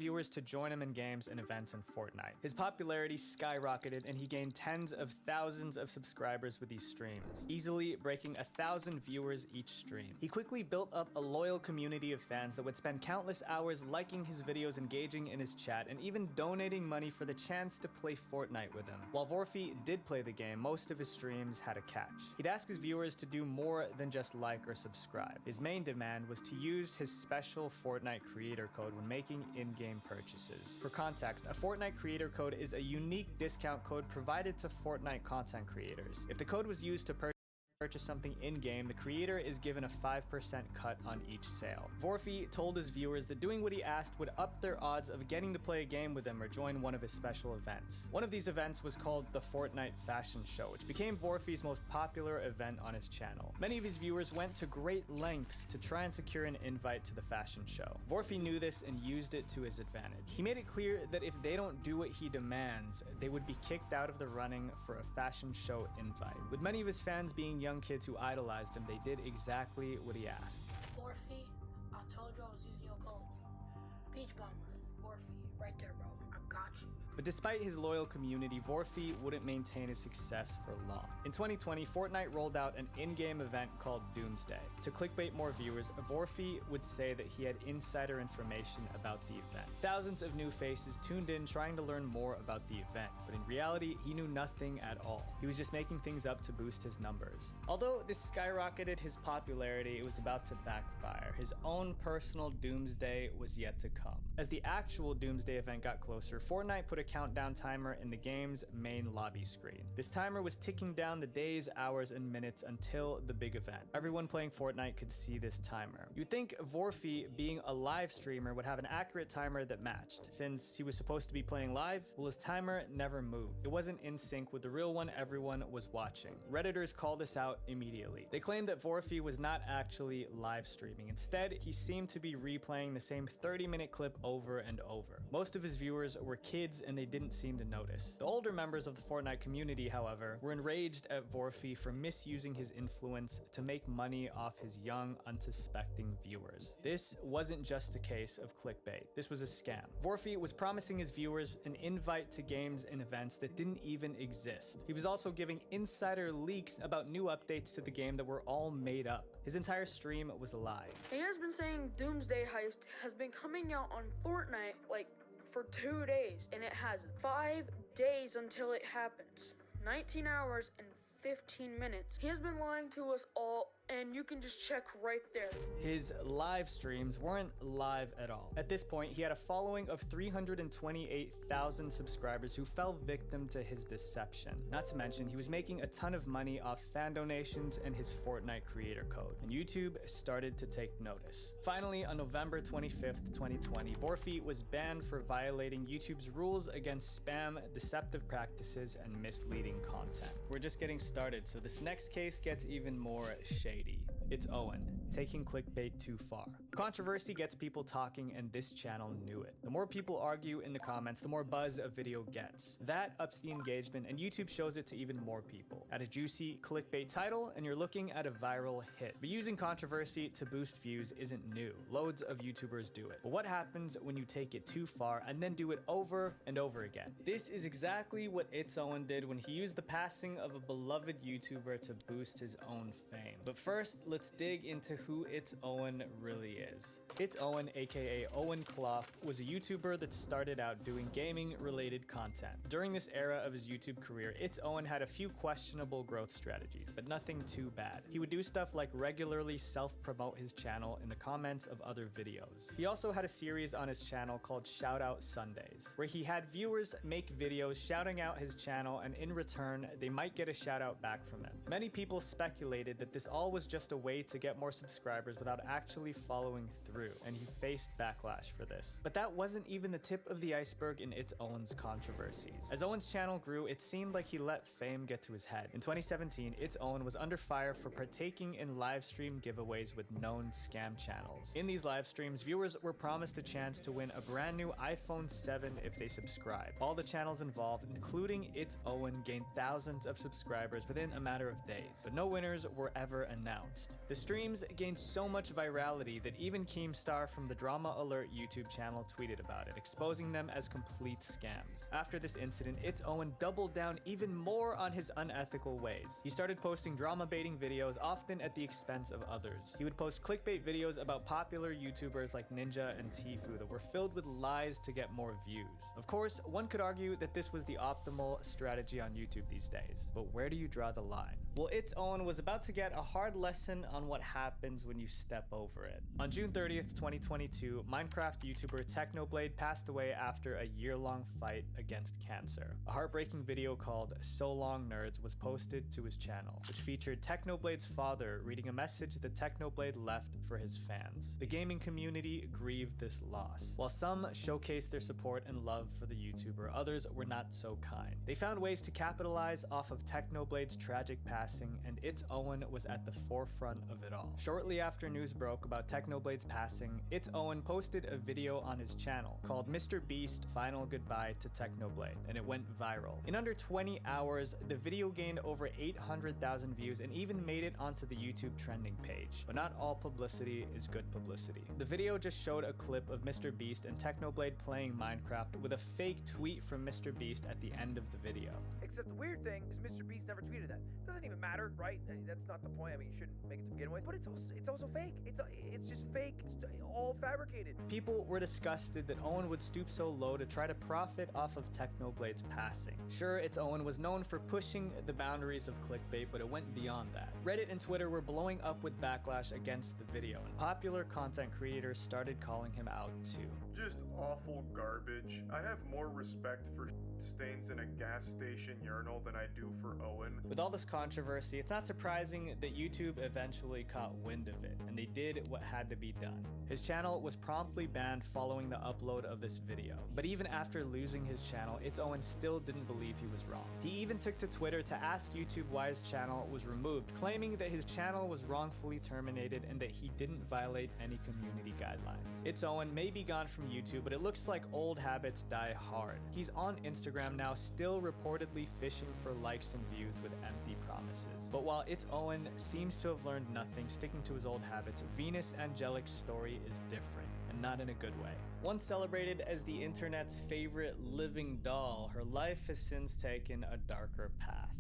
viewers to join him in games and events in Fortnite. His popularity skyrocketed and he gained tens of thousands of subscribers with these streams, easily breaking 1,000 viewers each stream. He quickly built up a loyal community of fans that would spend countless hours liking his videos, engaging in his chat, and even donating money for the chance to play Fortnite with him. While Vorphy did play the game, most of his streams had a catch. He'd ask his viewers to do more than just like or subscribe. His main demand was to use his special Fortnite creator code when making in-game purchases. For context, a Fortnite creator code is a unique discount code provided to Fortnite content creators. If the code was used to purchase something in-game, the creator is given a 5% cut on each sale. Vorphy told his viewers that doing what he asked would up their odds of getting to play a game with him or join one of his special events. One of these events was called the Fortnite Fashion Show, which became Vorphy's most popular event on his channel. Many of his viewers went to great lengths to try and secure an invite to the fashion show. Vorphy knew this and used it to his advantage. He made it clear that if they don't do what he demands, they would be kicked out of the running for a fashion show invite. With many of his fans being young kids who idolized him, they did exactly what he asked. Vorphy, I told you I was using your code. Peach Bomber, Vorphy, right there, bro. I got you. But despite his loyal community, Vorphy wouldn't maintain his success for long. In 2020, Fortnite rolled out an in-game event called Doomsday. To clickbait more viewers, Vorphy would say that he had insider information about the event. Thousands of new faces tuned in trying to learn more about the event, but in reality, he knew nothing at all. He was just making things up to boost his numbers. Although this skyrocketed his popularity, it was about to backfire. His own personal Doomsday was yet to come. As the actual Doomsday event got closer, Fortnite put a countdown timer in the game's main lobby screen. This timer was ticking down the days, hours, and minutes until the big event. Everyone playing Fortnite could see this timer. You'd think Vorphy, being a live streamer, would have an accurate timer that matched. Since he was supposed to be playing live, well, his timer never moved. It wasn't in sync with the real one everyone was watching. Redditors called this out immediately. They claimed that Vorphy was not actually live streaming. Instead, he seemed to be replaying the same 30-minute clip over and over. Most of his viewers were kids and they didn't seem to notice. The older members of the Fortnite community, however, were enraged at Vorphy for misusing his influence to make money off his young, unsuspecting viewers. This wasn't just a case of clickbait. This was a scam. Vorphy was promising his viewers an invite to games and events that didn't even exist. He was also giving insider leaks about new updates to the game that were all made up. His entire stream was a lie. He has been saying Doomsday Heist has been coming out on Fortnite for 2 days, and it hasn't. 5 days until it happens. 19 hours and 15 minutes. He has been lying to us all, and you can just check right there. His live streams weren't live at all. At this point, he had a following of 328,000 subscribers who fell victim to his deception. Not to mention, he was making a ton of money off fan donations and his Fortnite creator code, and YouTube started to take notice. Finally, on November 25th, 2020, Vorphy was banned for violating YouTube's rules against spam, deceptive practices, and misleading content. We're just getting started, so this next case gets even more shady. It's Owen, taking clickbait too far. Controversy gets people talking, and this channel knew it. The more people argue in the comments, the more buzz a video gets. That ups the engagement, and YouTube shows it to even more people. Add a juicy clickbait title, and you're looking at a viral hit. But using controversy to boost views isn't new. Loads of YouTubers do it. But what happens when you take it too far and then do it over and over again? This is exactly what It's Owen did when he used the passing of a beloved YouTuber to boost his own fame. But first, let's dig into who It's Owen really is. It's Owen, aka Owen Cloth, was a YouTuber that started out doing gaming-related content. During this era of his YouTube career, It's Owen had a few questionable growth strategies, but nothing too bad. He would do stuff like regularly self-promote his channel in the comments of other videos. He also had a series on his channel called Shoutout Sundays, where he had viewers make videos shouting out his channel, and in return, they might get a shout out back from him. Many people speculated that this all was just a way to get more subscribers without actually following through, and he faced backlash for this. But that wasn't even the tip of the iceberg in It's Owen's controversies. As Owen's channel grew, it seemed like he let fame get to his head. In 2017, It's Owen was under fire for partaking in live stream giveaways with known scam channels. In these live streams, viewers were promised a chance to win a brand new iPhone 7 if they subscribed. All the channels involved, including It's Owen, gained thousands of subscribers within a matter of days, but no winners were ever announced. The streams gained so much virality that even Keemstar from the Drama Alert YouTube channel tweeted about it, exposing them as complete scams. After this incident, It's Owen doubled down even more on his unethical ways. He started posting drama baiting videos, often at the expense of others. He would post clickbait videos about popular YouTubers like Ninja and Tfue that were filled with lies to get more views. Of course, one could argue that this was the optimal strategy on YouTube these days, but where do you draw the line? Well, It's Owen was about to get a hard lesson on what happens when you step over it. On June 30th, 2022, Minecraft YouTuber Technoblade passed away after a year-long fight against cancer. A heartbreaking video called So Long Nerds was posted to his channel, which featured Technoblade's father reading a message that Technoblade left for his fans. The gaming community grieved this loss. While some showcased their support and love for the YouTuber, others were not so kind. They found ways to capitalize off of Technoblade's tragic passing, and It's Owen was at the forefront of it all. Shortly after news broke about Technoblade's passing, It's Owen posted a video on his channel called Mr. Beast Final Goodbye to Technoblade, and it went viral. In under 20 hours, the video gained over 800,000 views and even made it onto the YouTube trending page. But not all publicity is good publicity. The video just showed a clip of Mr. Beast and Technoblade playing Minecraft with a fake tweet from Mr. Beast at the end of the video. Except the weird thing is Mr. Beast never tweeted that. Doesn't even matter, right? That's not the point. I mean, you shouldn't make it to begin with. But it's also fake. It's just fake. It's all fabricated. People were disgusted that Owen would stoop so low to try to profit off of Technoblade's passing. Sure, It's Owen was known for pushing the boundaries of clickbait, but it went beyond that. Reddit and Twitter were blowing up with backlash against the video, and popular content creators started calling him out too. Just awful garbage. I have more respect for stains in a gas station urinal than I do for Owen. With all this controversy, it's not surprising that YouTube eventually caught wind of it, and they did what had to be done. His channel was promptly banned following the upload of this video. But even after losing his channel, It's Owen still didn't believe he was wrong. He even took to Twitter to ask YouTube why his channel was removed, claiming that his channel was wrongfully terminated and that he didn't violate any community guidelines. It's Owen may be gone from YouTube, but it looks like old habits die hard. He's on Instagram now, still reportedly fishing for likes and views with empty promises. But while It's Owen seems to have learned nothing, sticking to his old habits, Venus Angelic's story is different, and not in a good way. Once celebrated as the internet's favorite living doll, her life has since taken a darker path.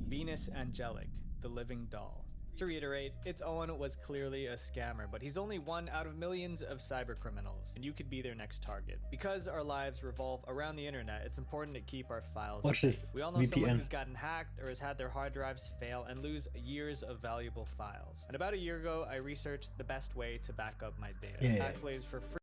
Venus Angelic, the living doll. To reiterate, It's Owen was clearly a scammer, but he's only one out of millions of cybercriminals, and you could be their next target. Because our lives revolve around the internet, it's important to keep our files safe. We all know someone who's gotten hacked or has had their hard drives fail and lose years of valuable files. And about a year ago, I researched the best way to back up my data. Backblaze for free.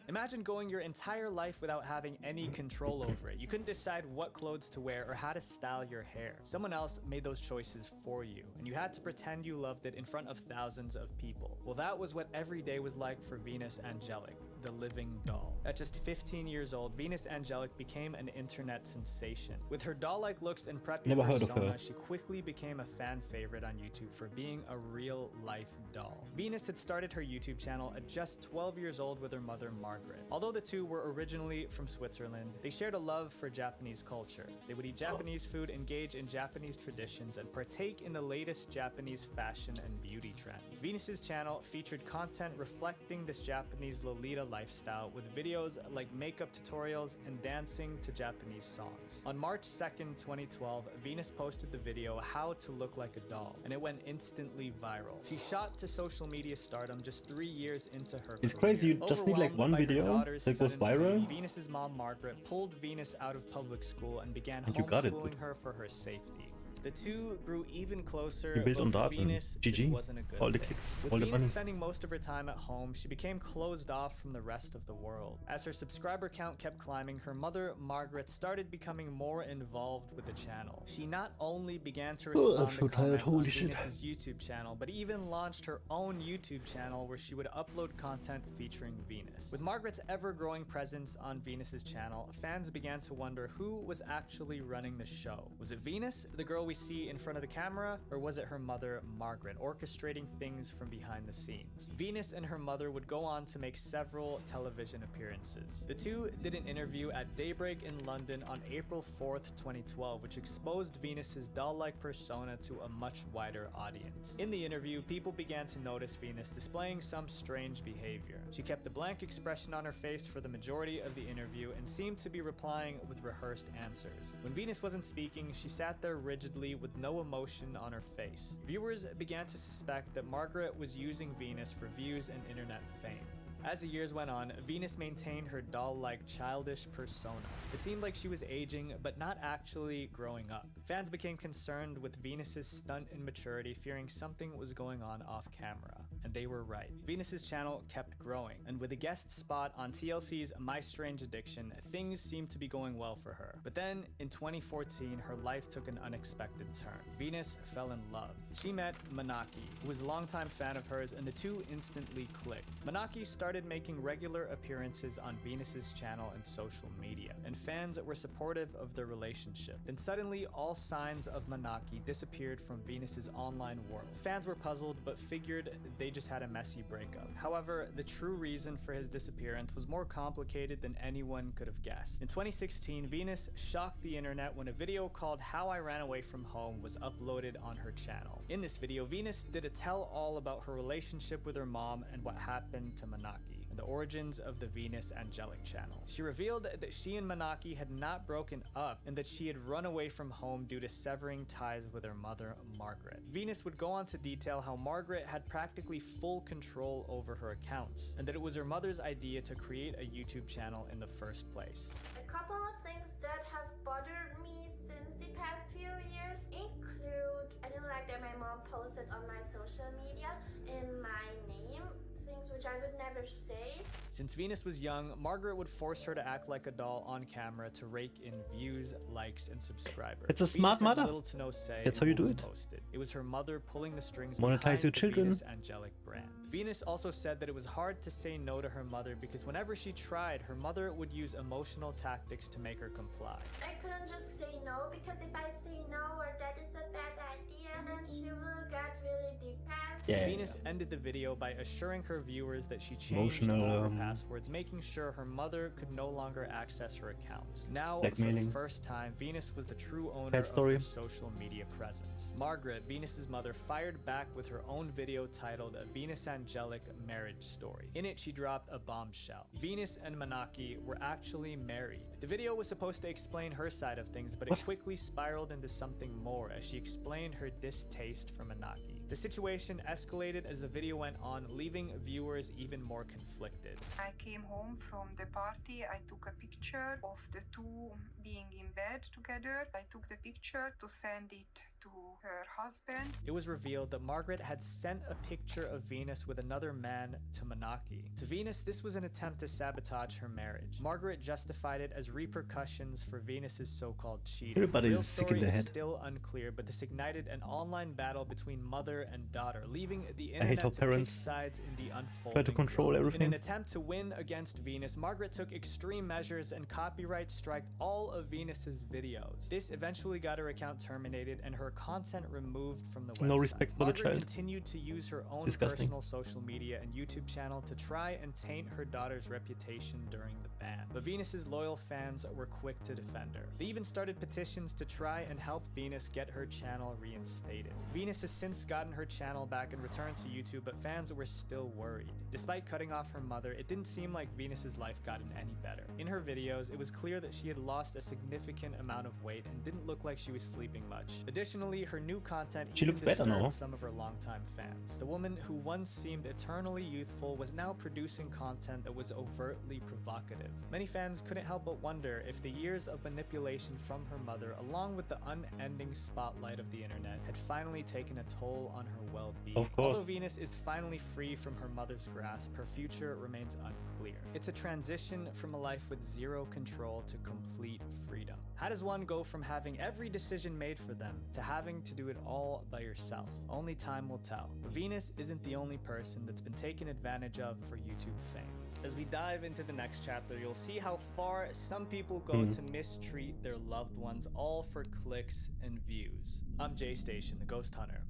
Imagine going your entire life without having any control over it. You couldn't decide what clothes to wear or how to style your hair. Someone else made those choices for you, and you had to pretend you loved it in front of thousands of people. Well, that was what every day was like for Venus Angelic, the living doll. At just 15 years old, Venus Angelic became an internet sensation. With her doll-like looks and preppy persona, she quickly became a fan favorite on YouTube for being a real-life doll. Venus had started her YouTube channel at just 12 years old with her mother, Margaret. Although the two were originally from Switzerland, they shared a love for Japanese culture. They would eat Japanese food, engage in Japanese traditions, and partake in the latest Japanese fashion and beauty trends. Venus's channel featured content reflecting this Japanese Lolita lifestyle with videos like makeup tutorials and dancing to Japanese songs. On March 2nd, 2012, Venus posted the video How to Look Like a Doll, and it went instantly viral. She shot to social media stardom just 3 years into her It's career. crazy, you just need like one video that goes viral. Venus's mom, Margaret, pulled Venus out of public school and began And you got it, homeschooling her for her safety. The two grew even closer, You built on but that, for Venus, GG. this wasn't a good All the thing. clicks, With all the Venus bunnies. spending most of her time at home, she became closed off from the rest of the world. As her subscriber count kept climbing, her mother, Margaret, started becoming more involved with the channel. She not only began to respond to comments on Venus's YouTube channel, but even launched her own YouTube channel where she would upload content featuring Venus. With Margaret's ever-growing presence on Venus's channel, fans began to wonder who was actually running the show. Was it Venus, the girl we we see in front of the camera, or was it her mother, Margaret, orchestrating things from behind the scenes? Venus and her mother would go on to make several television appearances. The two did an interview at Daybreak in London on April 4th, 2012, which exposed Venus's doll-like persona to a much wider audience. In the interview, people began to notice Venus displaying some strange behavior. She kept a blank expression on her face for the majority of the interview and seemed to be replying with rehearsed answers. When Venus wasn't speaking, she sat there rigidly with no emotion on her face. Viewers began to suspect that Margaret was using Venus for views and internet fame. As the years went on, Venus maintained her doll-like childish persona. It seemed like she was aging, but not actually growing up. Fans became concerned with Venus's stunt immaturity, fearing something was going on off camera. And they were right. Venus's channel kept growing, and with a guest spot on TLC's My Strange Addiction, things seemed to be going well for her. But then, in 2014, her life took an unexpected turn. Venus fell in love. She met Manaki, who was a longtime fan of hers, and the two instantly clicked. Manaki started making regular appearances on Venus's channel and social media, and fans were supportive of their relationship. Then suddenly, all signs of Manaki disappeared from Venus's online world. Fans were puzzled, but figured they just had a messy breakup. However, the true reason for his disappearance was more complicated than anyone could have guessed. In 2016, Venus shocked the internet when a video called How I Ran Away From Home was uploaded on her channel. In this video, Venus did a tell-all about her relationship with her mom and what happened to Manaki, and the origins of the Venus Angelic channel. She revealed that she and Manaki had not broken up and that she had run away from home due to severing ties with her mother, Margaret. Venus would go on to detail how Margaret had practically full control over her accounts, and that it was her mother's idea to create a YouTube channel in the first place. A couple of things that have bothered me since the past few years include I didn't like that my mom posted on my social media in my name things which I would never say. Since Venus was young, Margaret would force her to act like a doll on camera to rake in views, likes, and subscribers. It's a smart Venus had mother. little to no say That's in how you what do was it. posted. It was her mother pulling the strings Monetize behind your the children. Venus Angelic brand. Venus also said that it was hard to say no to her mother because whenever she tried, her mother would use emotional tactics to make her comply. I couldn't just say no because if I say no or that is a bad idea, then she will get really depressed. Yeah. Venus ended the video by assuring her viewers that she changed Emotional, all her passwords, making sure her mother could no longer access her account. Now, for the Blackmailing. first time, Venus was the true owner Sad of story. her social media presence. Margaret, Venus's mother, fired back with her own video titled A Venus Angelic Marriage Story. In it, she dropped a bombshell. Venus and Manaki were actually married. The video was supposed to explain her side of things, but it quickly spiraled into something more as she explained her distaste for Manaki. The situation escalated as the video went on, leaving viewers even more conflicted. I came home from the party. I took a picture of the two being in bed together. I took the picture to send it to her husband. It was revealed that Margaret had sent a picture of Venus with another man to Manaki. To Venus, this was an attempt to sabotage her marriage. Margaret justified it as repercussions for Venus's so-called cheating. Everybody The real is sick in story the is head. still unclear, but this ignited an online battle between mother and daughter, leaving the I hate internet how to pick parents sides in the unfolding try to control drama. everything. In an attempt to win against Venus, Margaret took extreme measures and copyright striked all of Venus's videos. This eventually got her account terminated and her content removed from the website. No respect for the Margaret child. continued to use her own Disgusting. personal social media and YouTube channel to try and taint her daughter's reputation during the ban. But Venus's loyal fans were quick to defend her. They even started petitions to try and help Venus get her channel reinstated. Venus has since gotten her channel back and returned to YouTube, but fans were still worried. Despite cutting off her mother, it didn't seem like Venus's life gotten any better. In her videos, it was clear that she had lost a significant amount of weight and didn't look like she was sleeping much. Additionally, her new content She looks better disturbed now. some of her longtime fans. The woman who once seemed eternally youthful was now producing content that was overtly provocative. Many fans couldn't help but wonder if the years of manipulation from her mother, along with the unending spotlight of the internet, had finally taken a toll on her well-being. Of course. Although Venus is finally free from her mother's grasp, her future remains unclear. It's a transition from a life with zero control to complete freedom. How does one go from having every decision made for them to having to do it all by yourself? Only time will tell. But Venus isn't the only person that's been taken advantage of for YouTube fame. As we dive into the next chapter, you'll see how far some people go to mistreat their loved ones, all for clicks and views. I'm Jay Station, the Ghost Hunter.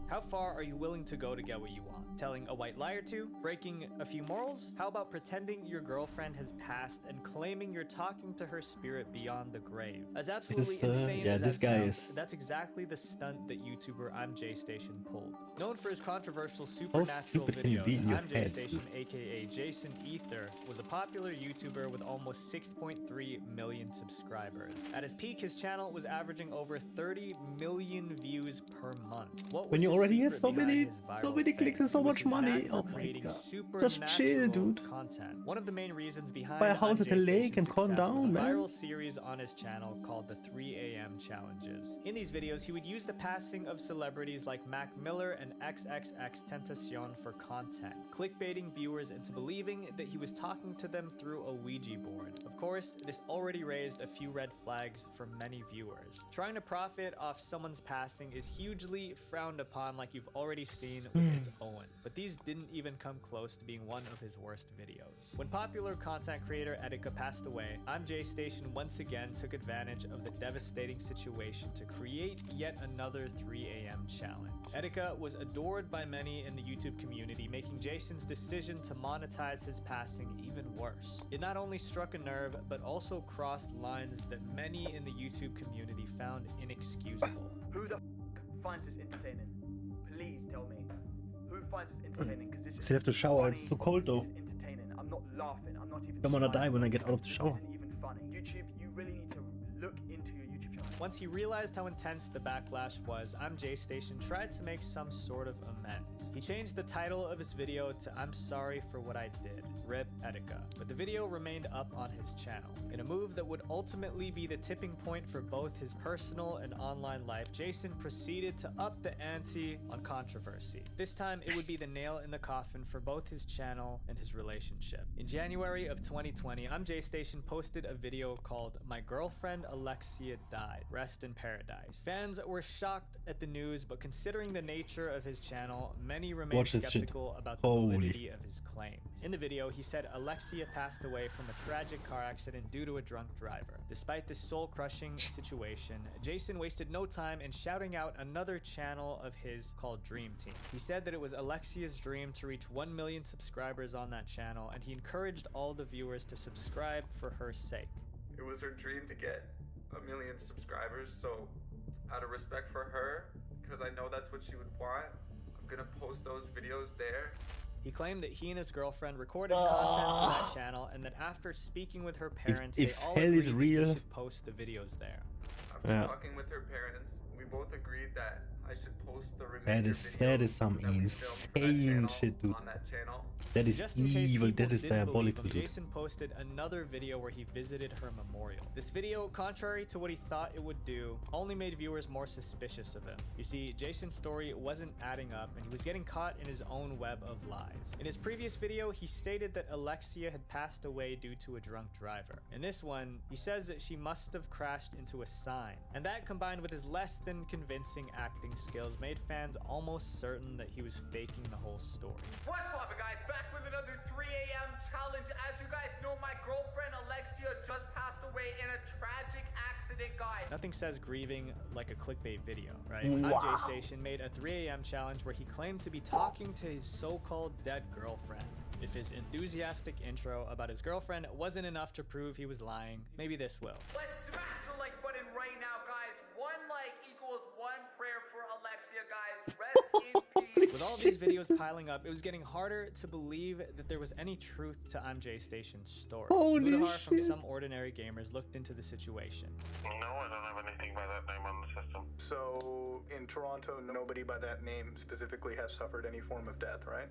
How far are you willing to go to get what you want? Telling a white lie or two? Breaking a few morals? How about pretending your girlfriend has passed and claiming you're talking to her spirit beyond the grave? As absolutely insane as that sounds, that's exactly the stunt that YouTuber I'm Jay Station pulled. Known for his controversial supernatural videos, I'm Jay Station, aka Jason Ether, was a popular YouTuber with almost 6.3 million subscribers. At his peak, his channel was averaging over 30 million views per month. What was already have so many clicks and so much money. Oh my god. Just chill, dude. Content. One of the main reasons behind buy a house at the lake and calm down, man. Viral series on his channel called the 3 a.m. challenges. In these videos, he would use the passing of celebrities like Mac Miller and XXX Tentacion for content, clickbaiting viewers into believing that he was talking to them through a Ouija board. Of course, this already raised a few red flags for many viewers. Trying to profit off someone's passing is hugely frowned upon, like you've already seen with It's Owen, but these didn't even come close to being one of his worst videos. When popular content creator Etika passed away, I'm Jay Station once again took advantage of the devastating situation to create yet another 3 a.m. challenge. Etika was adored by many in the YouTube community, making Jason's decision to monetize his passing even worse. It not only struck a nerve, but also crossed lines that many in the YouTube community found inexcusable. Who the finds this entertaining? Please tell me. Who finds this entertaining? Because this Still have to shower, it's too cold though. Entertaining. I'm not laughing. I'm not even. I'm gonna die when I get out of the shower. This isn't even funny. YouTube, you really need to look into your YouTube channel. Once he realized how intense the backlash was, I'm Jay Station tried to make some sort of amends. He changed the title of his video to "I'm sorry for what I did, RIP Etika," but the video remained up on his channel. In a move that would ultimately be the tipping point for both his personal and online life, Jason proceeded to up the ante on controversy. This time, it would be the nail in the coffin for both his channel and his relationship. In January of 2020, I'm Jay Station posted a video called "My Girlfriend Alexia Died, Rest in Paradise." Fans were shocked at the news, but considering the nature of his channel, many remained skeptical about the validity of his claims. In the video, he said Alexia passed away from a tragic car accident due to a drunk driver. Despite this soul-crushing situation, Jason wasted no time in shouting out another channel of his called Dream Team. He said that it was Alexia's dream to reach 1 million subscribers on that channel, and he encouraged all the viewers to subscribe for her sake. It was her dream to get 1 million subscribers, so out of respect for her, because I know that's what she would want, I'm gonna post those videos there. He claimed that he and his girlfriend recorded content for that channel, and that after speaking with her parents, they all agreed that he should post the videos there. After talking with her parents, we both agreed that I should post the remainder that is some insane shit, dude. On that channel. That is evil, that is diabolical, dude. Jason posted another video where he visited her memorial. This video, contrary to what he thought it would do, only made viewers more suspicious of him. You see, Jason's story wasn't adding up, and he was getting caught in his own web of lies. In his previous video, he stated that Alexia had passed away due to a drunk driver. In this one, he says that she must have crashed into a sign, and that combined with his less than convincing acting skills made fans almost certain that he was faking the whole story. What's poppin', guys? Back with another 3 a.m. challenge. As you guys know, my girlfriend Alexia just passed away in a tragic accident, guys. Nothing says grieving like a clickbait video, right? Wow. Jay Station made a 3 a.m. challenge where he claimed to be talking to his so-called dead girlfriend. If his enthusiastic intro about his girlfriend wasn't enough to prove he was lying, maybe this will. Let's smash the like button right now, guys. 1 like equals 1 prayer for Alexia, guys. Rest in peace. With all these videos piling up, it was getting harder to believe that there was any truth to I'm Jay Station's story. Mudahar from Some Ordinary Gamers looked into the situation. No, I don't have anything by that name on the system. So, in Toronto, nobody by that name specifically has suffered any form of death, right?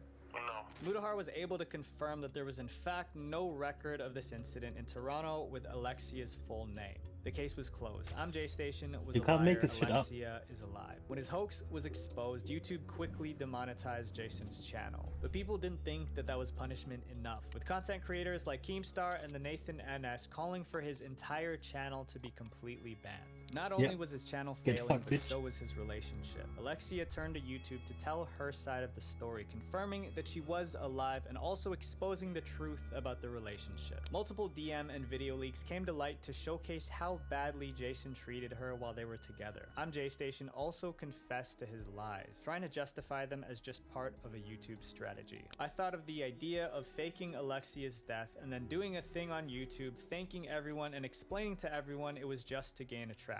Mudahar was able to confirm that there was in fact no record of this incident in Toronto with Alexia's full name. The case was closed. I'm J Station was You a can't liar, make this shit up. Alexia is alive. When his hoax was exposed, YouTube quickly demonetized Jason's channel. But people didn't think that that was punishment enough, with content creators like Keemstar and the Nathan NS calling for his entire channel to be completely banned. Not only was his channel failing, but so was his relationship. Alexia turned to YouTube to tell her side of the story, confirming that she was alive and also exposing the truth about the relationship. Multiple DM and video leaks came to light to showcase how badly Jason treated her while they were together. I'm J Station also confessed to his lies, trying to justify them as just part of a YouTube strategy. I thought of the idea of faking Alexia's death and then doing a thing on YouTube, thanking everyone and explaining to everyone it was just to gain attraction.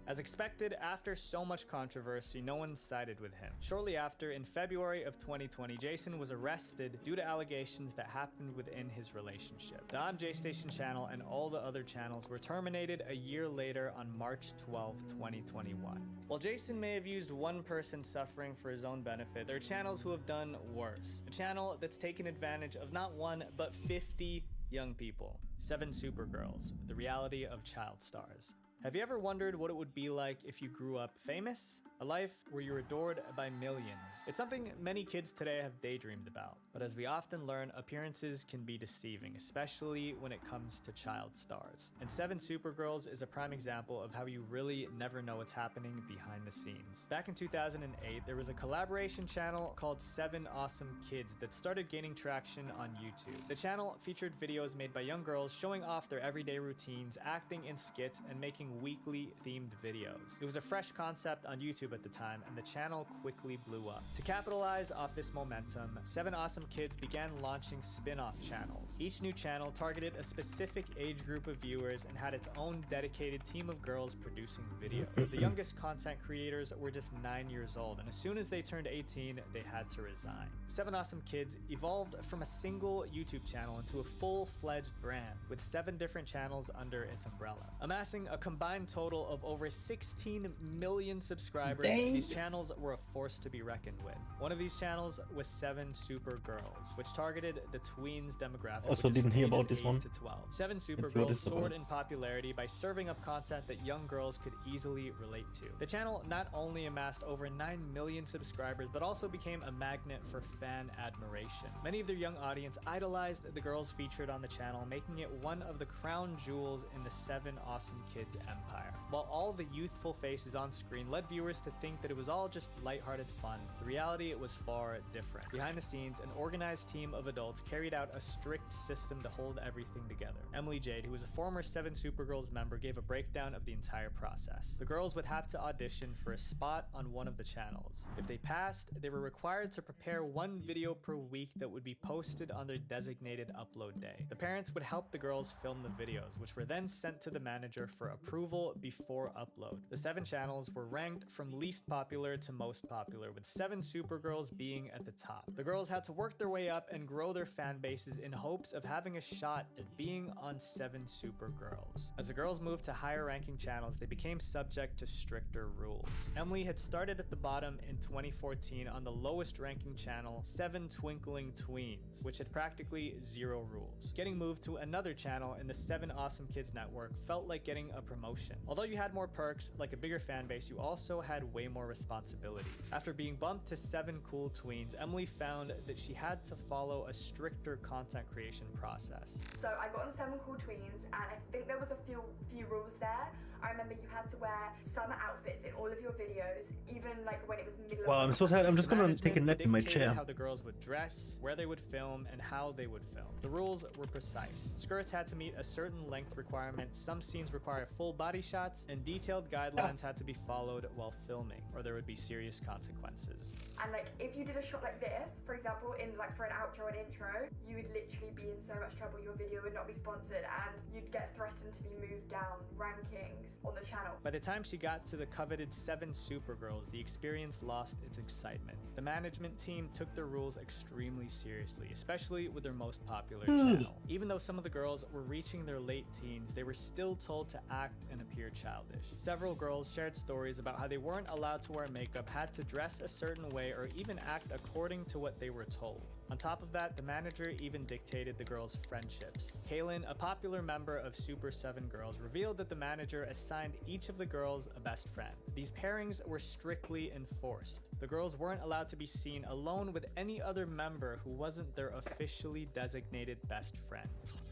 As expected, after so much controversy, no one sided with him. Shortly after, in February of 2020, Jason was arrested due to allegations that happened within his relationship. The I'm J Station channel and all the other channels were terminated a year later on March 12, 2021. While Jason may have used one person suffering for his own benefit, there are channels who have done worse. A channel that's taken advantage of not one, but 50 young people. 7 Supergirls, the reality of child stars. Have you ever wondered what it would be like if you grew up famous? A life where you're adored by millions. It's something many kids today have daydreamed about. But as we often learn, appearances can be deceiving, especially when it comes to child stars. And 7 Supergirls is a prime example of how you really never know what's happening behind the scenes. Back in 2008, there was a collaboration channel called 7 Awesome Kids that started gaining traction on YouTube. The channel featured videos made by young girls showing off their everyday routines, acting in skits, and making weekly themed videos. It was a fresh concept on YouTube at the time, and the channel quickly blew up. To capitalize off this momentum, 7 Awesome Kids began launching spin-off channels. Each new channel targeted a specific age group of viewers and had its own dedicated team of girls producing videos. The youngest content creators were just 9 years old, and as soon as they turned 18, they had to resign. 7 Awesome Kids evolved from a single YouTube channel into a full-fledged brand, with 7 different channels under its umbrella. Amassing a combined total of over 16 million subscribers, these channels were a force to be reckoned with. One of these channels was 7 Supergirls, which targeted the tweens demographic. Also didn't hear about this one. To 12. 7 Supergirls soared in popularity by serving up content that young girls could easily relate to. The channel not only amassed over 9 million subscribers, but also became a magnet for fan admiration. Many of their young audience idolized the girls featured on the channel, making it one of the crown jewels in the 7 Awesome Kids empire. While all the youthful faces on screen led viewers to think that it was all just lighthearted fun, the reality was far different. Behind the scenes, an organized team of adults carried out a strict system to hold everything together. Emily Jade, who was a former 7 Supergirls member, gave a breakdown of the entire process. The girls would have to audition for a spot on one of the channels. If they passed, they were required to prepare 1 video per week that would be posted on their designated upload day. The parents would help the girls film the videos, which were then sent to the manager for approval before upload. The 7 channels were ranked from least popular to most popular, with 7 Supergirls being at the top. The girls had to work their way up and grow their fan bases in hopes of having a shot at being on 7 Supergirls. As the girls moved to higher ranking channels, they became subject to stricter rules. Emily had started at the bottom in 2014 on the lowest ranking channel, 7 Twinkling Tweens, which had practically 0 rules. Getting moved to another channel in the 7 Awesome Kids network felt like getting a promotion. Although you had more perks, like a bigger fan base, you also had way more responsibilities. After being bumped to 7 Cool Tweens, Emily found that she had to follow a stricter content creation process. So I got on 7 Cool Tweens, and I think there was a few rules there. I remember you had to wear some outfits in all of your videos, even like when it was middle of... Wow, I'm so tired. I'm just gonna take a nap in my chair. How the girls would dress, where they would film, and how they would film. The rules were precise. Skirts had to meet a certain length requirement, some scenes required full body shots, and detailed guidelines had to be followed while filming, or there would be serious consequences. And like, if you did a shot like this, for example, in like for an outro and intro, you would literally be in so much trouble. Your video would not be sponsored, and you'd get threatened to be moved down rankings on the channel. By the time she got to the coveted 7 Supergirls, the experience lost its excitement. The management team took their rules extremely seriously, especially with their most popular channel. Even though some of the girls were reaching their late teens, they were still told to act and appear childish. Several girls shared stories about how they weren't allowed to wear makeup, had to dress a certain way, or even act according to what they were told. On top of that, the manager even dictated the girls' friendships. Kaylin, a popular member of Super 7 Girls, revealed that the manager assigned each of the girls a best friend. These pairings were strictly enforced. The girls weren't allowed to be seen alone with any other member who wasn't their officially designated best friend.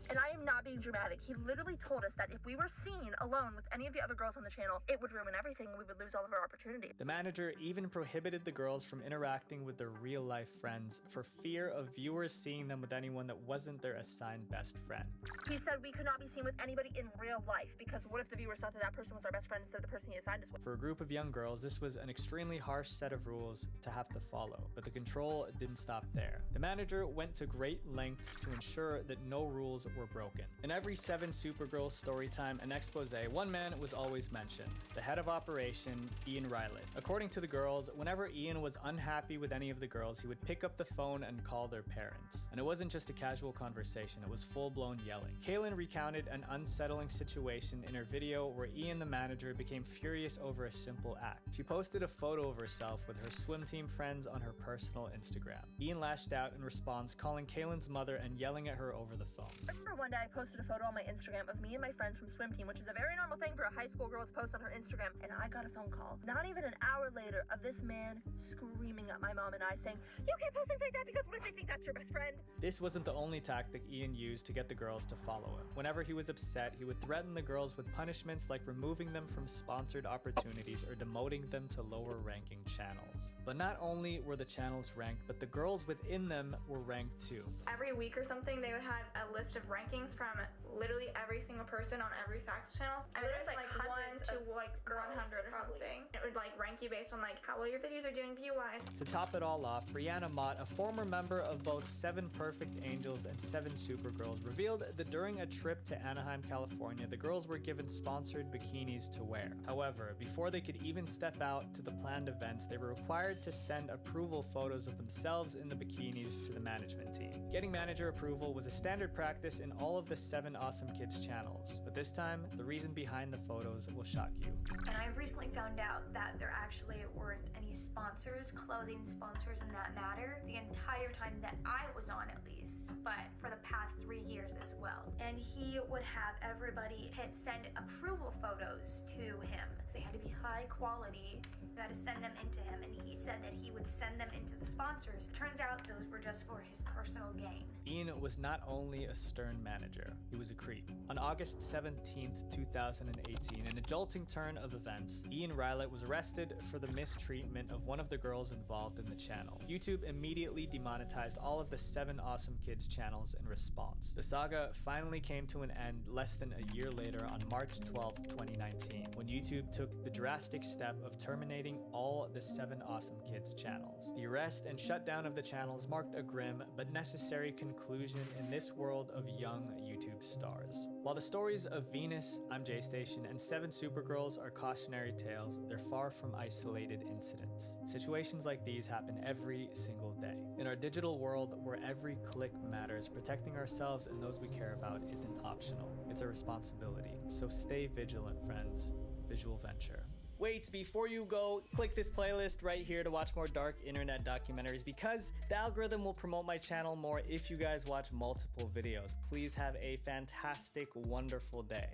And I am not being dramatic. He literally told us that if we were seen alone with any of the other girls on the channel, it would ruin everything and we would lose all of our opportunities. The manager even prohibited the girls from interacting with their real-life friends for fear of viewers seeing them with anyone that wasn't their assigned best friend. He said we could not be seen with anybody in real life because what if the viewers thought that that person was our best friend instead of the person he assigned us with? For a group of young girls, this was an extremely harsh set of rules to have to follow, but the control didn't stop there. The manager went to great lengths to ensure that no rules were broken. In every 7 Supergirl storytime and expose, one man was always mentioned, the head of operation, Ian Riley. According to the girls, whenever Ian was unhappy with any of the girls, he would pick up the phone and call their parents. And it wasn't just a casual conversation, it was full-blown yelling. Kaylin recounted an unsettling situation in her video where Ian, the manager, became furious over a simple act. She posted a photo of herself with her swim team friends on her personal Instagram. Ian lashed out in response, calling Kaylin's mother and yelling at her over the phone. I remember one day I posted a photo on my Instagram of me and my friends from swim team, which is a very normal thing for a high school girl to post on her Instagram, and I got a phone call, not even an hour later, of this man screaming at my mom and I saying, "You can't post things like that because what if they think that's your best friend?" This wasn't the only tactic Ian used to get the girls to follow him. Whenever he was upset, he would threaten the girls with punishments like removing them from sponsored opportunities or demoting them to lower ranking channels. But not only were the channels ranked, but the girls within them were ranked too. Every week or something, they would have a list of rankings from literally every single person on every Sax channel. I mean, there's like 1 to like 100 or something. It would like rank you based on like how well your videos are doing view-wise. To top it all off, Brianna Mott, a former member of both 7 Perfect Angels and 7 Supergirls, revealed that during a trip to Anaheim, California, the girls were given sponsored bikinis to wear. However, before they could even step out to the planned events, they were required to send approval photos of themselves in the bikinis to the management team. Getting manager approval was a standard practice in all of the 7 Awesome Kids channels, but this time, the reason behind the photos will shock you. And I've recently found out that there actually weren't any sponsors, clothing sponsors in that matter, the entire time that I was on at least, but for the past 3 years as well. And he would have everybody hit send approval photos to him. They had to be high quality. You had to send them into him, and he said that he would send them into the sponsors. It turns out those were just for his personal gain. Ian was not only a stern manager, he was a creep. On August 17th, 2018, in a jolting turn of events, Ian Riley was arrested for the mistreatment of one of the girls involved in the channel. YouTube immediately demonetized all of the 7 Awesome Kids channels in response. The saga finally came to an end less than a year later on March 12, 2019, when YouTube took the drastic step of terminating all the 7 Awesome Kids channels. The arrest and shutdown of the channels marked a grim but necessary conclusion in this world of young YouTube stars. While the stories of Venus, I'm J-Station, and 7 Supergirls are cautionary tales, they're far from isolated incidents. Situations like these happen every single day. In our digital world, where every click matters, protecting ourselves and those we care about isn't optional. It's a responsibility. So stay vigilant, friends. Visual Venture. Wait, before you go, click this playlist right here to watch more dark internet documentaries because the algorithm will promote my channel more if you guys watch multiple videos. Please have a fantastic, wonderful day.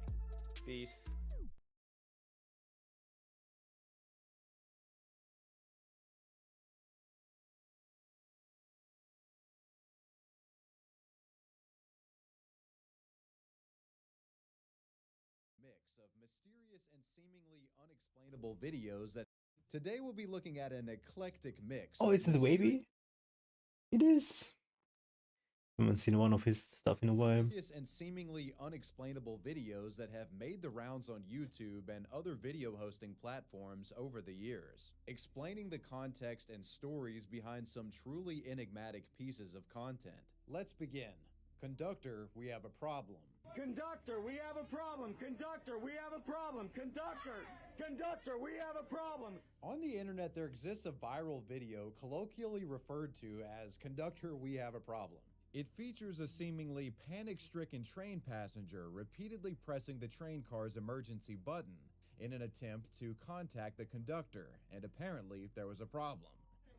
Peace. Mysterious and seemingly unexplainable videos that today we'll be looking at an eclectic mix. Oh, isn't it wavy? It is. I haven't seen one of his stuff in a while. Mysterious and seemingly unexplainable videos that have made the rounds on YouTube and other video hosting platforms over the years, explaining the context and stories behind some truly enigmatic pieces of content. Let's begin. Conductor, we have a problem. Conductor, we have a problem. Conductor, we have a problem. Conductor, conductor, we have a problem. On the internet, there exists a viral video colloquially referred to as Conductor, we have a problem. It features a seemingly panic-stricken train passenger repeatedly pressing the train car's emergency button in an attempt to contact the conductor, and apparently there was a problem.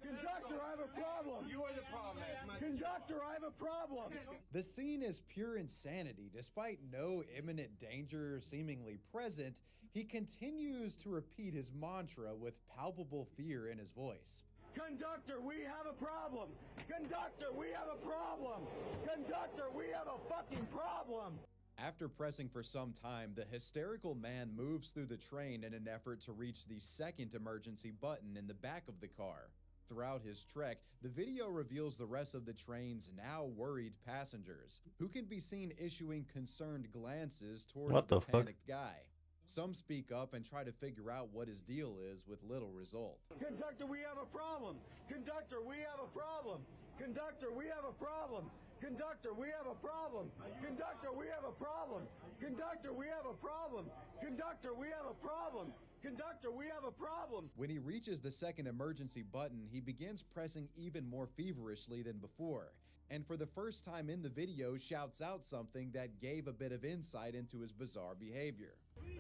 Conductor, I have a problem. You are the problem, man. Conductor, I have a problem. The scene is pure insanity. Despite no imminent danger seemingly present, he continues to repeat his mantra with palpable fear in his voice. Conductor, we have a problem. Conductor, we have a problem. Conductor, we have a fucking problem. After pressing for some time, the hysterical man moves through the train in an effort to reach the second emergency button in the back of the car. Throughout his trek, the video reveals the rest of the train's now worried passengers, who can be seen issuing concerned glances towards the panicked guy. Some speak up and try to figure out what his deal is with little result. Conductor, we have a problem. Conductor, we have a problem. Conductor, we have a problem. Conductor, we have a problem. Conductor, we have a problem. Conductor, we have a problem. Conductor, we have a problem. Conductor, we have a problem. When he reaches the second emergency button, he begins pressing even more feverishly than before, and for the first time in the video shouts out something that gave a bit of insight into his bizarre behavior.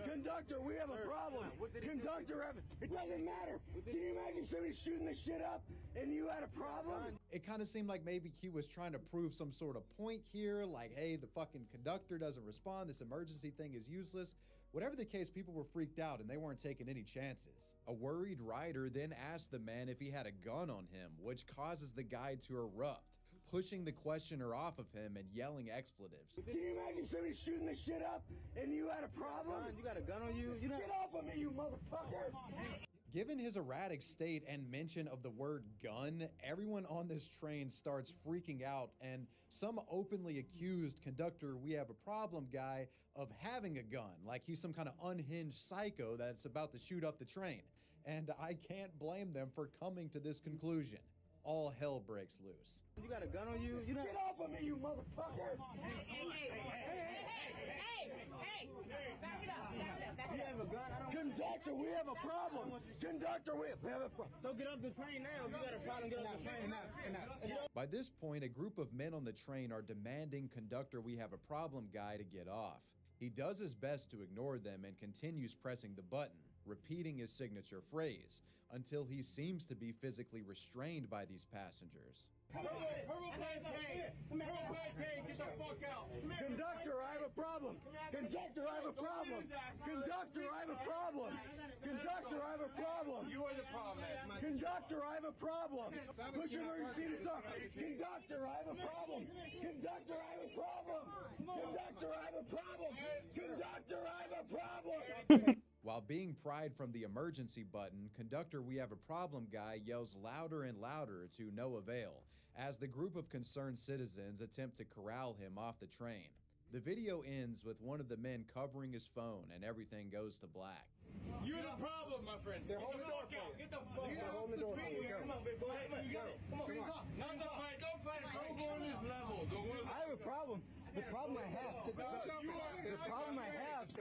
Conductor, we have a problem. Conductor, it doesn't matter. Can you imagine somebody shooting this shit up and you had a problem? It kind of seemed like maybe he was trying to prove some sort of point here, like, hey, the fucking conductor doesn't respond, this emergency thing is useless. Whatever the case, people were freaked out and they weren't taking any chances. A worried rider then asked the man if he had a gun on him, which causes the guy to erupt, pushing the questioner off of him and yelling expletives. Can you imagine somebody shooting this shit up and you had a problem? You got a gun on you? Get off of me, you motherfucker! Given his erratic state and mention of the word gun, everyone on this train starts freaking out, and some openly accused conductor we have a problem guy of having a gun, like he's some kind of unhinged psycho that's about to shoot up the train. And I can't blame them for coming to this conclusion. All hell breaks loose. You got a gun on you? Get off of me, you motherfucker! Back it up, Do you have a gun? Conductor, we have a problem. Conductor, we have a problem. So get off the train now. If you got a problem, get off the train now. By this point, a group of men on the train are demanding conductor we have a problem guy to get off. He does his best to ignore them and continues pressing the button, repeating his signature phrase, until he seems to be physically restrained by these passengers. Get the fuck out. Conductor, I have a problem. Conductor, I have a problem. Conductor, I have a problem. Conductor, I have a problem. You are the problem, man. Conductor, I have a problem. Push emergency to talk. Conductor, I have a problem. Conductor, I have a problem. Conductor, I have a problem. Conductor, I have a problem. While being pried from the emergency button, conductor we have a problem guy yells louder and louder to no avail, as the group of concerned citizens attempt to corral him off the train. The video ends with one of the men covering his phone and everything goes to black. You're the problem, my friend. They're holding the door. Get the fuck out. They're holding the door. Come on, big boy. Come on. Not the fight. Don't fight. Don't go on this level. I have a problem. The problem I have. The problem I have.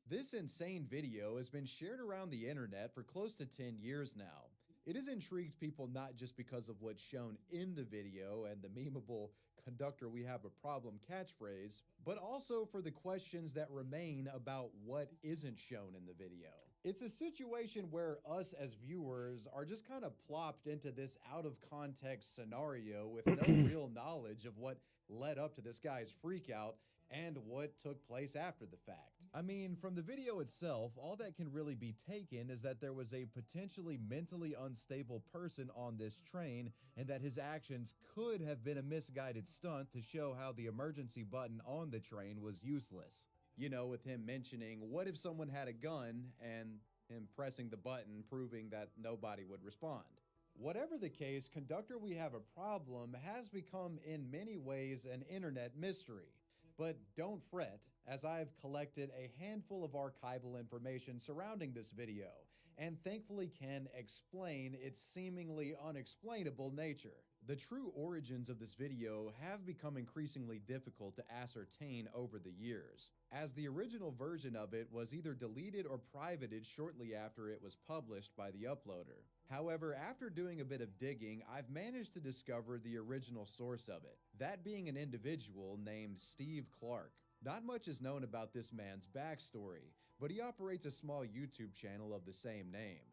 This insane video has been shared around the internet for close to 10 years now. It has intrigued people not just because of what's shown in the video and the memeable conductor we have a problem catchphrase, but also for the questions that remain about what isn't shown in the video. It's a situation where us as viewers are just kind of plopped into this out of context scenario with no real knowledge of what led up to this guy's freak out and what took place after the fact. I mean, from the video itself, all that can really be taken is that there was a potentially mentally unstable person on this train and that his actions could have been a misguided stunt to show how the emergency button on the train was useless. You know, with him mentioning, what if someone had a gun, and him pressing the button proving that nobody would respond. Whatever the case, conductor we have a problem has become in many ways an internet mystery. But don't fret, as I've collected a handful of archival information surrounding this video, and thankfully can explain its seemingly unexplainable nature. The true origins of this video have become increasingly difficult to ascertain over the years, as the original version of it was either deleted or privated shortly after it was published by the uploader. However, after doing a bit of digging, I've managed to discover the original source of it, that being an individual named Steve Clark. Not much is known about this man's backstory, but he operates a small YouTube channel of the same name.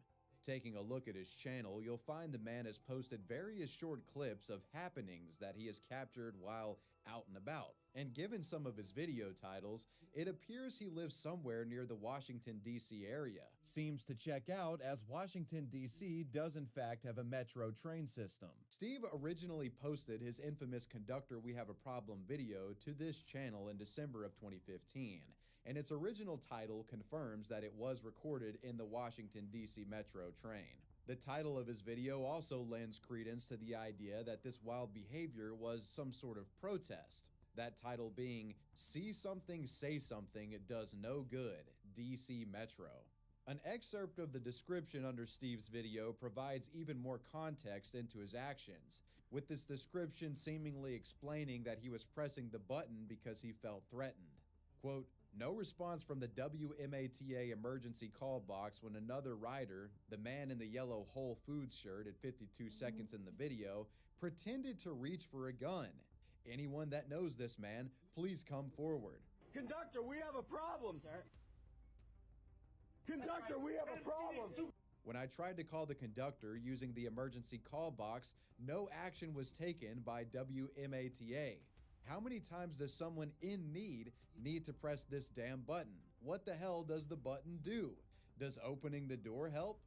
Taking a look at his channel, you'll find the man has posted various short clips of happenings that he has captured while out and about. And given some of his video titles, it appears he lives somewhere near the Washington, D.C. area. Seems to check out, as Washington, D.C. does in fact have a metro train system. Steve originally posted his infamous Conductor We Have a Problem video to this channel in December of 2015, and its original title confirms that it was recorded in the Washington, D.C. metro train. The title of his video also lends credence to the idea that this wild behavior was some sort of protest. That title being, "See Something, Say Something, It Does No Good, DC Metro." An excerpt of the description under Steve's video provides even more context into his actions, with this description seemingly explaining that he was pressing the button because he felt threatened. Quote, "No response from the WMATA emergency call box when another rider, the man in the yellow Whole Foods shirt at 52 seconds in the video, pretended to reach for a gun. Anyone that knows this man, please come forward." Conductor, we have a problem, sir. Conductor, we have a problem. When I tried to call the conductor using the emergency call box, no action was taken by WMATA. How many times does someone in need to press this damn button? What the hell does the button do? Does opening the door help?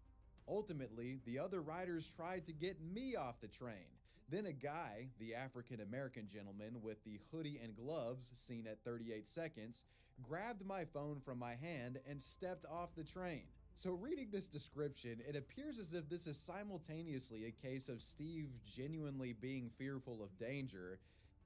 Ultimately, the other riders tried to get me off the train. Then a guy, the African-American gentleman with the hoodie and gloves seen at 38 seconds, grabbed my phone from my hand and stepped off the train. So reading this description, it appears as if this is simultaneously a case of Steve genuinely being fearful of danger,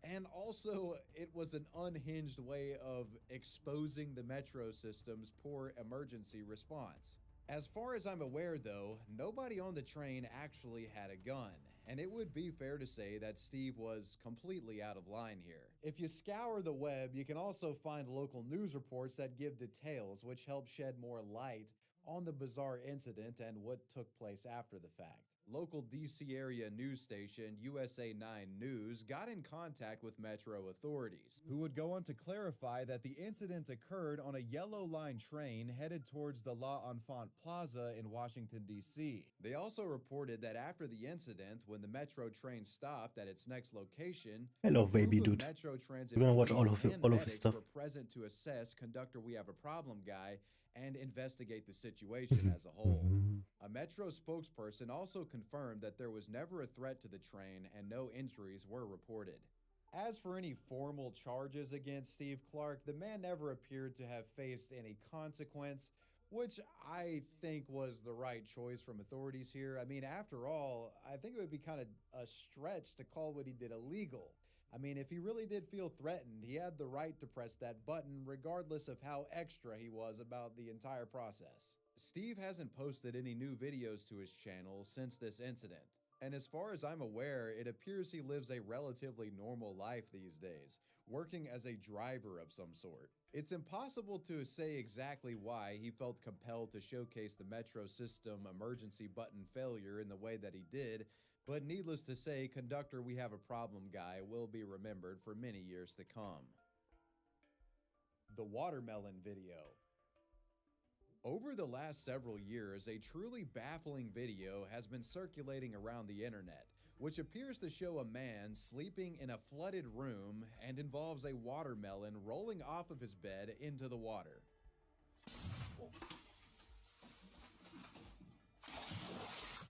and also it was an unhinged way of exposing the metro system's poor emergency response. As far as I'm aware though, nobody on the train actually had a gun, and it would be fair to say that Steve was completely out of line here. If you scour the web, you can also find local news reports that give details which help shed more light on the bizarre incident and what took place after the fact. Local DC area news station USA 9 News got in contact with metro authorities, who would go on to clarify that the incident occurred on a yellow line train headed towards the La Enfant Plaza in Washington, D.C. They also reported that after the incident, when the metro train stopped at its next location, Hello, a group baby of dude. Metro Transit We're gonna watch police all of and his medics stuff. were present to assess Conductor We Have a Problem guy and investigate the situation as a whole. A Metro spokesperson also confirmed that there was never a threat to the train and no injuries were reported. As for any formal charges against Steve Clark, the man never appeared to have faced any consequence, which I think was the right choice from authorities here. I mean, after all, I think it would be kind of a stretch to call what he did illegal. I mean, if he really did feel threatened, he had the right to press that button regardless of how extra he was about the entire process. Steve hasn't posted any new videos to his channel since this incident, and as far as I'm aware, it appears he lives a relatively normal life these days, working as a driver of some sort. It's impossible to say exactly why he felt compelled to showcase the metro system emergency button failure in the way that he did, but needless to say, Conductor We Have a Problem guy will be remembered for many years to come. The watermelon video. Over the last several years, a truly baffling video has been circulating around the internet, which appears to show a man sleeping in a flooded room and involves a watermelon rolling off of his bed into the water.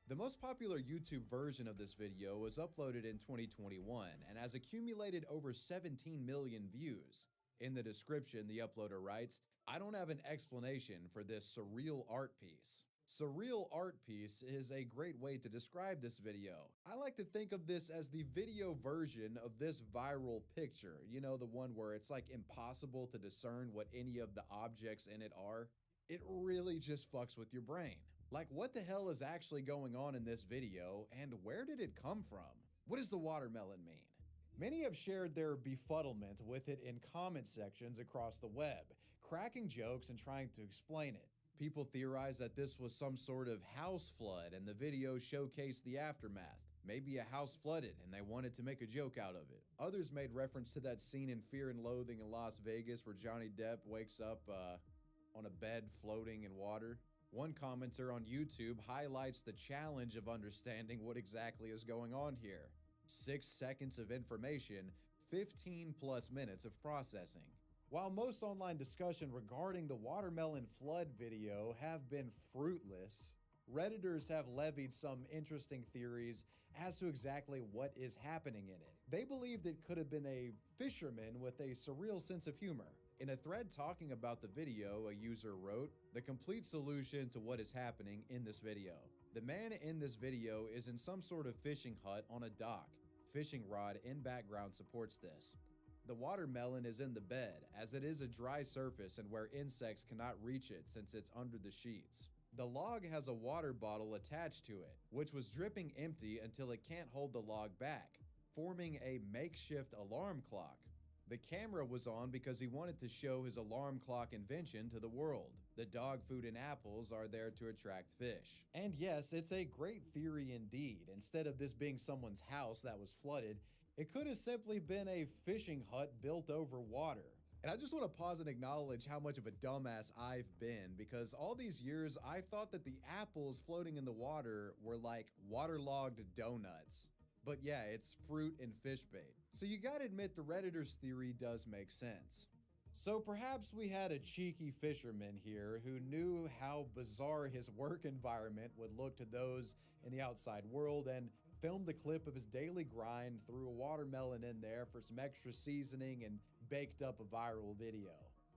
The most popular YouTube version of this video was uploaded in 2021 and has accumulated over 17 million views. In the description, the uploader writes, "I don't have an explanation for this surreal art piece." Surreal art piece is a great way to describe this video. I like to think of this as the video version of this viral picture. You know, the one where it's like impossible to discern what any of the objects in it are. It really just fucks with your brain. Like, what the hell is actually going on in this video, and where did it come from? What does the watermelon mean? Many have shared their befuddlement with it in comment sections across the web, cracking jokes and trying to explain it. People theorize that this was some sort of house flood, and the video showcased the aftermath. Maybe a house flooded and they wanted to make a joke out of it. Others made reference to that scene in Fear and Loathing in Las Vegas where Johnny Depp wakes up on a bed floating in water. One commenter on YouTube highlights the challenge of understanding what exactly is going on here. 6 seconds of information, 15 plus minutes of processing. While most online discussion regarding the watermelon flood video have been fruitless, Redditors have levied some interesting theories as to exactly what is happening in it. They believed it could have been a fisherman with a surreal sense of humor. In a thread talking about the video, a user wrote, "The complete solution to what is happening in this video. The man in this video is in some sort of fishing hut on a dock. Fishing rod in background supports this. The watermelon is in the bed, as it is a dry surface and where insects cannot reach it since it's under the sheets. The log has a water bottle attached to it, which was dripping empty until it can't hold the log back, forming a makeshift alarm clock. The camera was on because he wanted to show his alarm clock invention to the world. The dog food and apples are there to attract fish." And yes, it's a great theory indeed. Instead of this being someone's house that was flooded, it could have simply been a fishing hut built over water. And I just want to pause and acknowledge how much of a dumbass I've been, because all these years I thought that the apples floating in the water were like waterlogged donuts. But yeah, it's fruit and fish bait. So you gotta admit the Redditor's theory does make sense. So perhaps we had a cheeky fisherman here who knew how bizarre his work environment would look to those in the outside world and filmed a clip of his daily grind, threw a watermelon in there for some extra seasoning, and baked up a viral video.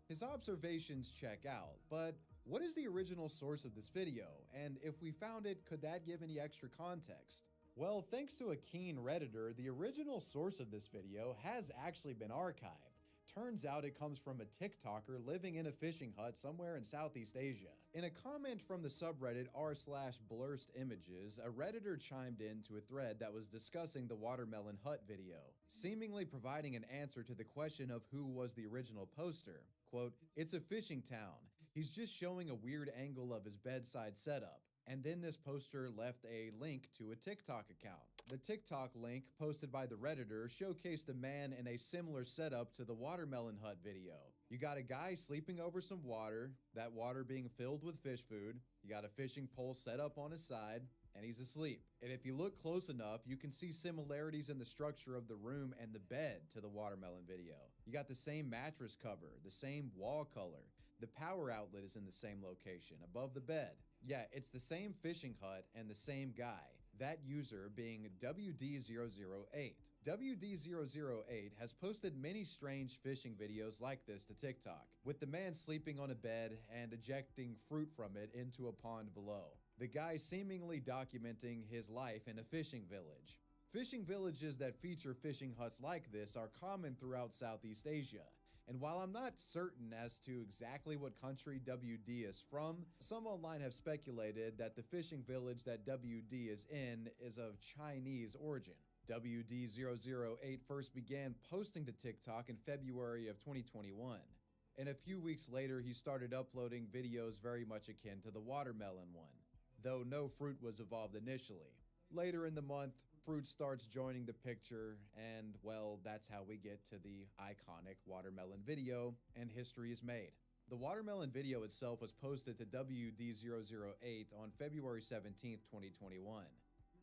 His observations check out, but what is the original source of this video? And if we found it, could that give any extra context? Well, thanks to a keen Redditor, the original source of this video has actually been archived. Turns out it comes from a TikToker living in a fishing hut somewhere in Southeast Asia. In a comment from the subreddit r/blurstimages, a Redditor chimed in to a thread that was discussing the watermelon hut video, seemingly providing an answer to the question of who was the original poster. Quote, "It's a fishing town. He's just showing a weird angle of his bedside setup." And then this poster left a link to a TikTok account. The TikTok link posted by the Redditor showcased a man in a similar setup to the watermelon hut video. You got a guy sleeping over some water, that water being filled with fish food. You got a fishing pole set up on his side, and he's asleep. And if you look close enough, you can see similarities in the structure of the room and the bed to the watermelon video. You got the same mattress cover, the same wall color. The power outlet is in the same location, above the bed. Yeah, it's the same fishing hut and the same guy, that user being WD008. WD008 has posted many strange fishing videos like this to TikTok, with the man sleeping on a bed and ejecting fruit from it into a pond below. The guy seemingly documenting his life in a fishing village. Fishing villages that feature fishing huts like this are common throughout Southeast Asia. And while I'm not certain as to exactly what country WD is from, some online have speculated that the fishing village that WD is in is of Chinese origin. WD008 first began posting to TikTok in February of 2021. And a few weeks later, he started uploading videos very much akin to the watermelon one, though no fruit was involved initially. Later in the month, fruit starts joining the picture, and well, that's how we get to the iconic watermelon video, and history is made. The watermelon video itself was posted to WD008 on February 17, 2021.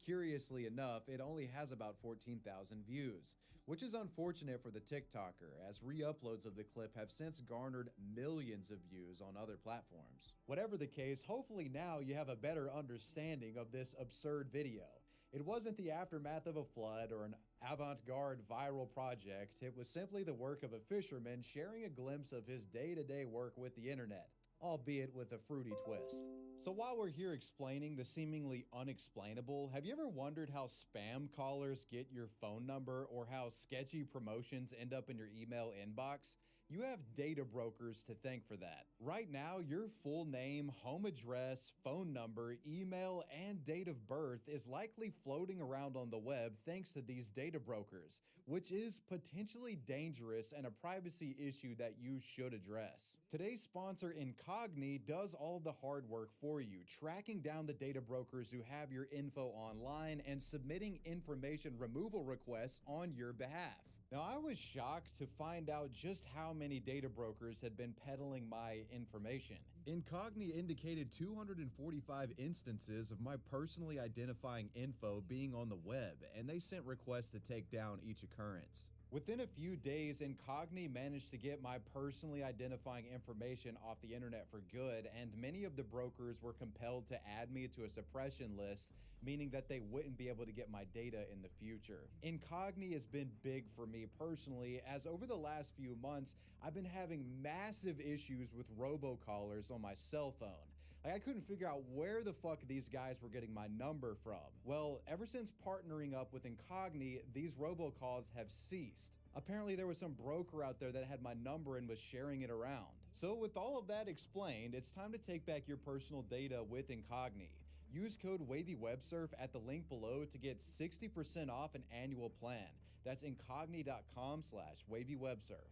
Curiously enough, it only has about 14,000 views, which is unfortunate for the TikToker, as re-uploads of the clip have since garnered millions of views on other platforms. Whatever the case, hopefully now you have a better understanding of this absurd video. It wasn't the aftermath of a flood or an avant-garde viral project. It was simply the work of a fisherman sharing a glimpse of his day-to-day work with the internet, albeit with a fruity twist. So while we're here explaining the seemingly unexplainable, have you ever wondered how spam callers get your phone number or how sketchy promotions end up in your email inbox? You have data brokers to thank for that. Right now, your full name, home address, phone number, email, and date of birth is likely floating around on the web thanks to these data brokers, which is potentially dangerous and a privacy issue that you should address. Today's sponsor, Incogni, does all the hard work for you, tracking down the data brokers who have your info online and submitting information removal requests on your behalf. Now, I was shocked to find out just how many data brokers had been peddling my information. Incogni indicated 245 instances of my personally identifying info being on the web, and they sent requests to take down each occurrence. Within a few days, Incogni managed to get my personally identifying information off the internet for good, and many of the brokers were compelled to add me to a suppression list, meaning that they wouldn't be able to get my data in the future. Incogni has been big for me personally, as over the last few months, I've been having massive issues with robocallers on my cell phone. Like, I couldn't figure out where the fuck these guys were getting my number from. Well, ever since partnering up with Incogni, these robocalls have ceased. Apparently there was some broker out there that had my number and was sharing it around. So with all of that explained, it's time to take back your personal data with Incogni. Use code WavyWebSurf at the link below to get 60% off an annual plan. That's incogni.com/WavyWebSurf.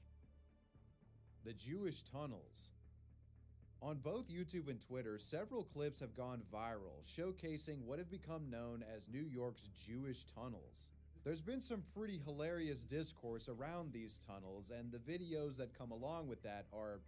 The Jewish tunnels. On both YouTube and Twitter, several clips have gone viral, showcasing what have become known as New York's Jewish tunnels. There's been some pretty hilarious discourse around these tunnels, and the videos that come along with that are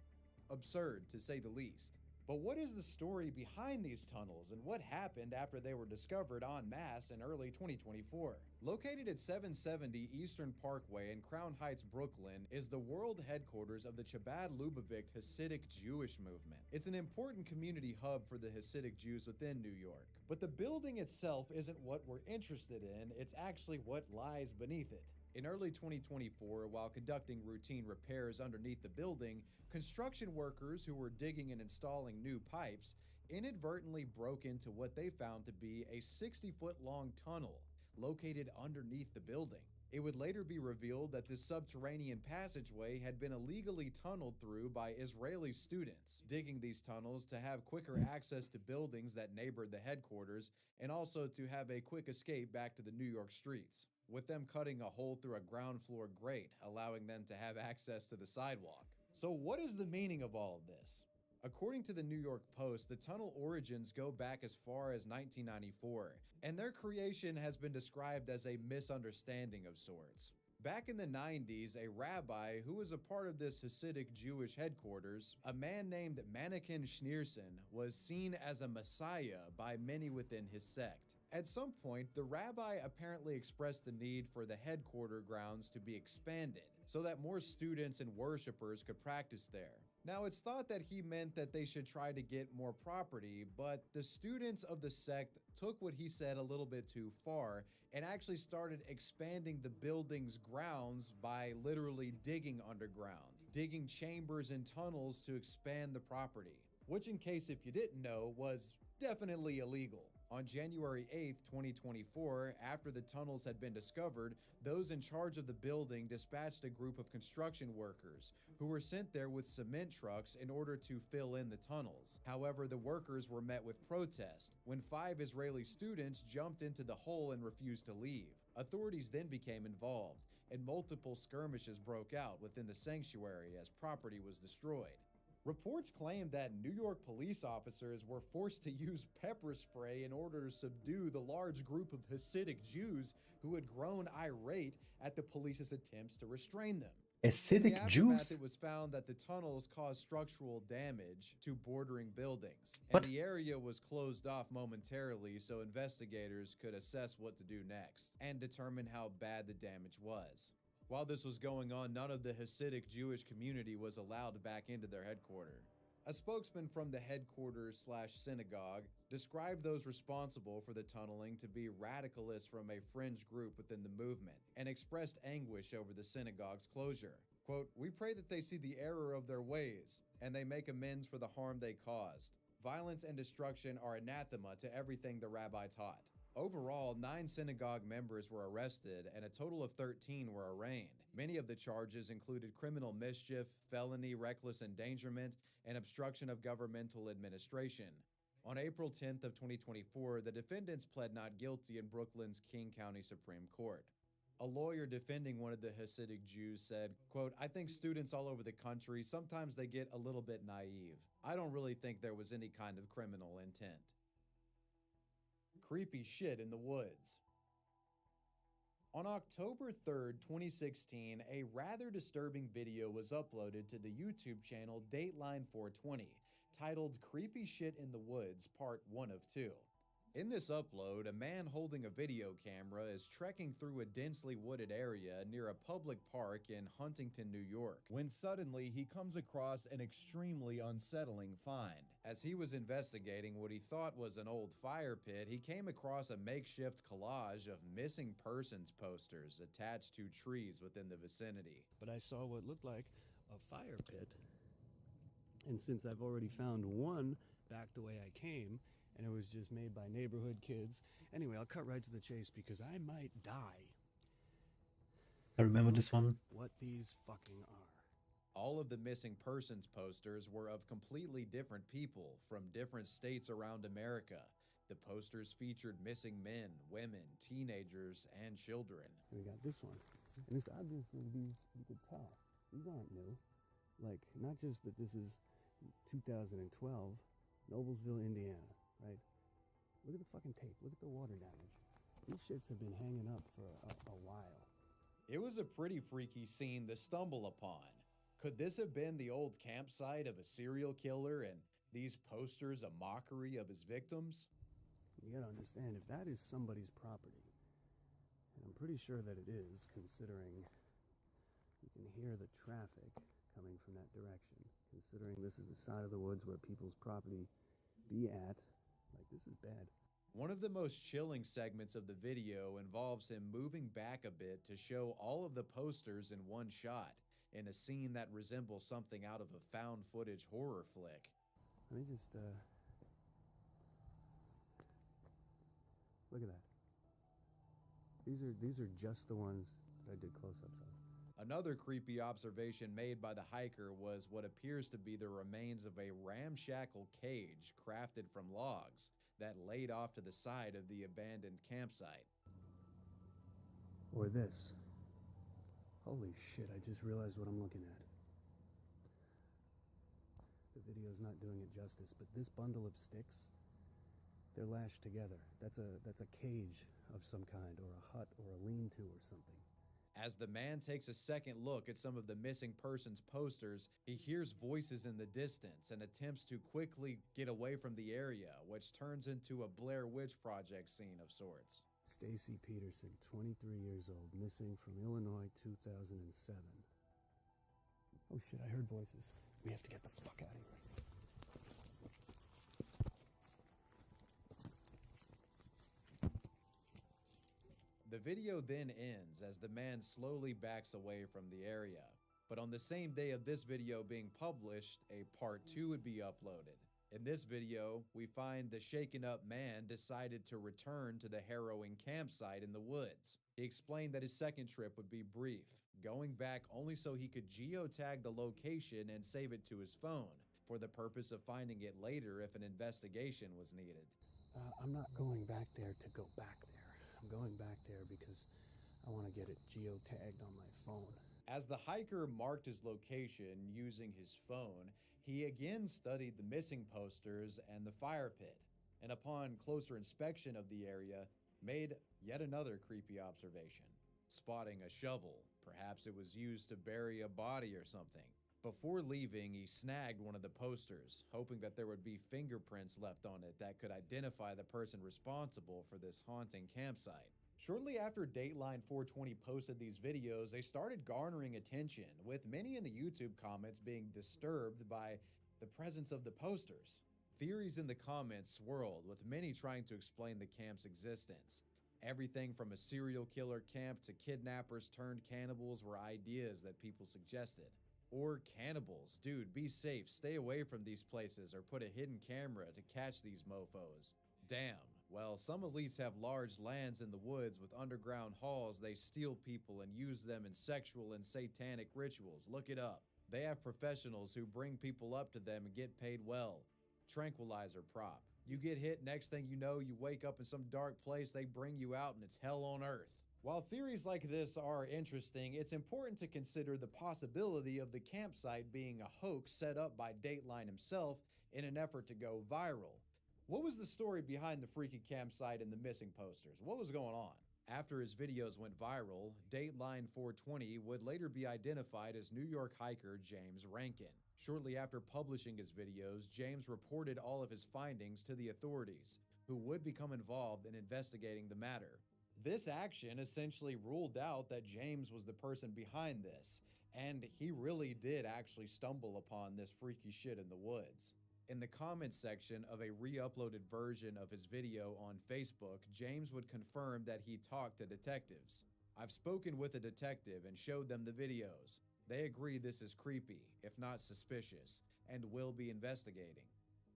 absurd, to say the least. But what is the story behind these tunnels, and what happened after they were discovered en masse in early 2024? Located at 770 Eastern Parkway in Crown Heights, Brooklyn, is the world headquarters of the Chabad Lubavitch Hasidic Jewish movement. It's an important community hub for the Hasidic Jews within New York. But the building itself isn't what we're interested in, it's actually what lies beneath it. In early 2024, while conducting routine repairs underneath the building, construction workers who were digging and installing new pipes inadvertently broke into what they found to be a 60-foot-long tunnel located underneath the building. It would later be revealed that this subterranean passageway had been illegally tunneled through by Israeli students, digging these tunnels to have quicker access to buildings that neighbored the headquarters and also to have a quick escape back to the New York streets, with them cutting a hole through a ground floor grate, allowing them to have access to the sidewalk. So what is the meaning of all of this? According to the New York Post, the tunnel origins go back as far as 1994, and their creation has been described as a misunderstanding of sorts. Back in the 90s, a rabbi who was a part of this Hasidic Jewish headquarters, a man named Mannequin Schneerson, was seen as a messiah by many within his sect. At some point, the rabbi apparently expressed the need for the headquarter grounds to be expanded so that more students and worshipers could practice there. Now, it's thought that he meant that they should try to get more property, but the students of the sect took what he said a little bit too far and actually started expanding the building's grounds by literally digging underground, digging chambers and tunnels to expand the property, which, in case if you didn't know, was definitely illegal. On January 8th, 2024, after the tunnels had been discovered, those in charge of the building dispatched a group of construction workers who were sent there with cement trucks in order to fill in the tunnels. However, the workers were met with protest when 5 Israeli students jumped into the hole and refused to leave. Authorities then became involved, and multiple skirmishes broke out within the sanctuary as property was destroyed. Reports claim that New York police officers were forced to use pepper spray in order to subdue the large group of Hasidic Jews who had grown irate at the police's attempts to restrain them. Hasidic Jews? It was found that the tunnels caused structural damage to bordering buildings, and the area was closed off momentarily so investigators could assess what to do next and determine how bad the damage was. While this was going on, none of the Hasidic Jewish community was allowed back into their headquarters. A spokesman from the headquarters/synagogue described those responsible for the tunneling to be radicalists from a fringe group within the movement and expressed anguish over the synagogue's closure. Quote, "We pray that they see the error of their ways and they make amends for the harm they caused. Violence and destruction are anathema to everything the rabbi taught." Overall, 9 synagogue members were arrested and a total of 13 were arraigned. Many of the charges included criminal mischief, felony reckless endangerment, and obstruction of governmental administration. On April 10th of 2024, the defendants pled not guilty in Brooklyn's King County Supreme Court. A lawyer defending one of the Hasidic Jews said, quote, "I think students all over the country, sometimes they get a little bit naive. I don't really think there was any kind of criminal intent." Creepy shit in the woods. On October 3rd, 2016, a rather disturbing video was uploaded to the YouTube channel Dateline 420, titled Creepy Shit in the Woods, Part 1 of 2. In this upload, a man holding a video camera is trekking through a densely wooded area near a public park in Huntington, New York, when suddenly he comes across an extremely unsettling find. As he was investigating what he thought was an old fire pit, he came across a makeshift collage of missing persons posters attached to trees within the vicinity. But I saw what looked like a fire pit, and since I've already found one back the way I came, and it was just made by neighborhood kids. Anyway, I'll cut right to the chase because I might die. I remember this one. What these fucking are. All of the missing persons posters were of completely different people from different states around America. The posters featured missing men, women, teenagers, and children. We got this one. And it's obviously these, you could tell, these aren't new. Like, not just that this is 2012, Noblesville, Indiana. Right? Look at the fucking tape. Look at the water damage. These shits have been hanging up for a while. It was a pretty freaky scene to stumble upon. Could this have been the old campsite of a serial killer and these posters a mockery of his victims? You gotta understand, if that is somebody's property, and I'm pretty sure that it is, considering you can hear the traffic coming from that direction, considering this is the side of the woods where people's property be at. Like, this is bad. One of the most chilling segments of the video involves him moving back a bit to show all of the posters in one shot, in a scene that resembles something out of a found footage horror flick. Let me just, look at that. These are just the ones that I did close-ups of. Another creepy observation made by the hiker was what appears to be the remains of a ramshackle cage crafted from logs that laid off to the side of the abandoned campsite. Or this. Holy shit, I just realized what I'm looking at. The video's not doing it justice, but this bundle of sticks, they're lashed together. That's a cage of some kind, or a hut, or a lean-to or something. As the man takes a second look at some of the missing persons posters, he hears voices in the distance and attempts to quickly get away from the area, which turns into a Blair Witch Project scene of sorts. Stacy Peterson, 23 years old, missing from Illinois, 2007. Oh shit, I heard voices. We have to get the fuck out of here. The video then ends as the man slowly backs away from the area. But on the same day of this video being published, a part 2 would be uploaded. In this video, we find the shaken up man decided to return to the harrowing campsite in the woods. He explained that his second trip would be brief, going back only so he could geotag the location and save it to his phone, for the purpose of finding it later if an investigation was needed. I'm not going back there to go back there. I'm going back there because I want to get it geotagged on my phone. As the hiker marked his location using his phone, he again studied the missing posters and the fire pit, and upon closer inspection of the area, made yet another creepy observation. Spotting a shovel, perhaps it was used to bury a body or something. Before leaving, he snagged one of the posters, hoping that there would be fingerprints left on it that could identify the person responsible for this haunting campsite. Shortly after Dateline 420 posted these videos, they started garnering attention, with many in the YouTube comments being disturbed by the presence of the posters. Theories in the comments swirled, with many trying to explain the camp's existence. Everything from a serial killer camp to kidnappers turned cannibals were ideas that people suggested. Or cannibals. Dude, be safe, stay away from these places, or put a hidden camera to catch these mofos. Damn. Well, some elites have large lands in the woods with underground halls. They steal people and use them in sexual and satanic rituals. Look it up. They have professionals who bring people up to them and get paid well. Tranquilizer prop. You get hit, next thing you know, you wake up in some dark place, they bring you out, and it's hell on earth. While theories like this are interesting, it's important to consider the possibility of the campsite being a hoax set up by Dateline himself in an effort to go viral. What was the story behind the freaky campsite and the missing posters? What was going on? After his videos went viral, Dateline 420 would later be identified as New York hiker James Rankin. Shortly after publishing his videos, James reported all of his findings to the authorities, who would become involved in investigating the matter. This action essentially ruled out that James was the person behind this, and he really did actually stumble upon this freaky shit in the woods. In the comments section of a re-uploaded version of his video on Facebook, James would confirm that he talked to detectives. "I've spoken with a detective and showed them the videos. They agree this is creepy, if not suspicious, and will be investigating."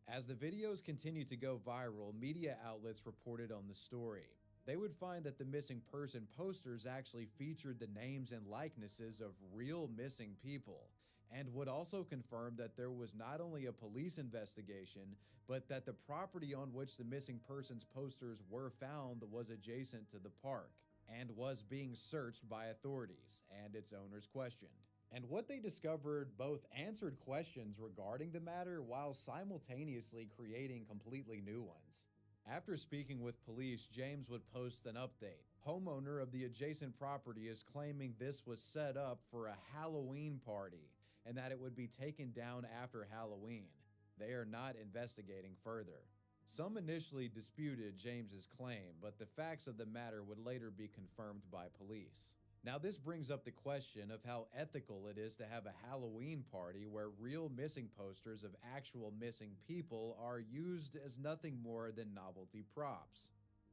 As the videos continued to go viral, media outlets reported on the story. They would find that the missing person posters actually featured the names and likenesses of real missing people, and would also confirm that there was not only a police investigation, but that the property on which the missing persons posters were found was adjacent to the park, and was being searched by authorities, and its owners questioned. And what they discovered both answered questions regarding the matter while simultaneously creating completely new ones. After speaking with police, James would post an update. Homeowner of the adjacent property is claiming this was set up for a Halloween party, and that it would be taken down after Halloween. They are not investigating further. Some initially disputed James's claim, but the facts of the matter would later be confirmed by police. Now this brings up the question of how ethical it is to have a Halloween party where real missing posters of actual missing people are used as nothing more than novelty props.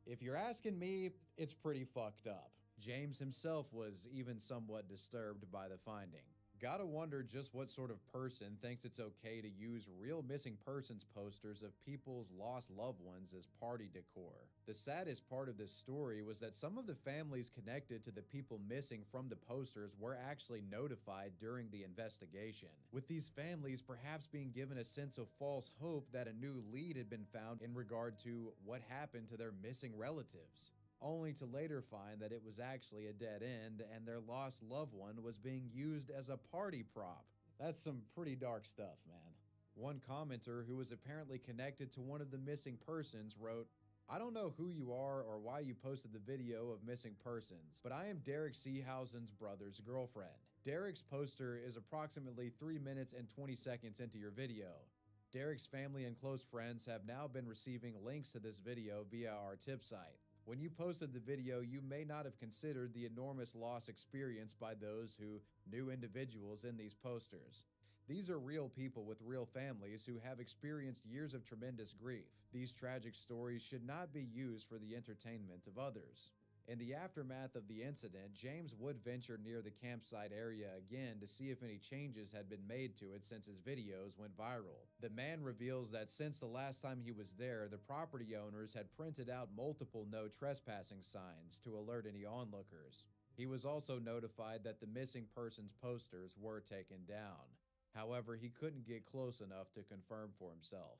If you're asking me, it's pretty fucked up. James himself was even somewhat disturbed by the finding. Gotta wonder just what sort of person thinks it's okay to use real missing persons posters of people's lost loved ones as party decor. The saddest part of this story was that some of the families connected to the people missing from the posters were actually notified during the investigation, with these families perhaps being given a sense of false hope that a new lead had been found in regard to what happened to their missing relatives, only to later find that it was actually a dead end and their lost loved one was being used as a party prop. That's some pretty dark stuff, man. One commenter who was apparently connected to one of the missing persons wrote, "I don't know who you are or why you posted the video of missing persons, but I am Derek Seehausen's brother's girlfriend. Derek's poster is approximately 3 minutes and 20 seconds into your video. Derek's family and close friends have now been receiving links to this video via our tip site. When you posted the video, you may not have considered the enormous loss experienced by those who knew individuals in these posters. These are real people with real families who have experienced years of tremendous grief. These tragic stories should not be used for the entertainment of others." In the aftermath of the incident, James would venture near the campsite area again to see if any changes had been made to it since his videos went viral. The man reveals that since the last time he was there, the property owners had printed out multiple no trespassing signs to alert any onlookers. He was also notified that the missing persons posters were taken down. However, he couldn't get close enough to confirm for himself.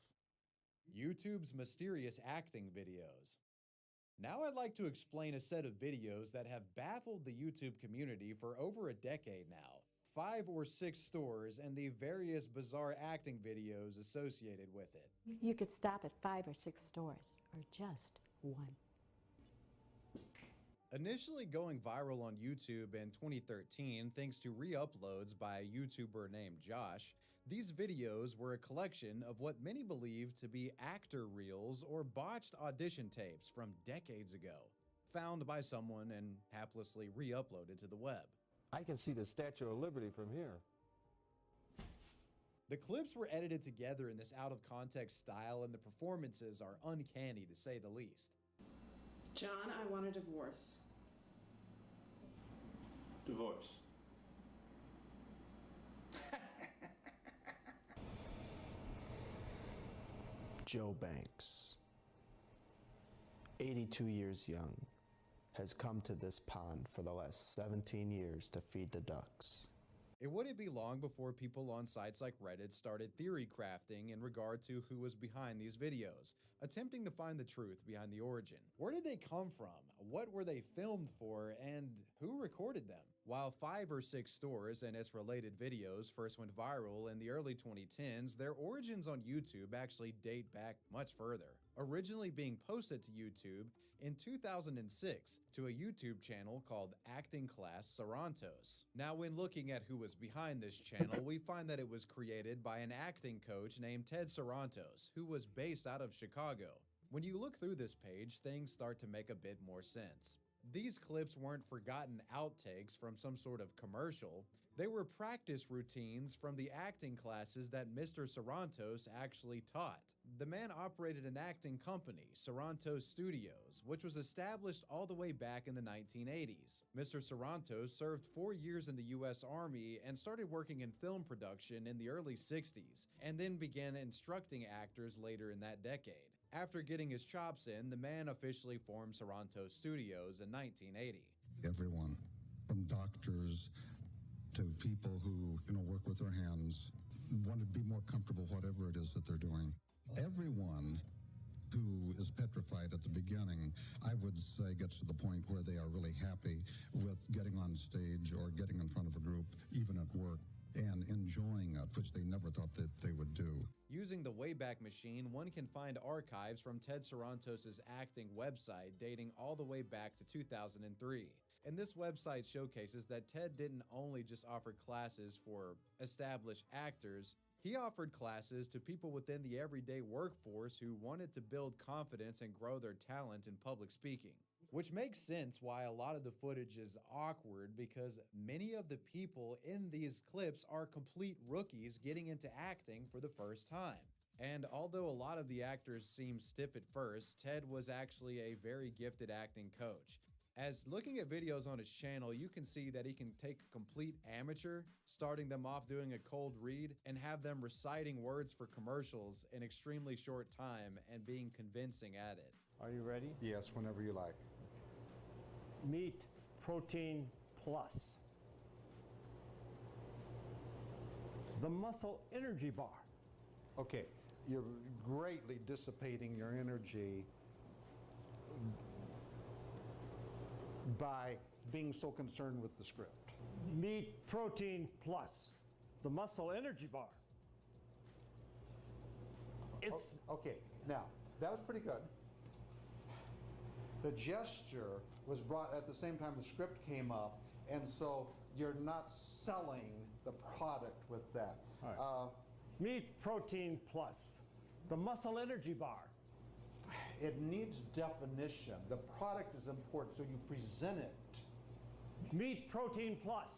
YouTube's mysterious acting videos. Now I'd like to explain a set of videos that have baffled the YouTube community for over a decade now. 5 or 6 stores and the various bizarre acting videos associated with it. You could stop at 5 or 6 stores, or just one. Initially going viral on YouTube in 2013 thanks to re-uploads by a YouTuber named Josh, these videos were a collection of what many believe to be actor reels or botched audition tapes from decades ago, found by someone and haplessly re-uploaded to the web. I can see the Statue of Liberty from here. The clips were edited together in this out-of-context style, and the performances are uncanny to say the least. John, I want a divorce. Divorce. Joe Banks, 82 years young, has come to this pond for the last 17 years to feed the ducks. It wouldn't be long before people on sites like Reddit started theory crafting in regard to who was behind these videos, attempting to find the truth behind the origin. Where did they come from? What were they filmed for? And who recorded them? While 5 or 6 stores and its related videos first went viral in the early 2010s, their origins on YouTube actually date back much further, originally being posted to YouTube in 2006 to a YouTube channel called Acting Class Sarantos. Now, when looking at who was behind this channel, we find that it was created by an acting coach named Ted Sarantos, who was based out of Chicago. When you look through this page, things start to make a bit more sense. These clips weren't forgotten outtakes from some sort of commercial. They were practice routines from the acting classes that Mr. Sarantos actually taught. The man operated an acting company, Sarantos Studios, which was established all the way back in the 1980s. Mr. Sarantos served 4 years in the U.S. Army and started working in film production in the early 60s, and then began instructing actors later in that decade. After getting his chops in, the man officially formed Sarantos Studios in 1980. Everyone, from doctors to people who, work with their hands, want to be more comfortable whatever it is that they're doing. Everyone who is petrified at the beginning, I would say, gets to the point where they are really happy with getting on stage or getting in front of a group, even at work, and enjoying it, which they never thought that they would do. Using the Wayback Machine, one can find archives from Ted Sarantos' acting website dating all the way back to 2003. And this website showcases that Ted didn't only just offer classes for established actors, he offered classes to people within the everyday workforce who wanted to build confidence and grow their talent in public speaking. Which makes sense why a lot of the footage is awkward, because many of the people in these clips are complete rookies getting into acting for the first time. And although a lot of the actors seem stiff at first, Ted was actually a very gifted acting coach. As looking at videos on his channel, you can see that he can take a complete amateur, starting them off doing a cold read, and have them reciting words for commercials in extremely short time and being convincing at it. Are you ready? Yes, whenever you like. Meat Protein Plus. The Muscle Energy Bar. Okay, you're greatly dissipating your energy by being so concerned with the script. Meat Protein Plus. The Muscle Energy Bar. It's okay, now, that was pretty good. The gesture was brought at the same time the script came up, and so you're not selling the product with that. All right. Meat Protein Plus. The Muscle Energy Bar. It needs definition. The product is important, so you present it. Meat Protein Plus.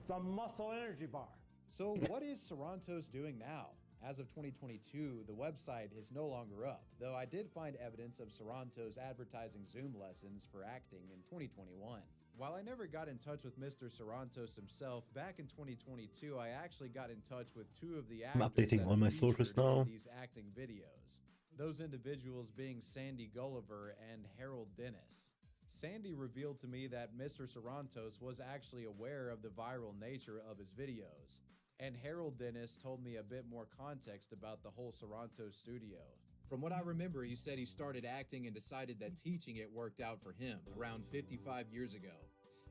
The Muscle Energy Bar. So what is Sarantos doing now? As of 2022, the website is no longer up, though I did find evidence of Sarantos advertising Zoom lessons for acting in 2021. While I never got in touch with Mr. Sarantos himself, back in 2022, I actually got in touch with 2 of the actors I'm updating all my socials now. in these acting videos. Those individuals being Sandy Gulliver and Harold Dennis. Sandy revealed to me that Mr. Sarantos was actually aware of the viral nature of his videos. And Harold Dennis told me a bit more context about the whole Sarantos studio. From what I remember, he said he started acting and decided that teaching it worked out for him around 55 years ago.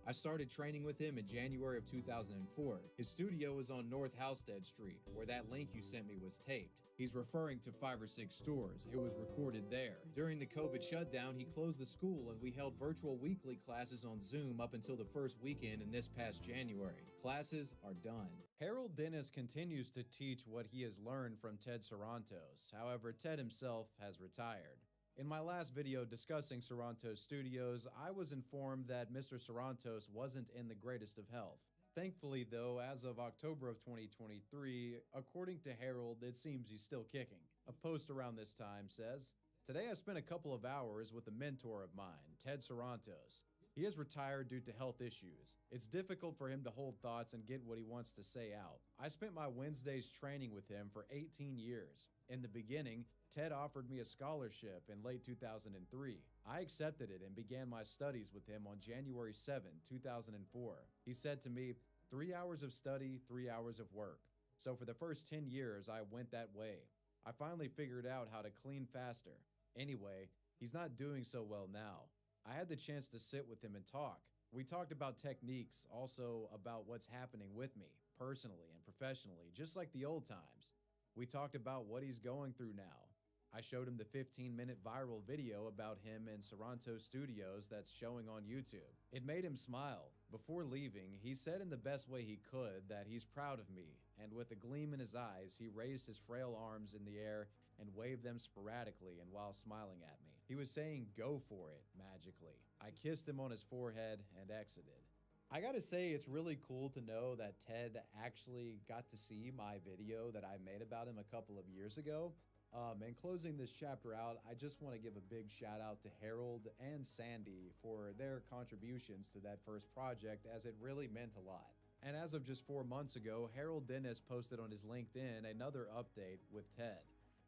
I started training with him in January of 2004. His studio was on North Halstead Street, where that link you sent me was taped. He's referring to 5 or 6 stores. It was recorded there. During the COVID shutdown, he closed the school and we held virtual weekly classes on Zoom up until the first weekend in this past January. Classes are done. Harold Dennis continues to teach what he has learned from Ted Sarantos. However, Ted himself has retired. In my last video discussing Sarantos Studios, I was informed that Mr. Sarantos wasn't in the greatest of health. Thankfully, though, as of October of 2023, according to Harold, it seems he's still kicking. A post around this time says, "Today I spent a couple of hours with a mentor of mine, Ted Sarantos. He is retired due to health issues. It's difficult for him to hold thoughts and get what he wants to say out. I spent my Wednesdays training with him for 18 years. In the beginning, Ted offered me a scholarship in late 2003. I accepted it and began my studies with him on January 7, 2004. He said to me, 3 hours of study, 3 hours of work. So for the first 10 years, I went that way. I finally figured out how to clean faster. Anyway, he's not doing so well now. I had the chance to sit with him and talk. We talked about techniques, also about what's happening with me, personally and professionally, just like the old times. We talked about what he's going through now. I showed him the 15-minute viral video about him in Toronto studios that's showing on YouTube. It made him smile. Before leaving, he said in the best way he could that he's proud of me, and with a gleam in his eyes, he raised his frail arms in the air and waved them sporadically and while smiling at me. He was saying, "Go for it," magically. I kissed him on his forehead and exited. I gotta say, it's really cool to know that Ted actually got to see my video that I made about him a couple of years ago. And closing this chapter out, I just want to give a big shout out to Harold and Sandy for their contributions to that first project, as it really meant a lot. And as of just 4 months ago, Harold Dennis posted on his LinkedIn another update with Ted.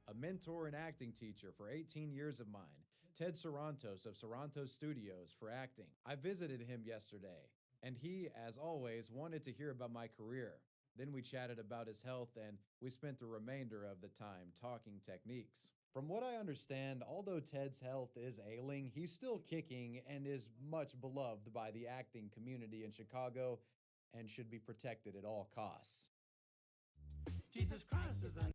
A mentor and acting teacher for 18 years of mine, Ted Sarantos of Sarantos Studios for acting. I visited him yesterday, and he, as always, wanted to hear about my career. Then we chatted about his health, and we spent the remainder of the time talking techniques. From what I understand, although Ted's health is ailing, he's still kicking and is much beloved by the acting community in Chicago and should be protected at all costs. Jesus Christ is a...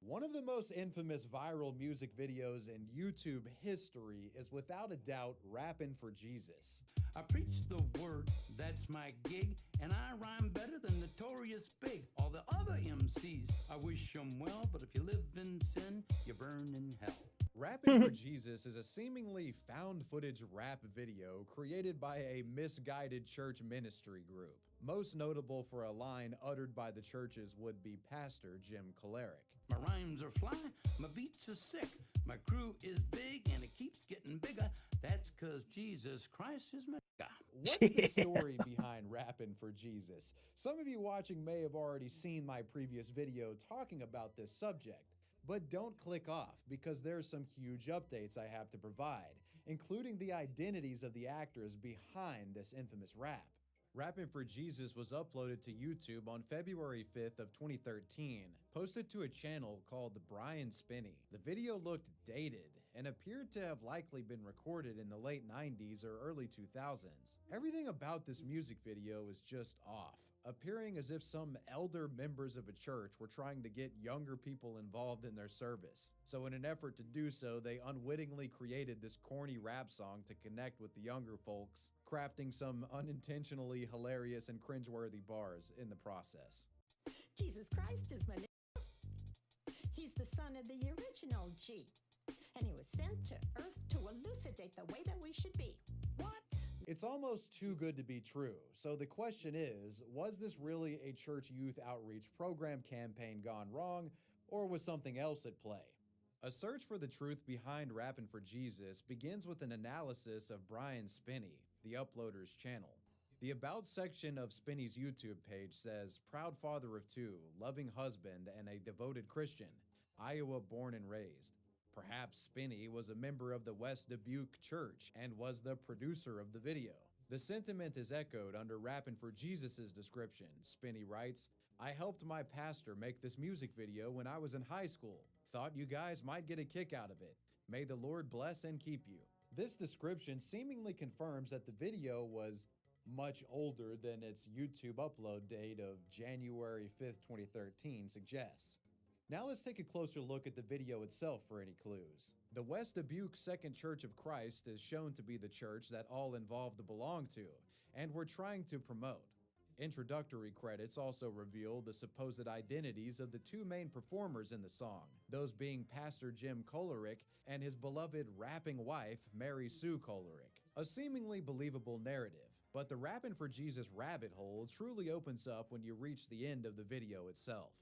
One of the most infamous viral music videos in YouTube history is without a doubt Rappin' for Jesus. I preach the word, that's my gig, and I rhyme better than Notorious Big. All the other MCs, I wish them well, but if you live in sin, you burn in hell. Rappin' for Jesus is a seemingly found footage rap video created by a misguided church ministry group, most notable for a line uttered by the church's would-be pastor, Jim Coleric. My rhymes are fly, my beats are sick, my crew is big and it keeps getting bigger. That's 'cause Jesus Christ is my God. What's the story behind Rappin' for Jesus? Some of you watching may have already seen my previous video talking about this subject, but don't click off because there's some huge updates I have to provide, including the identities of the actors behind this infamous rap. Rappin' for Jesus was uploaded to YouTube on February 5th of 2013, posted to a channel called Brian Spinney. The video looked dated and appeared to have likely been recorded in the late 90s or early 2000s. Everything about this music video is just off, appearing as if some elder members of a church were trying to get younger people involved in their service. So in an effort to do so, they unwittingly created this corny rap song to connect with the younger folks, crafting some unintentionally hilarious and cringeworthy bars in the process. Jesus Christ is my name. He's the son of the original G. And he was sent to earth to elucidate the way that we should be. What? It's almost too good to be true. So the question is, was this really a church youth outreach program campaign gone wrong, or was something else at play? A search for the truth behind Rappin' for Jesus begins with an analysis of Brian Spinney, the uploader's channel. The About section of Spinney's YouTube page says, "Proud father of two, loving husband, and a devoted Christian, Iowa born and raised." Perhaps Spinney was a member of the West Dubuque Church and was the producer of the video. The sentiment is echoed under Rappin' for Jesus' description. Spinney writes, "I helped my pastor make this music video when I was in high school. Thought you guys might get a kick out of it. May the Lord bless and keep you." This description seemingly confirms that the video was much older than its YouTube upload date of January 5th, 2013 suggests. Now let's take a closer look at the video itself for any clues. The West Dubuque Second Church of Christ is shown to be the church that all involved belong to, and we're trying to promote. Introductory credits also reveal the supposed identities of the two main performers in the song, those being Pastor Jim Coleric and his beloved rapping wife, Mary Sue Coleric. A seemingly believable narrative, but the Rappin' for Jesus rabbit hole truly opens up when you reach the end of the video itself.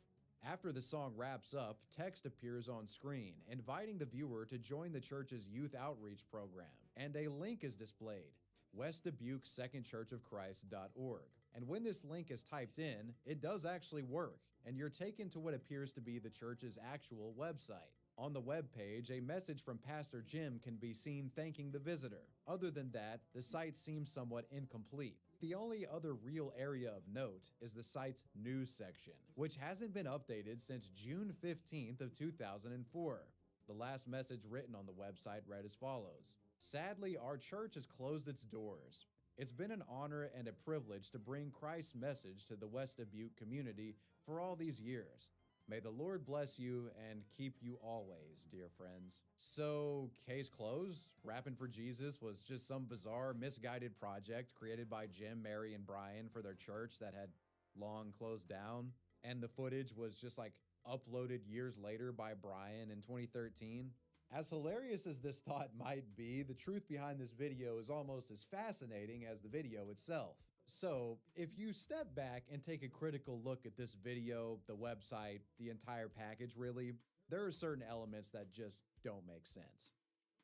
After the song wraps up, text appears on screen, inviting the viewer to join the church's youth outreach program, and a link is displayed, westdubukesecondchurchofchrist.org. And when this link is typed in, it does actually work, and you're taken to what appears to be the church's actual website. On the web page, a message from Pastor Jim can be seen thanking the visitor. Other than that, the site seems somewhat incomplete. The only other real area of note is the site's news section, which hasn't been updated since June 15th of 2004. The last message written on the website read as follows: Sadly, our church has closed its doors. It's been an honor and a privilege to bring Christ's message to the West Dubuque community for all these years. May the Lord bless you and keep you always, dear friends. So, case closed? Rapping for Jesus was just some bizarre, misguided project created by Jim, Mary, and Brian for their church that had long closed down, and the footage was just like uploaded years later by Brian in 2013. As hilarious as this thought might be, the truth behind this video is almost as fascinating as the video itself. So, if you step back and take a critical look at this video, the website, the entire package really, there are certain elements that just don't make sense.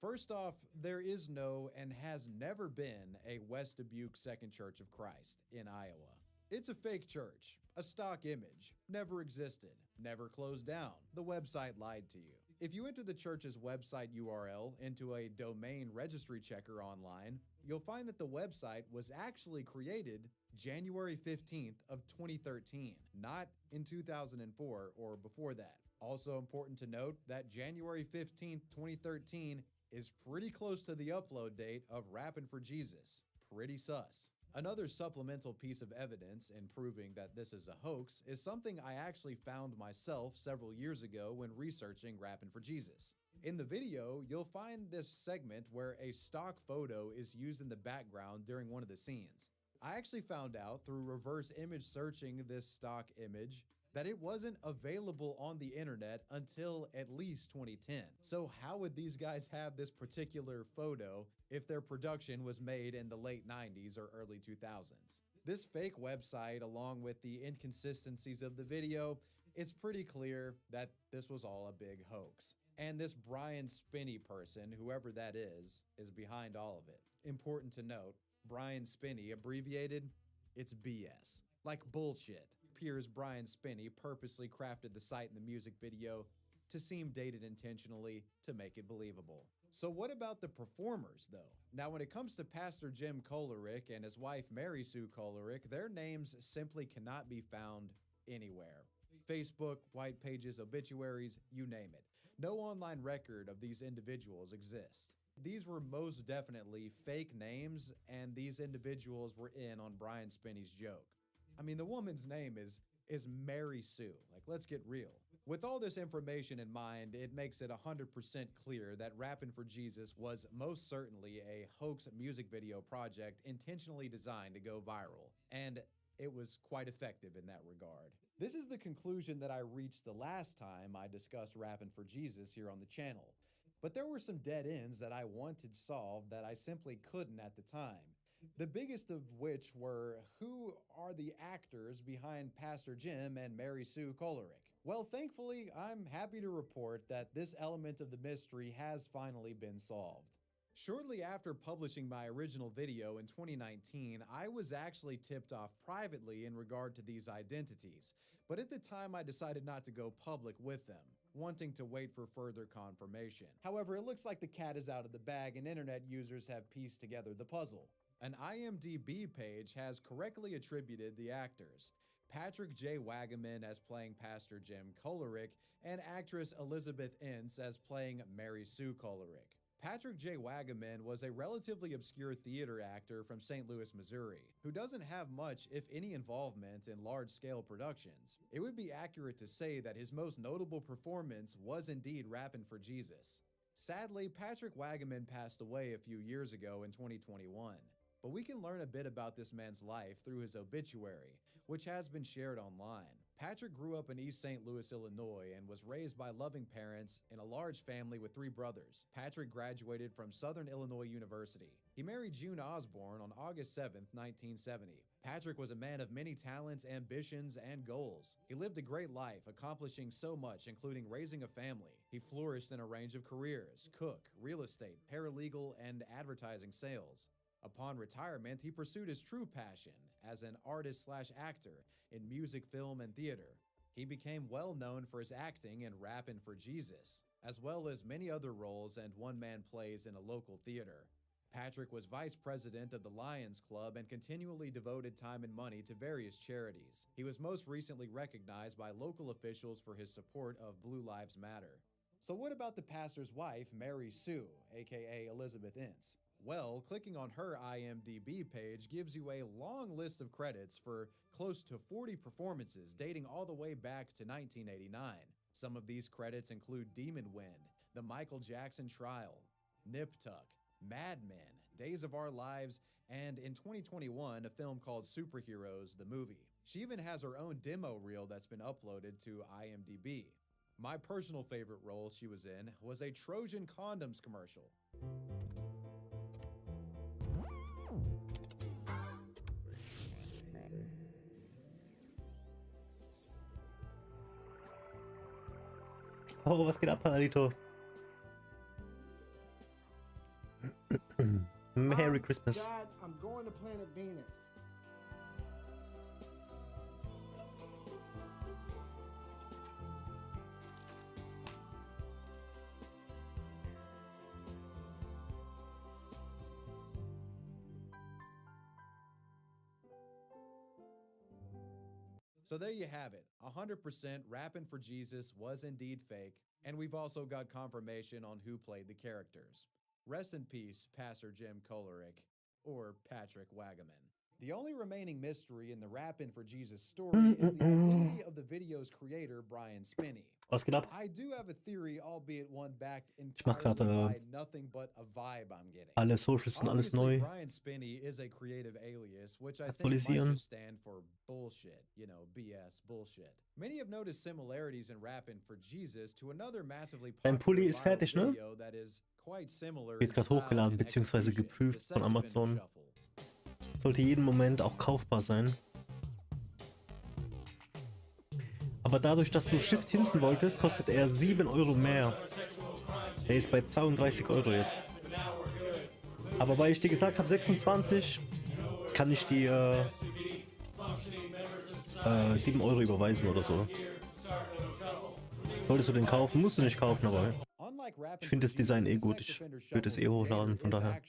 First off, there is no and has never been a West Dubuque Second Church of Christ in Iowa. It's a fake church, a stock image, never existed, never closed down. The website lied to you. If you enter the church's website URL into a domain registry checker online, you'll find that the website was actually created January 15th of 2013, not in 2004 or before that. Also important to note that January 15th, 2013 is pretty close to the upload date of Rappin' for Jesus. Pretty sus. Another supplemental piece of evidence in proving that this is a hoax is something I actually found myself several years ago when researching Rappin' for Jesus. In the video, you'll find this segment where a stock photo is used in the background during one of the scenes. I actually found out through reverse image searching this stock image that it wasn't available on the internet until at least 2010. So how would these guys have this particular photo if their production was made in the late 90s or early 2000s? This fake website, along with the inconsistencies of the video, it's pretty clear that this was all a big hoax. And this Brian Spinney person, whoever that is behind all of it. Important to note, Brian Spinney, abbreviated, it's BS. Like bullshit. Appears Brian Spinney purposely crafted the site in the music video to seem dated intentionally to make it believable. So what about the performers, though? Now, when it comes to Pastor Jim Kolerick and his wife Mary Sue Kolerick, their names simply cannot be found anywhere. Facebook, white pages, obituaries, you name it. No online record of these individuals exists. These were most definitely fake names, and these individuals were in on Brian Spinney's joke. I mean, the woman's name is Mary Sue. Like, let's get real. With all this information in mind, it makes it 100% clear that Rappin' for Jesus was most certainly a hoax music video project intentionally designed to go viral, and it was quite effective in that regard. This is the conclusion that I reached the last time I discussed Rappin' for Jesus here on the channel, but there were some dead ends that I wanted solved that I simply couldn't at the time. The biggest of which were, who are the actors behind Pastor Jim and Mary Sue Kolerick? Well, thankfully, I'm happy to report that this element of the mystery has finally been solved. Shortly after publishing my original video in 2019, I was actually tipped off privately in regard to these identities, but at the time I decided not to go public with them, wanting to wait for further confirmation. However, it looks like the cat is out of the bag and internet users have pieced together the puzzle. An IMDb page has correctly attributed the actors, Patrick J. Wagaman as playing Pastor Jim Kolerick and actress Elizabeth Ince as playing Mary Sue Kolerick. Patrick J. Wagaman was a relatively obscure theater actor from St. Louis, Missouri, who doesn't have much, if any, involvement in large-scale productions. It would be accurate to say that his most notable performance was indeed Rappin' for Jesus. Sadly, Patrick Wagaman passed away a few years ago in 2021. But we can learn a bit about this man's life through his obituary, which has been shared online. Patrick grew up in East St. Louis, Illinois, and was raised by loving parents in a large family with 3 brothers. Patrick graduated from Southern Illinois University. He married June Osborne on August 7, 1970. Patrick was a man of many talents, ambitions, and goals. He lived a great life, accomplishing so much, including raising a family. He flourished in a range of careers: cook, real estate, paralegal, and advertising sales. Upon retirement, he pursued his true passion as an artist/actor in music, film, and theater. He became well known for his acting in Rappin' for Jesus, as well as many other roles and one-man plays in a local theater. Patrick was vice president of the Lions Club and continually devoted time and money to various charities. He was most recently recognized by local officials for his support of Blue Lives Matter. So what about the pastor's wife, Mary Sue, aka Elizabeth Ince? Well, clicking on her IMDb page gives you a long list of credits for close to 40 performances dating all the way back to 1989. Some of these credits include Demon Wind, The Michael Jackson Trial, Nip Tuck, Mad Men, Days of Our Lives, and in 2021, a film called Superheroes, the movie. She even has her own demo reel that's been uploaded to IMDb. My personal favorite role she was in was a Trojan condoms commercial. Oh, was geht ab, Panalito? Merry Christmas. Dad, I'm going to planet Venus. So there you have it. 100% Rappin' for Jesus was indeed fake, and we've also got confirmation on who played the characters. Rest in peace, Pastor Jim Kolerick, or Patrick Wagaman. The only remaining mystery in the Rappin' for Jesus story is the identity of the video's creator, Brian Spinney. Was geht ab? I do have a theory, albeit one backed Ich mach entirely gerade by nothing but a vibe I'm getting. alle Socials und alles Obviously, neu. Brian Spinney is a creative alias, which I think Aktualisieren. might just stand for bullshit. You know, BS, bullshit. Many have noticed similarities in Rappin' for Jesus to another massively Dein popular Pulli ist viral fertig, ne? video that is quite similar Wird in gerade style hochgeladen and bzw. execution, geprüft the von Sex Amazon. Offender Shuffle. Sollte jeden Moment auch kaufbar sein. Aber dadurch, dass du Shift hinten wolltest, kostet er 7 Euro mehr. Er ist bei 32 Euro jetzt. Aber weil ich dir gesagt habe 26, kann ich dir 7 Euro überweisen oder so. Solltest du den kaufen, musst du nicht kaufen, aber ich finde das Design eh gut. Ich würde es eh hochladen, von daher.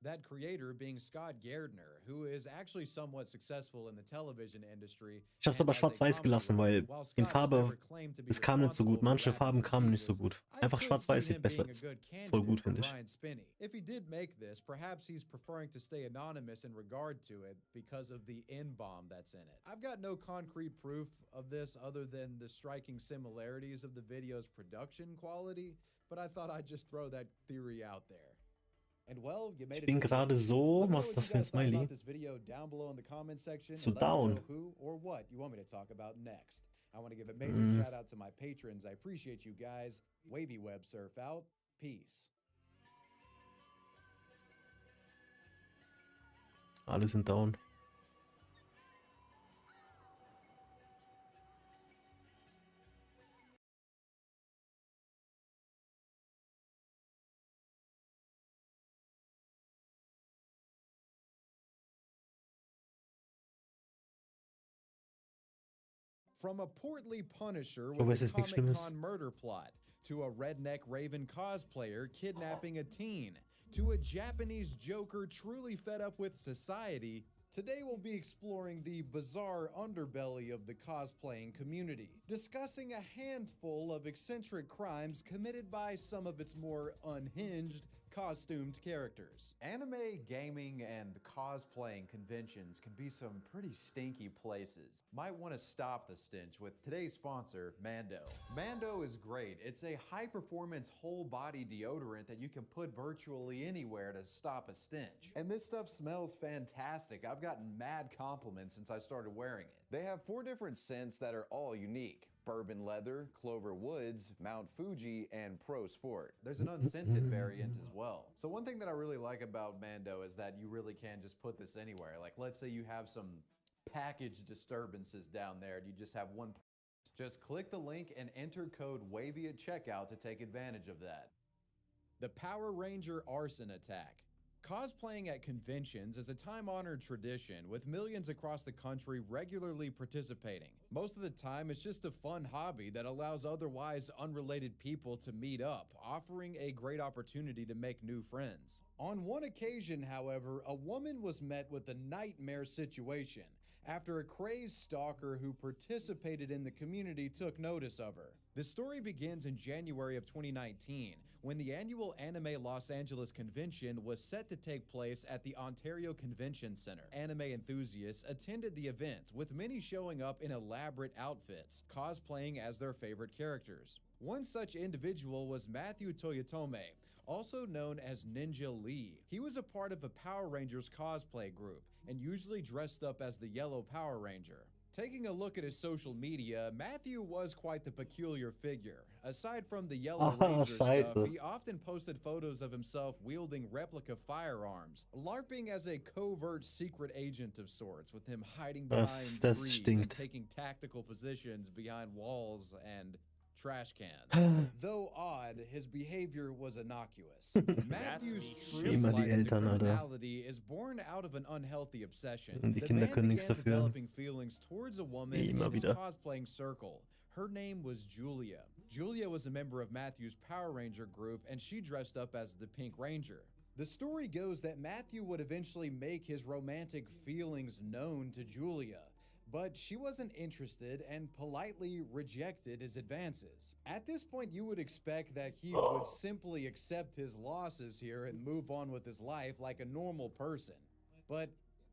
That creator being Scott Gardner, who is actually somewhat successful in the television industry. Ich habe es aber schwarz-weiß gelassen, weil in Farbe, es kam nicht so gut. Manche Farben kamen nicht so gut. Einfach schwarz-weiß sieht besser aus. Voll gut, finde ich. If he did make this, perhaps he's preferring to stay anonymous in regard to it because of the N-bomb that's in it. I've got no concrete proof of this other than the striking similarities of the video's production quality, but I thought I'd just throw that theory out there. Ich bin gerade so, was ist das für ein Smiley? So down. I want to give a major shout out to my patrons. I appreciate you guys. Wavy Web Surf out. Peace. Alle sind down. From a portly Punisher Aber with es a ist nichts Comic Schlimmes. Con murder plot, to a redneck Raven cosplayer kidnapping a teen, to a Japanese Joker truly fed up with society, today we'll be exploring the bizarre underbelly of the cosplaying community, discussing a handful of eccentric crimes committed by some of its more unhinged, costumed characters. Anime, gaming, and cosplaying conventions can be some pretty stinky places. Might want to stop the stench with today's sponsor, Mando. Mando is great. It's a high-performance whole-body deodorant that you can put virtually anywhere to stop a stench. And this stuff smells fantastic. I've gotten mad compliments since I started wearing it. They have 4 different scents that are all unique. Bourbon Leather, Clover Woods, Mount Fuji, and Pro Sport. There's an unscented variant as well. So one thing that I really like about Mando is that you really can just put this anywhere. Like let's say you have some package disturbances down there and you just have one. Just click the link and enter code WAVY at checkout to take advantage of that. The Power Ranger Arson Attack. Cosplaying at conventions is a time-honored tradition, with millions across the country regularly participating. Most of the time, it's just a fun hobby that allows otherwise unrelated people to meet up, offering a great opportunity to make new friends. On one occasion, however, a woman was met with a nightmare situation, after a crazed stalker who participated in the community took notice of her. The story begins in January of 2019, when the annual Anime Los Angeles convention was set to take place at the Ontario Convention Center. Anime enthusiasts attended the event, with many showing up in elaborate outfits, cosplaying as their favorite characters. One such individual was Matthew Toyotome, also known as Ninja Lee. He was a part of a Power Rangers cosplay group, and usually dressed up as the Yellow Power Ranger. Taking a look at his social media, Matthew was quite the peculiar figure. Aside from the Yellow Ranger stuff, he often posted photos of himself wielding replica firearms, LARPing as a covert secret agent of sorts, with him hiding behind trees and taking tactical positions behind walls and trash cans. Though odd, his behavior was innocuous. Matthew's true criminality is born out of an unhealthy obsession. Die The Kinder man können nichts began dafür. developing feelings towards a woman in Immer his wieder. cosplaying circle. Her name was Julia. Julia was a member of Matthew's Power Ranger group, and she dressed up as the Pink Ranger. The story goes that Matthew would eventually make his romantic feelings known to Julia, but she wasn't interested and politely rejected his advances. At this point, you would expect that he would simply accept his losses here and move on with his life like a normal person. But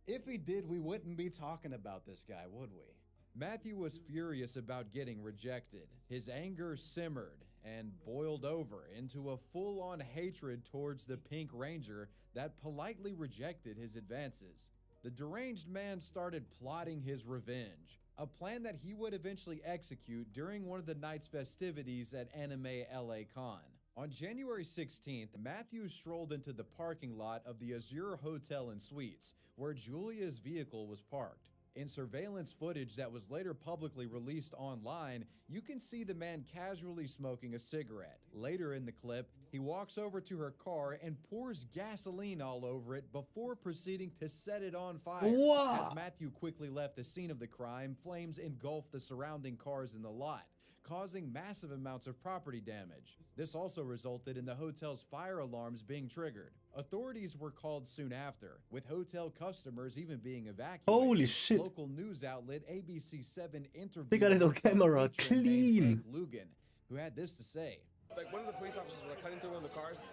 if he did, we wouldn't be talking about this guy, would we? Matthew was furious about getting rejected. His anger simmered and boiled over into a full-on hatred towards the Pink Ranger that politely rejected his advances. The deranged man started plotting his revenge, a plan that he would eventually execute during one of the night's festivities at Anime LA Con. On January 16th, Matthew strolled into the parking lot of the Azure Hotel and Suites, where Julia's vehicle was parked. In surveillance footage that was later publicly released online, you can see the man casually smoking a cigarette. Later in the clip, he walks over to her car and pours gasoline all over it before proceeding to set it on fire. Wow. As Matthew quickly left the scene of the crime, flames engulfed the surrounding cars in the lot, causing massive amounts of property damage. This also resulted in the hotel's fire alarms being triggered. Authorities were called soon after, with hotel customers even being evacuated. Holy shit. Local news outlet ABC7 interviewed They got it on hotel camera, patron named clean. Frank Lugan, who had this to say. Like, one of the police officers were cutting through one of the cars.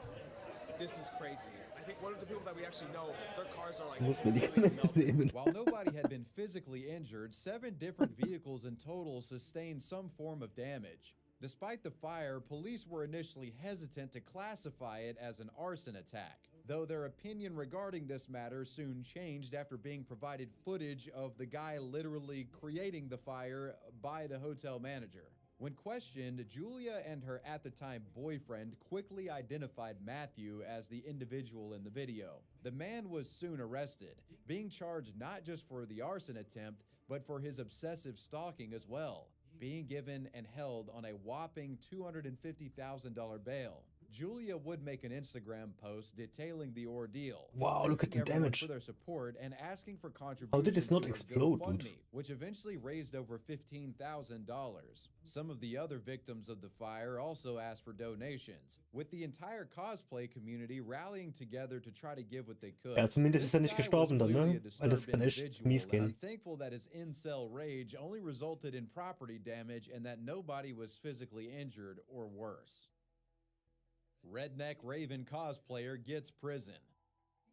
This is crazy. I think one of the people that we actually know, their cars are like Muss mir die completely Kamera melted. nehmen. While nobody had been physically injured, 7 different vehicles in total sustained some form of damage. Despite the fire, police were initially hesitant to classify it as an arson attack, though their opinion regarding this matter soon changed after being provided footage of the guy literally creating the fire by the hotel manager. When questioned, Julia and her at-the-time boyfriend quickly identified Matthew as the individual in the video. The man was soon arrested, being charged not just for the arson attempt, but for his obsessive stalking as well, being given and held on a whopping $250,000 bail. Julia would make an Instagram post detailing the ordeal. Wow, look at thanking the everyone damage. for their support and asking for How contributions did this not to her explode, GoFundMe, dude? which eventually raised over $15,000. Some of the other victims of the fire also asked for donations, with the entire cosplay community rallying together to try to give what they could. Ja, zumindest ist er This nicht guy gestorben was dann, clearly ne? a Weil das disturbed kann echt individual, mies and gehen. I'm thankful that his incel rage only resulted in property damage and that nobody was physically injured or worse. Redneck Raven cosplayer gets prison.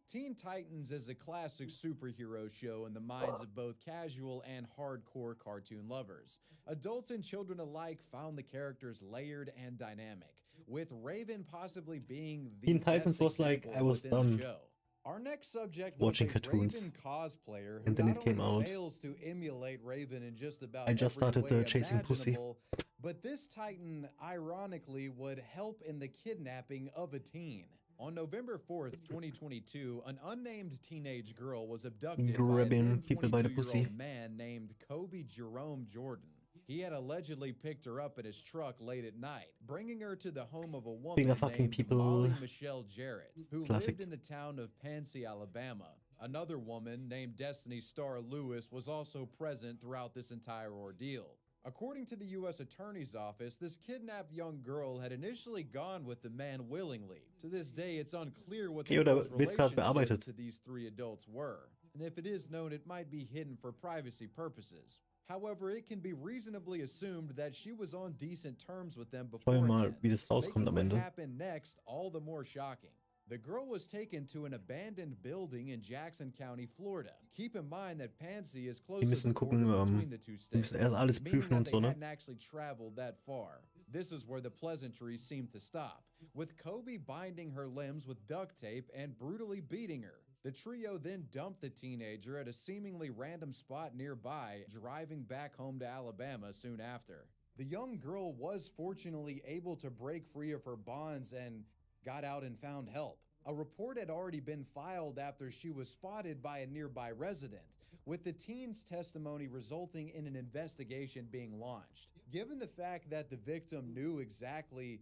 Teen Titans is a classic superhero show in the minds of both casual and hardcore cartoon lovers. Adults and children alike found the characters layered and dynamic, with Raven possibly being the Teen Titans best was like, example I was within done the show. Our next subject watching was a cartoons. Raven cosplayer who And then not it came only out. fails to emulate Raven in just about I just every started way chasing pussy. imaginable, but this Titan ironically would help in the kidnapping of a teen. On November 4th, 2022, an unnamed teenage girl was abducted Grabbing by an people by the pussy. 22-year-old man named Kobe Jerome Jordan. He had allegedly picked her up in his truck late at night, bringing her to the home of a woman Being a fucking named people. Molly Michelle Jarrett, who Classic. lived in the town of Pansy, Alabama. Another woman named Destiny Star Lewis was also present throughout this entire ordeal. According to the U.S. Attorney's Office, this kidnapped young girl had initially gone with the man willingly. To this day, it's unclear what the Ja, oder girl's wird gerade relationship bearbeitet. to these 3 adults were. and if it is known, it might be hidden for privacy purposes. However, it can be reasonably assumed that she was on decent terms with them Schauen wir mal, beforehand, wie das rauskommt making am what Ende. happened next all the more shocking. The girl was taken to an abandoned building in Jackson County, Florida. Keep in mind that Pansy is close Die to müssen the gucken, border between the two die states, müssen erst alles meaning prüfen that und they so, ne? hadn't actually traveled that far. This is where the pleasantries seem to stop, with Kobe binding her limbs with duct tape and brutally beating her. The trio then dumped the teenager at a seemingly random spot nearby, driving back home to Alabama soon after. The young girl was fortunately able to break free of her bonds and got out and found help. A report had already been filed after she was spotted by a nearby resident, with the teen's testimony resulting in an investigation being launched. Given the fact that the victim knew exactly,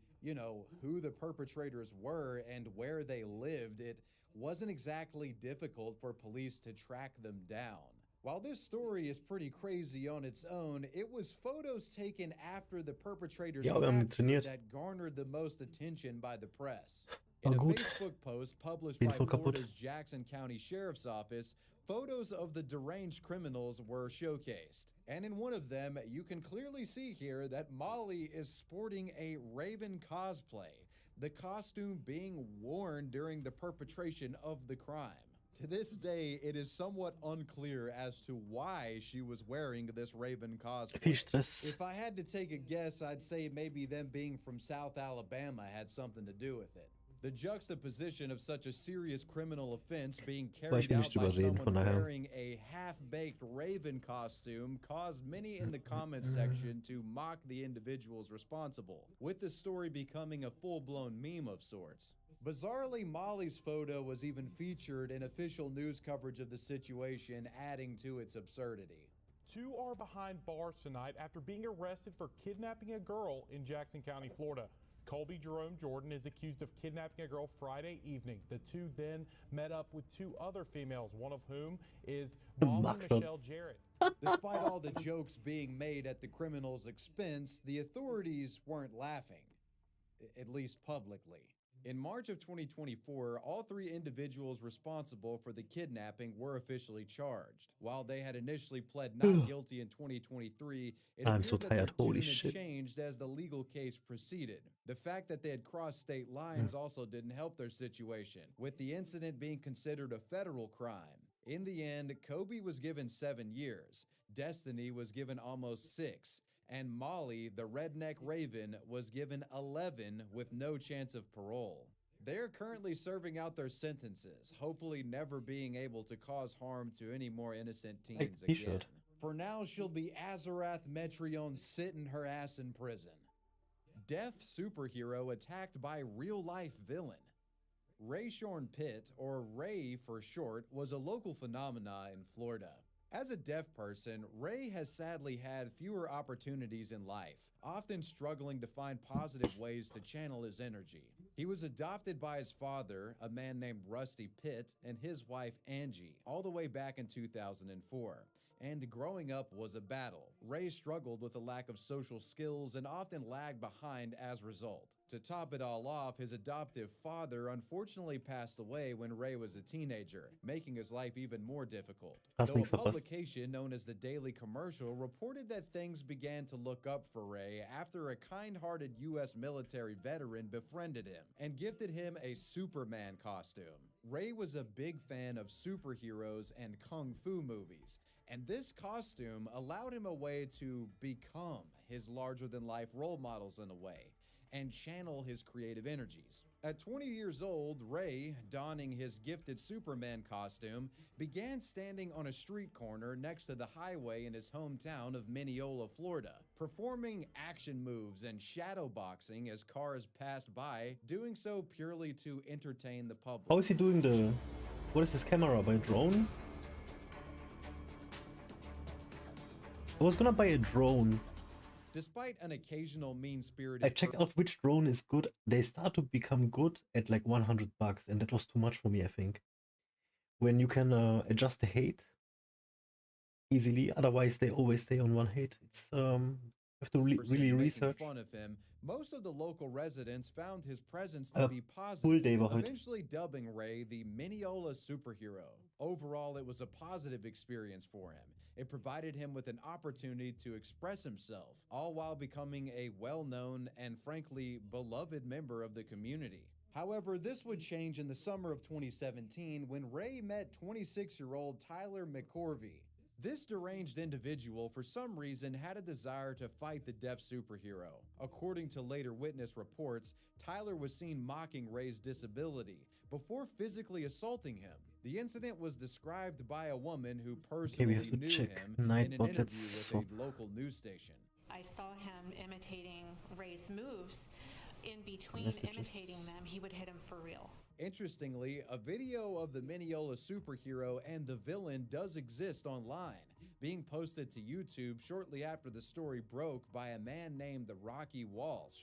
who the perpetrators were and where they lived, it wasn't exactly difficult for police to track them down. While this story is pretty crazy on its own, it was photos taken after the perpetrator's capture that garnered the most attention by the press. In a Facebook post published by Florida's Jackson County Sheriff's Office, photos of the deranged criminals were showcased. And in one of them, you can clearly see here that Molly is sporting a Raven cosplay, the costume being worn during the perpetration of the crime. To this day, it is somewhat unclear as to why she was wearing this Raven cosplay. If I had to take a guess, I'd say maybe them being from South Alabama had something to do with it. The juxtaposition of such a serious criminal offense being carried out by someone wearing a half-baked Raven costume caused many in the comments section to mock the individuals responsible, with the story becoming a full-blown meme of sorts. Bizarrely, Molly's photo was even featured in official news coverage of the situation, adding to its absurdity. Two are behind bars tonight after being arrested for kidnapping a girl in Jackson County, Florida. Colby Jerome Jordan is accused of kidnapping a girl Friday evening. The two then met up with two other females, one of whom is Molly Michelle Jarrett. Despite all the jokes being made at the criminal's expense, the authorities weren't laughing, at least publicly. In March of 2024, all three individuals responsible for the kidnapping were officially charged. While they had initially pled not guilty in 2023, it appeared that their tune had changed as the legal case proceeded. The fact that they had crossed state lines also didn't help their situation, with the incident being considered a federal crime. In the end, Kobe was given 7 years, Destiny was given almost 6, and Molly, the redneck Raven, was given 11 with no chance of parole. They are currently serving out their sentences, hopefully never being able to cause harm to any more innocent teens again. For now, she'll be Azarath Metrion sitting her ass in prison. Deaf superhero attacked by real-life villain. Ray Shorn Pitt, or Ray for short, was a local phenomena in Florida. As a deaf person, Ray has sadly had fewer opportunities in life, often struggling to find positive ways to channel his energy. He was adopted by his father, a man named Rusty Pitt, and his wife Angie, all the way back in 2004. And growing up was a battle. Ray struggled with a lack of social skills and often lagged behind as a result. To top it all off, his adoptive father unfortunately passed away when Ray was a teenager, making his life even more difficult. Though a publication known as the Daily Commercial reported that things began to look up for Ray after a kind-hearted U.S. military veteran befriended him and gifted him a Superman costume. Ray was a big fan of superheroes and kung fu movies, and this costume allowed him a way to become his larger-than-life role models in a way, and channel his creative energies. At 20 years old, Ray, donning his gifted Superman costume, began standing on a street corner next to the highway in his hometown of Mineola, Florida, performing action moves and shadow boxing as cars passed by, doing so purely to entertain the public. How is he doing the... What is his camera? By drone? I was gonna buy a drone. Despite an occasional mean-spirited... I checked out which drone is good. They start to become good at like $100, and that was too much for me, I think. When you can adjust the height easily, otherwise they always stay on one height. It's have to really research. Fun of him, most of the local residents found his presence to Aber be Bull Day positive, war heute. eventually dubbing Ray the Mineola superhero. Overall, it was a positive experience for him. It provided him with an opportunity to express himself, all while becoming a well-known and frankly beloved member of the community. However, this would change in the summer of 2017 when Ray met 26-year-old Tyler McCorvey. This deranged individual, for some reason, had a desire to fight the deaf superhero. According to later witness reports, Tyler was seen mocking Ray's disability before physically assaulting him. The incident was described by a woman who personally knew him in an interview with a local news station. I saw him imitating Ray's moves. In between imitating them, he would hit him for real. Interestingly, a video of the Mineola superhero and the villain does exist online, being posted to YouTube shortly after the story broke by a man named the Rocky Walsh.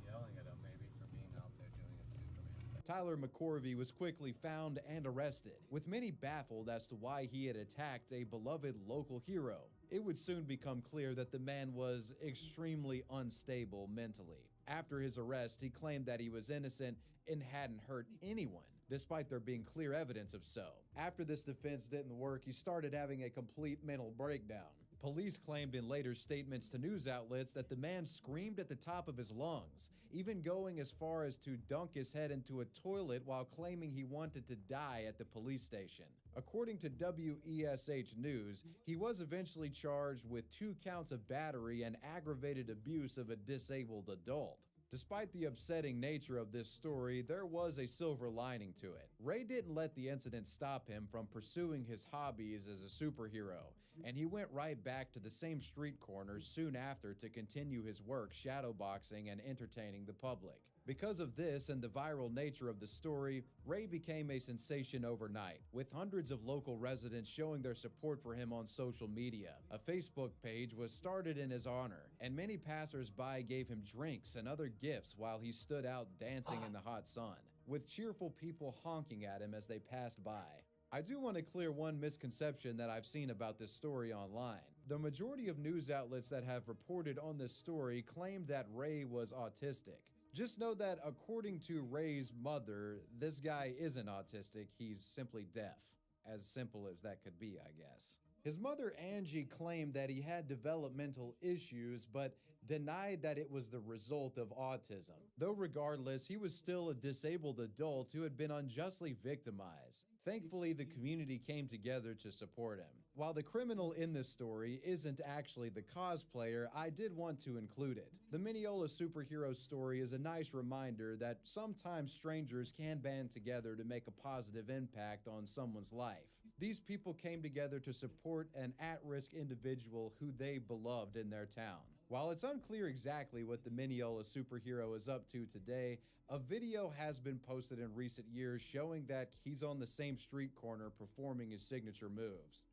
Yelling at him maybe for being out there doing a Superman thing. Tyler McCorvey was quickly found and arrested, with many baffled as to why he had attacked a beloved local hero. It would soon become clear that the man was extremely unstable mentally. After his arrest, he claimed that he was innocent and hadn't hurt anyone, despite there being clear evidence of so. After this defense didn't work, he started having a complete mental breakdown. Police claimed in later statements to news outlets that the man screamed at the top of his lungs, even going as far as to dunk his head into a toilet while claiming he wanted to die at the police station. According to WESH News, he was eventually charged with 2 counts of battery and aggravated abuse of a disabled adult. Despite the upsetting nature of this story, there was a silver lining to it. Ray didn't let the incident stop him from pursuing his hobbies as a superhero, and he went right back to the same street corners soon after to continue his work shadowboxing and entertaining the public. Because of this and the viral nature of the story, Ray became a sensation overnight, with hundreds of local residents showing their support for him on social media. A Facebook page was started in his honor, and many passers-by gave him drinks and other gifts while he stood out dancing in the hot sun, with cheerful people honking at him as they passed by. I do want to clear one misconception that I've seen about this story online. The majority of news outlets that have reported on this story claimed that Ray was autistic. Just know that according to Ray's mother, this guy isn't autistic, he's simply deaf. As simple as that could be, I guess. His mother, Angie, claimed that he had developmental issues, but denied that it was the result of autism. Though regardless, he was still a disabled adult who had been unjustly victimized. Thankfully, the community came together to support him. While the criminal in this story isn't actually the cosplayer, I did want to include it. The Mineola superhero story is a nice reminder that sometimes strangers can band together to make a positive impact on someone's life. These people came together to support an at-risk individual who they beloved in their town. While it's unclear exactly what the Mineola superhero is up to today, a video has been posted in recent years showing that he's on the same street corner performing his signature moves.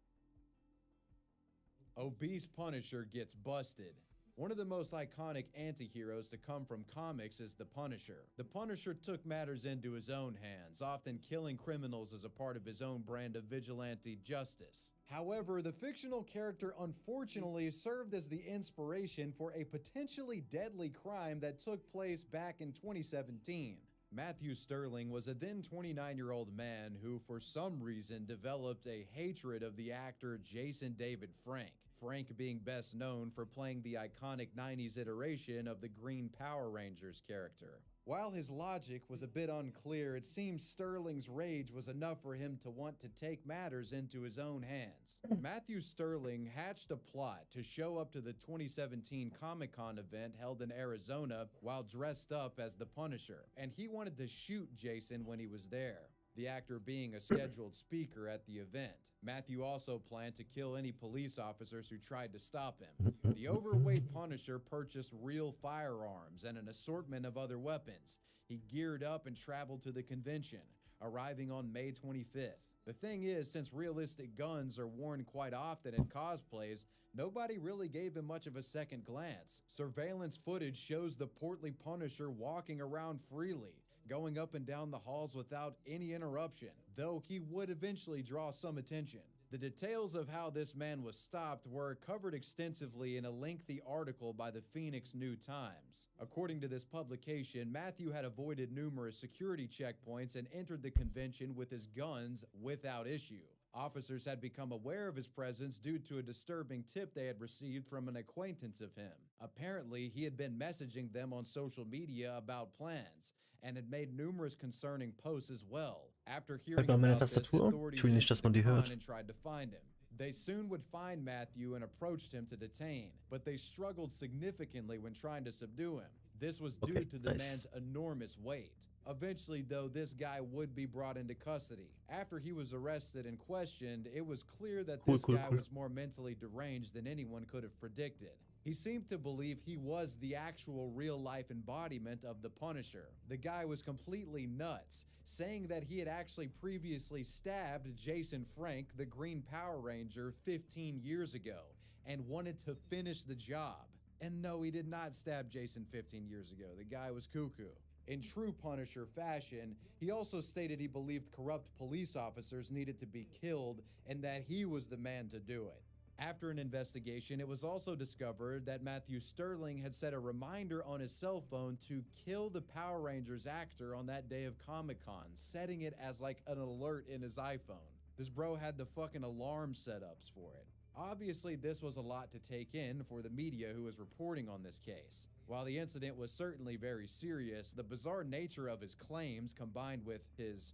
Obese Punisher gets busted. One of the most iconic anti-heroes to come from comics is the Punisher. The Punisher took matters into his own hands, often killing criminals as a part of his own brand of vigilante justice. However, the fictional character unfortunately served as the inspiration for a potentially deadly crime that took place back in 2017. Matthew Sterling was a then 29-year-old man who, for some reason, developed a hatred of the actor Jason David Frank. Frank being best known for playing the iconic 90s iteration of the Green Power Rangers character. While his logic was a bit unclear, it seems Sterling's rage was enough for him to want to take matters into his own hands. Matthew Sterling hatched a plot to show up to the 2017 Comic-Con event held in Arizona while dressed up as the Punisher, and he wanted to shoot Jason when he was there, the actor being a scheduled speaker at the event. Matthew also planned to kill any police officers who tried to stop him. The overweight Punisher purchased real firearms and an assortment of other weapons. He geared up and traveled to the convention, arriving on May 25th. The thing is, since realistic guns are worn quite often in cosplays, nobody really gave him much of a second glance. Surveillance footage shows the portly Punisher walking around freely, going up and down the halls without any interruption, though he would eventually draw some attention. The details of how this man was stopped were covered extensively in a lengthy article by the Phoenix New Times. According to this publication, Matthew had avoided numerous security checkpoints and entered the convention with his guns without issue. Officers had become aware of his presence due to a disturbing tip they had received from an acquaintance of him. Apparently, he had been messaging them on social media about plans and had made numerous concerning posts as well. After hearing Halt mal meine about this, Tastatur. authorities Ich will nicht, dass man die entered the hört. con and tried to find him. They soon would find Matthew and approached him to detain, but they struggled significantly when trying to subdue him. This was due to the man's enormous weight. Eventually, though, this guy would be brought into custody. After he was arrested and questioned, it was clear that this guy was more mentally deranged than anyone could have predicted. He seemed to believe he was the actual real-life embodiment of the Punisher. The guy was completely nuts, saying that he had actually previously stabbed Jason Frank, the Green Power Ranger, 15 years ago, and wanted to finish the job. And no, he did not stab Jason 15 years ago. The guy was cuckoo. In true Punisher fashion, he also stated he believed corrupt police officers needed to be killed and that he was the man to do it. After an investigation, it was also discovered that Matthew Sterling had set a reminder on his cell phone to kill the Power Rangers actor on that day of Comic-Con, setting it as like an alert in his iPhone. This bro had the fucking alarm setups for it. Obviously, this was a lot to take in for the media who was reporting on this case. While the incident was certainly very serious, the bizarre nature of his claims, combined with his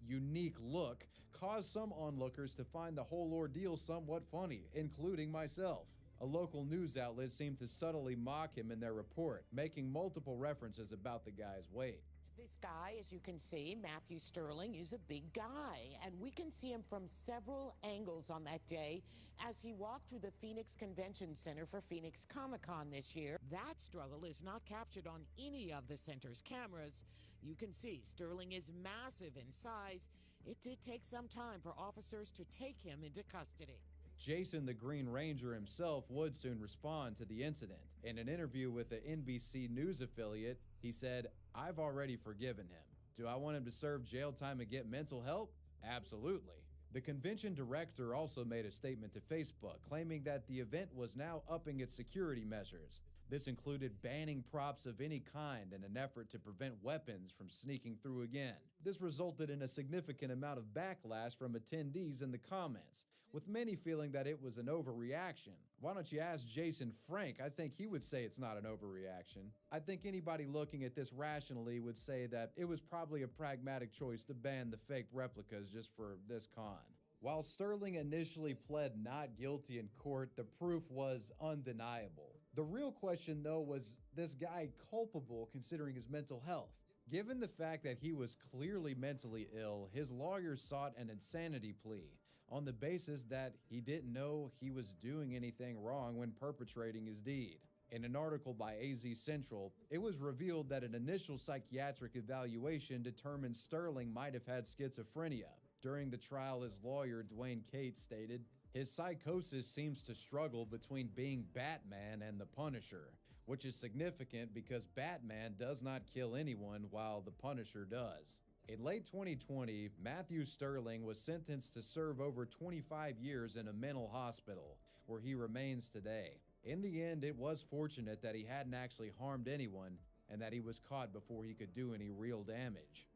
unique look, caused some onlookers to find the whole ordeal somewhat funny, including myself. A local news outlet seemed to subtly mock him in their report, making multiple references about the guy's weight. This guy, as you can see, Matthew Sterling, is a big guy, and we can see him from several angles on that day as he walked through the Phoenix Convention Center for Phoenix Comic-Con this year. That struggle is not captured on any of the center's cameras. You can see Sterling is massive in size. It did take some time for officers to take him into custody. Jason the Green Ranger himself would soon respond to the incident. In an interview with the NBC News affiliate, he said, "I've already forgiven him. Do I want him to serve jail time and get mental help? Absolutely." The convention director also made a statement to Facebook claiming that the event was now upping its security measures. This included banning props of any kind in an effort to prevent weapons from sneaking through again. This resulted in a significant amount of backlash from attendees in the comments, with many feeling that it was an overreaction. Why don't you ask Jason Frank? I think he would say it's not an overreaction. I think anybody looking at this rationally would say that it was probably a pragmatic choice to ban the fake replicas just for this con. While Sterling initially pled not guilty in court, the proof was undeniable. The real question, though, was this guy culpable considering his mental health? Given the fact that he was clearly mentally ill, his lawyers sought an insanity plea on the basis that he didn't know he was doing anything wrong when perpetrating his deed. In an article by AZ Central, it was revealed that an initial psychiatric evaluation determined Sterling might have had schizophrenia. During the trial, his lawyer, Dwayne Cates, stated, "His psychosis seems to struggle between being Batman and the Punisher, which is significant because Batman does not kill anyone while the Punisher does." In late 2020, Matthew Sterling was sentenced to serve over 25 years in a mental hospital, where he remains today. In the end, it was fortunate that he hadn't actually harmed anyone and that he was caught before he could do any real damage.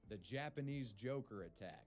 The Japanese Joker attack.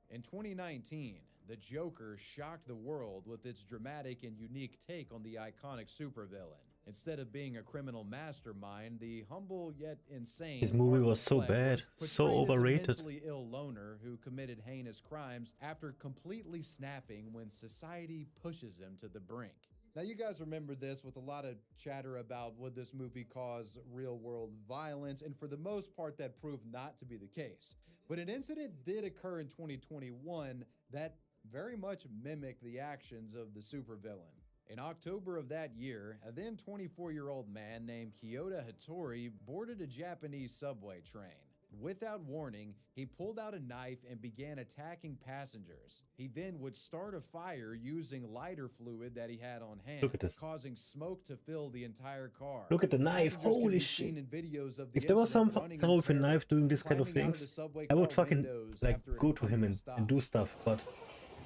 In 2019, the Joker shocked the world with its dramatic and unique take on the iconic supervillain. Instead of being a criminal mastermind, the humble yet insane This movie was so bad, so overrated. As a mentally ill loner who committed heinous crimes after completely snapping when society pushes him to the brink. Now, you guys remember this with a lot of chatter about would this movie cause real-world violence, and for the most part, that proved not to be the case. But an incident did occur in 2021 that very much mimicked the actions of the supervillain. In October of that year, a then 24-year-old man named Kyoto Hattori boarded a Japanese subway train. Without warning, he pulled out a knife and began attacking passengers. He then would start a fire using lighter fluid that he had on hand, Look at this. causing smoke to fill the entire car. Look at the knife, Passengers could holy be shit. seen in videos of the If there was some incident running someone in with a knife doing this kind of climbing out of things, the subway I would car fucking windows like after it go to him completely and do stuff, but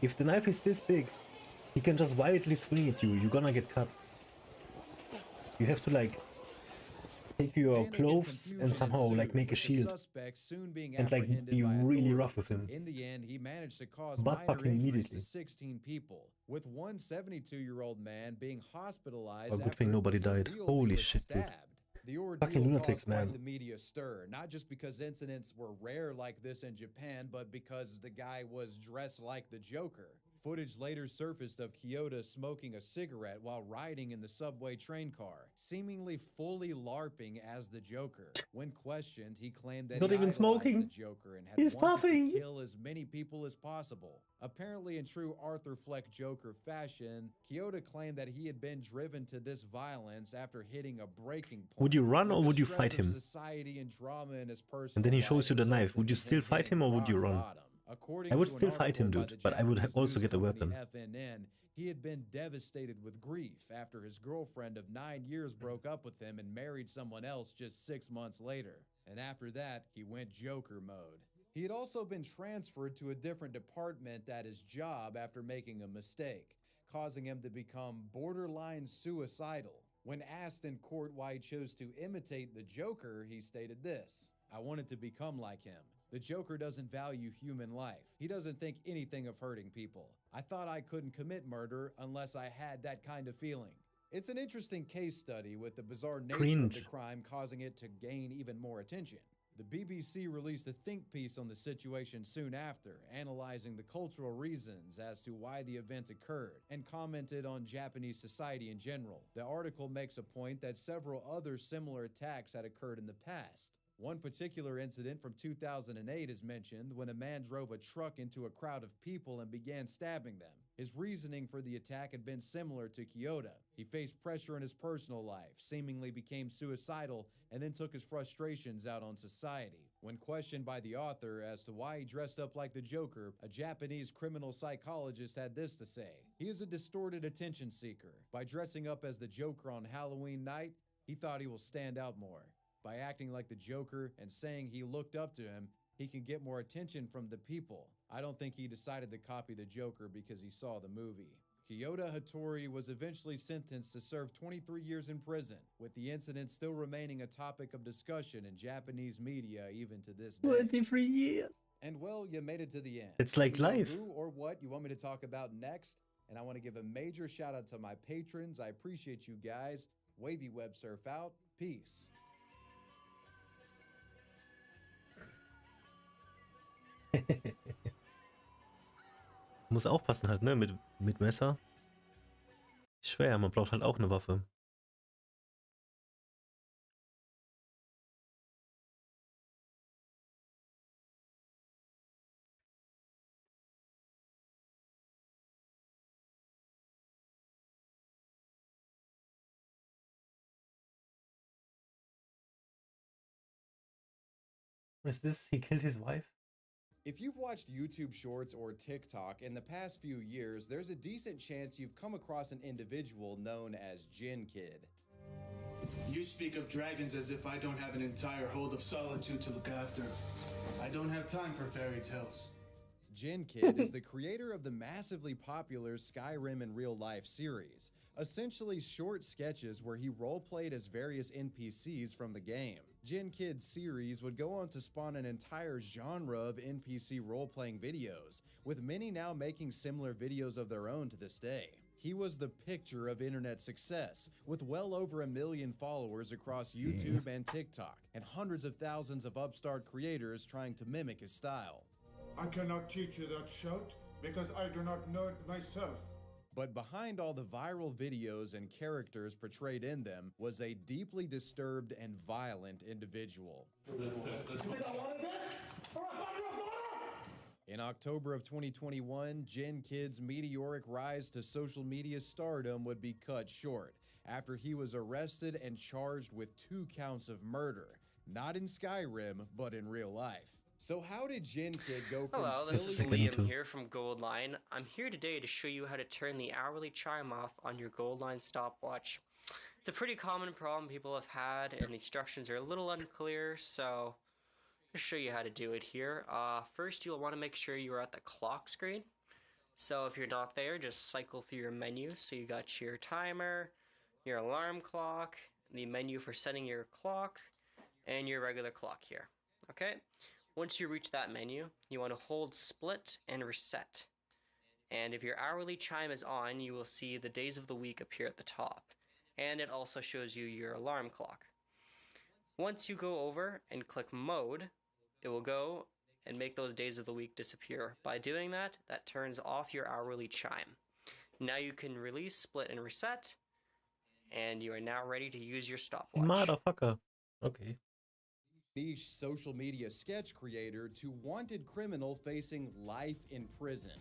If the knife is this big, he can just wildly swing at you. You're gonna get cut. You have to like take your clothes and somehow like make a shield and like be really rough with him. In the end, he managed to cause Butt minor fucking injuries immediately. to 16 people, with one 72-year-old man being hospitalized Oh, good after thing nobody it was died. revealed he Holy was shit, dude. stabbed. The ordeal Fucking lunatics, caused quite man. the media stir, not just because incidents were rare like this in Japan, but because the guy was dressed like the Joker. Footage later surfaced of Kyoto smoking a cigarette while riding in the subway train car, seemingly fully LARPing as the Joker. When questioned, he claimed that Not he even idolized smoking. the Joker and had He's wanted puffing. to kill as many people as possible. Apparently, in true Arthur Fleck Joker fashion, Kyoto claimed that he had been driven to this violence after hitting a breaking point. Would you run or With the would you stress fight of him? Society and drama in his personal And then he life shows you the knife. resulting Would you in still fight hitting him or would you rock run? bottom. According I would to an still fight him, article by dude, the but I would Japanese also news get a company weapon. FNN, he had been devastated with grief after his girlfriend of 9 years broke up with him and married someone else just 6 months later. And after that, he went Joker mode. He had also been transferred to a different department at his job after making a mistake, causing him to become borderline suicidal. When asked in court why he chose to imitate the Joker, he stated this: "I wanted to become like him. The Joker doesn't value human life. He doesn't think anything of hurting people. I thought I couldn't commit murder unless I had that kind of feeling." It's an interesting case study, with the bizarre nature of the Cringe. crime causing it to gain even more attention. The BBC released a think piece on the situation soon after, analyzing the cultural reasons as to why the event occurred, and commented on Japanese society in general. The article makes a point that several other similar attacks had occurred in the past. One particular incident from 2008 is mentioned when a man drove a truck into a crowd of people and began stabbing them. His reasoning for the attack had been similar to Kyoto. He faced pressure in his personal life, seemingly became suicidal, and then took his frustrations out on society. When questioned by the author as to why he dressed up like the Joker, a Japanese criminal psychologist had this to say: "He is a distorted attention seeker. By dressing up as the Joker on Halloween night, he thought he will stand out more. By acting like the Joker and saying he looked up to him, he can get more attention from the people. I don't think he decided to copy the Joker because he saw the movie." Kyoto Hattori was eventually sentenced to serve 23 years in prison, with the incident still remaining a topic of discussion in Japanese media even to this day. 23 years. And well, you made it to the end. It's like Do you know life. Who or what you want me to talk about next? And I want to give a major shout out to my patrons. I appreciate you guys. Wavy Web Surf out. Peace. Muss aufpassen halt, ne? Mit Messer. Schwer, man braucht halt auch eine Waffe. What is this? He killed his wife? If you've watched YouTube Shorts or TikTok in the past few years, there's a decent chance you've come across an individual known as Jin Kid. You speak of dragons as if I don't have an entire hold of solitude to look after. I don't have time for fairy tales. Jin Kid is the creator of the massively popular Skyrim in Real Life series, essentially short sketches where he roleplayed as various NPCs from the game. Jin Kid's series would go on to spawn an entire genre of NPC role-playing videos, with many now making similar videos of their own to this day. He was the picture of internet success, with well over 1 million followers across YouTube and TikTok, and hundreds of thousands of upstart creators trying to mimic his style. I cannot teach you that shout because I do not know it myself. But behind all the viral videos and characters portrayed in them was a deeply disturbed and violent individual. In October of 2021, Jin Kid's meteoric rise to social media stardom would be cut short after he was arrested and charged with 2 counts of murder, not in Skyrim, but in real life. So how did Jin Kid go from Hello, this is silly... Liam here from Goldline. I'm here today to show you how to turn the hourly chime off on your Goldline stopwatch. It's a pretty common problem people have had, and the instructions are a little unclear, so I'll show you how to do it here. First, you'll want to make sure you're at the clock screen. So if you're not there, just cycle through your menu. So you got your timer, your alarm clock, the menu for setting your clock, and your regular clock here. Okay? Once you reach that menu, you want to hold split and reset. And if your hourly chime is on, you will see the days of the week appear at the top. And it also shows you your alarm clock. Once you go over and click mode, it will go and make those days of the week disappear. By doing that, that turns off your hourly chime. Now you can release, split, and reset, and you are now ready to use your stopwatch. Motherfucker. Okay. Niche social media sketch creator to wanted criminal facing life in prison.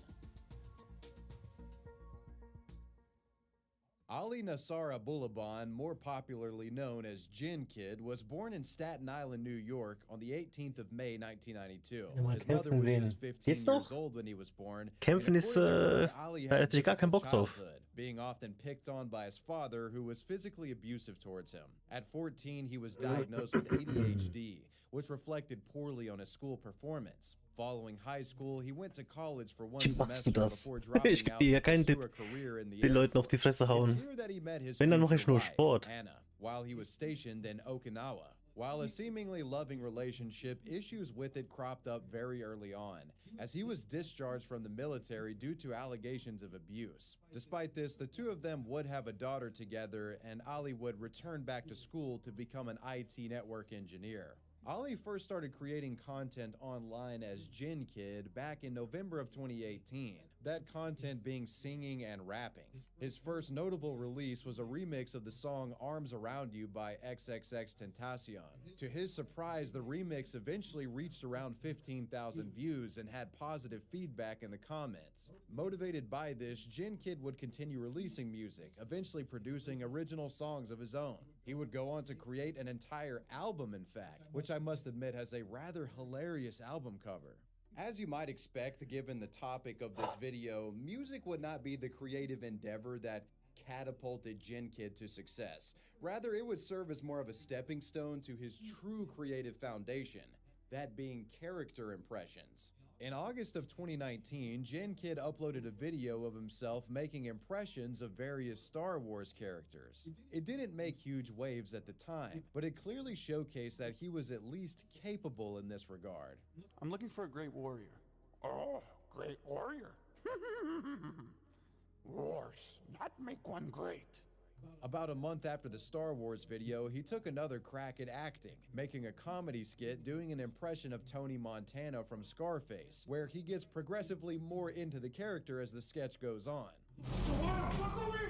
Ali Nassar Abulaban, more popularly known as Gin Kid, was born in Staten Island, New York on the 18th of May 1992. His mother was just 15 years old when he was born. Kämpfen ist, da hätte ich gar keinen Bock drauf. Being often picked on by his father, who was physically abusive towards him. At 14, he was diagnosed with ADHD, which reflected poorly on his school performance. Following high school, he went to college for one semester before dropping Ich out gehe ja to keinen pursue Tipp a career in the den Air Leuten auf die Force. Fresse hauen. It's here that he met his Wenn, dann mache ich future nur wife, Sport. Anna, while he was stationed in Okinawa. While a seemingly loving relationship, issues with it cropped up very early on, as he was discharged from the military due to allegations of abuse. Despite this, the two of them would have a daughter together, and Ali would return back to school to become an IT network engineer. Ali first started creating content online as Gin Kid back in November of 2018, that content being singing and rapping. His first notable release was a remix of the song Arms Around You by XXXTentacion. To his surprise, the remix eventually reached around 15,000 views and had positive feedback in the comments. Motivated by this, Gin Kid would continue releasing music, eventually producing original songs of his own. He would go on to create an entire album, in fact, which I must admit has a rather hilarious album cover. As you might expect, given the topic of this video, music would not be the creative endeavor that catapulted Gin Kid to success. Rather, it would serve as more of a stepping stone to his true creative foundation, that being character impressions. In August of 2019, Gin Kid uploaded a video of himself making impressions of various Star Wars characters. It didn't make huge waves at the time, but it clearly showcased that he was at least capable in this regard. I'm looking for a great warrior. Oh, great warrior. Wars, not make one great. About a month after the Star Wars video, he took another crack at acting, making a comedy skit doing an impression of Tony Montana from Scarface, where he gets progressively more into the character as the sketch goes on. You wanna fuck with me?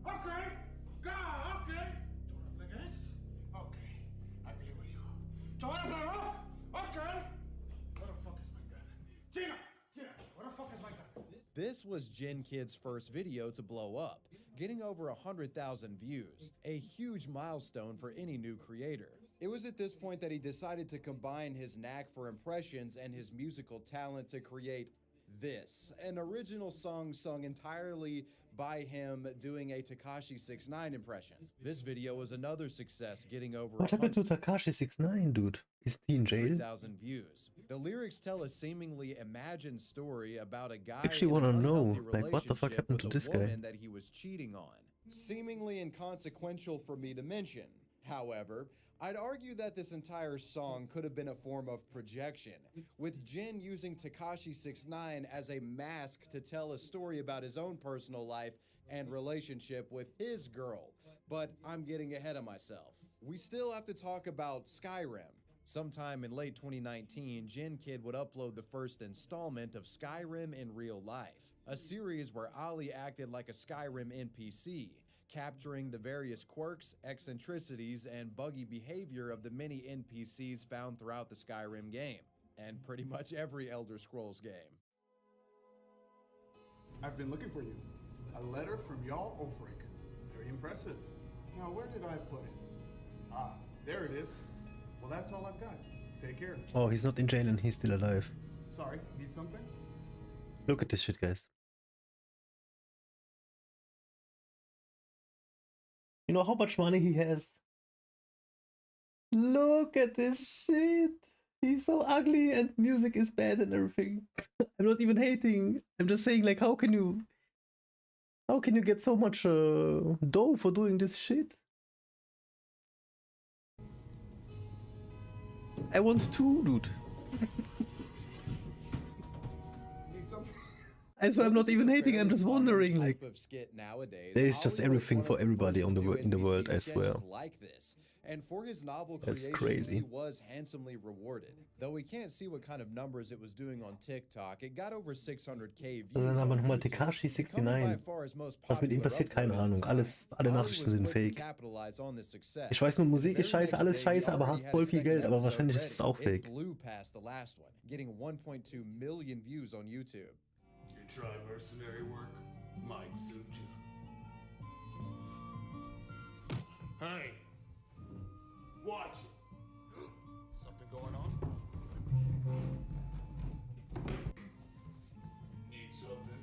Okay. God, okay. Do you wanna play against? Okay. I play with you. Do you wanna play rough? Okay. Where the fuck is my gun? Gina! Where the fuck is my gun? This was Gin Kid's first video to blow up, getting over 100,000 views, a huge milestone for any new creator. It was at this point that he decided to combine his knack for impressions and his musical talent to create this, an original song sung entirely by him doing a Tekashi 6ix9ine impression. This video was another success, getting over What happened to Tekashi 6ix9ine, dude? Is he in jail? 100,000 views. The lyrics tell a seemingly imagined story about a guy Actually in wanna an know, unhealthy like, what the fuck relationship happened to with this a guy? woman that he was cheating on. Seemingly inconsequential for me to mention. However, I'd argue that this entire song could have been a form of projection, with Jin using Tekashi 6ix9ine as a mask to tell a story about his own personal life and relationship with his girl. But I'm getting ahead of myself. We still have to talk about Skyrim. Sometime in late 2019, Gin Kid would upload the first installment of Skyrim in Real Life, a series where Ali acted like a Skyrim NPC, capturing the various quirks, eccentricities, and buggy behavior of the many NPCs found throughout the Skyrim game, and pretty much every Elder Scrolls game. I've been looking for you. A letter from Jarl Ulfric. Very impressive. Now, where did I put it? Ah, there it is. Well, that's all I've got. Take care. Oh, he's not in jail and he's still alive. Sorry, need something? Look at this shit, guys. You know how much money he has? Look at this shit. He's so ugly and music is bad and everything. I'm not even hating. I'm just saying, like, how can you get so much dough for doing this shit? I want two, dude. And so I'm not even hating, I'm just wondering, like, there is just everything for everybody on in the world, I swear. And for his novel That's creation, crazy. he was handsomely rewarded. Though we can't see what kind of numbers it was doing on TikTok, it got over 600k views. Und dann haben wir nochmal Tekashi 69. Was mit ihm passiert, keine Ahnung. Alle Nachrichten sind fake. Ich weiß nur, Musik ist scheiße, alles scheiße, aber hat voll viel Geld, aber wahrscheinlich ist es auch fake. Blew past the last one, getting 1.2 million views on YouTube. You try mercenary work, might suit you. Hey, watch it. Something going on? Need something?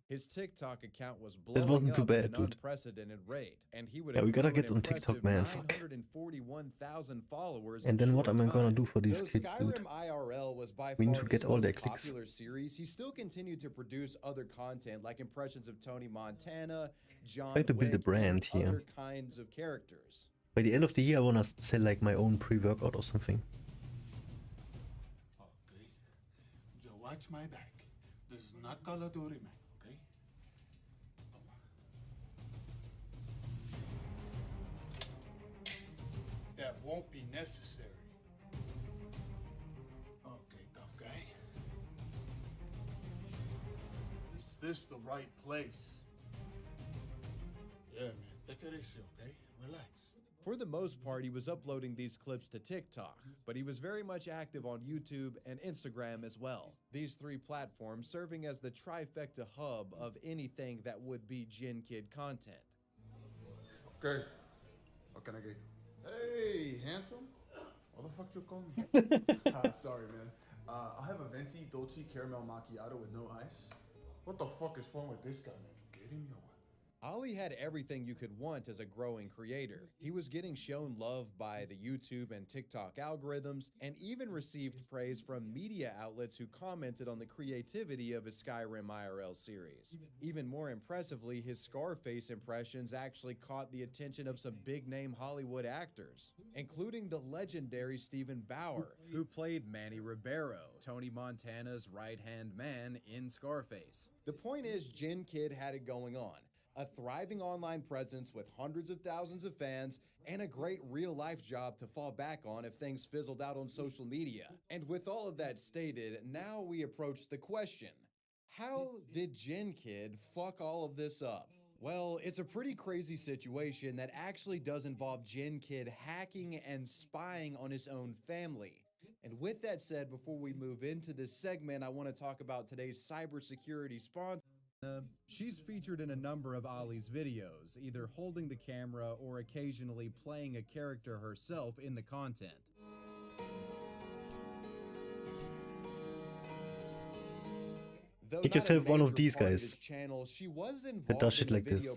His TikTok account was That blowing wasn't too up bad, at an dude. unprecedented rate, and he would Yeah, we gotta accrue get an on TikTok, impressive man. Fuck. 941,000 followers. And then what am I gonna do for these Though kids, dude? Skyrim IRL was by We need far to get his all their most clicks. popular series, he still continued to produce other content like impressions of Tony Montana, John Trying to build a Wick, brand and here. other kinds of characters. By the end of the year, I wanna sell like my own pre-workout or something. Okay. Just watch my back. This is not Call of Duty, man, okay? That won't be necessary. Okay, tough guy. Is this the right place? Yeah, man. Take it easy, okay? Relax. For the most part, he was uploading these clips to TikTok, but he was very much active on YouTube and Instagram as well. These three platforms serving as the trifecta hub of anything that would be Gen Kid content. Okay. What can I get? Hey, handsome. What the fuck you call me? Sorry, man. I have a venti dolce caramel macchiato with no ice. What the fuck is wrong with this guy, man? You get him, yo. Ali had everything you could want as a growing creator. He was getting shown love by the YouTube and TikTok algorithms, and even received praise from media outlets who commented on the creativity of his Skyrim IRL series. Even more impressively, his Scarface impressions actually caught the attention of some big-name Hollywood actors, including the legendary Stephen Bauer, who played Manny Ribeiro, Tony Montana's right-hand man in Scarface. The point is, Gen Kid had it going on. A thriving online presence with hundreds of thousands of fans, and a great real-life job to fall back on if things fizzled out on social media. And with all of that stated, now we approach the question, how did Gen Kid fuck all of this up? Well, it's a pretty crazy situation that actually does involve Gen Kid hacking and spying on his own family. And with that said, before we move into this segment, I want to talk about today's cybersecurity sponsor. She's featured in a number of Ali's videos, either holding the camera or occasionally playing a character herself in the content. Get yourself one of these guys that does shit like this.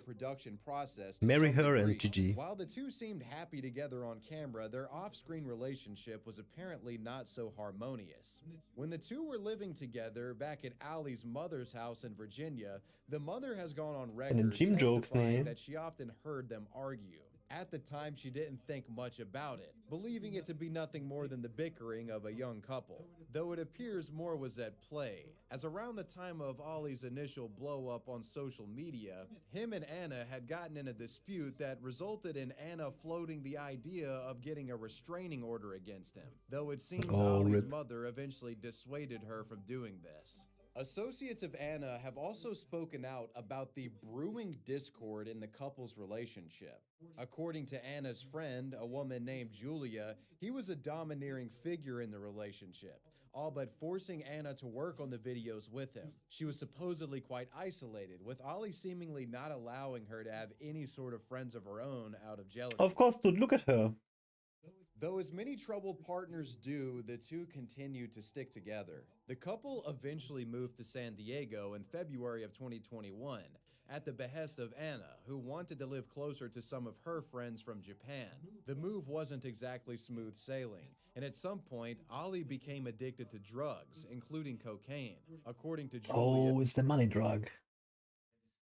Marry her and GG. While the two seemed happy together on camera, their off-screen relationship was apparently not so harmonious. When the two were living together back at Ali's mother's house in Virginia, the mother has gone on record testifying that she often heard them argue. At the time, she didn't think much about it, believing it to be nothing more than the bickering of a young couple, though it appears more was at play, as around the time of Ollie's initial blow-up on social media, him and Anna had gotten in a dispute that resulted in Anna floating the idea of getting a restraining order against him, though it seems Ollie's mother eventually dissuaded her from doing this. Associates of Anna have also spoken out about the brewing discord in the couple's relationship. According to Anna's friend, a woman named Julia, he was a domineering figure in the relationship, all but forcing Anna to work on the videos with him. She was supposedly quite isolated, with Ollie seemingly not allowing her to have any sort of friends of her own out of jealousy. Of course, dude, look at her. Though as many troubled partners do, the two continued to stick together. The couple eventually moved to San Diego in February of 2021 at the behest of Anna, who wanted to live closer to some of her friends from Japan. The move wasn't exactly smooth sailing, and at some point, Ali became addicted to drugs, including cocaine. According to Julia, Oh, it's the money drug.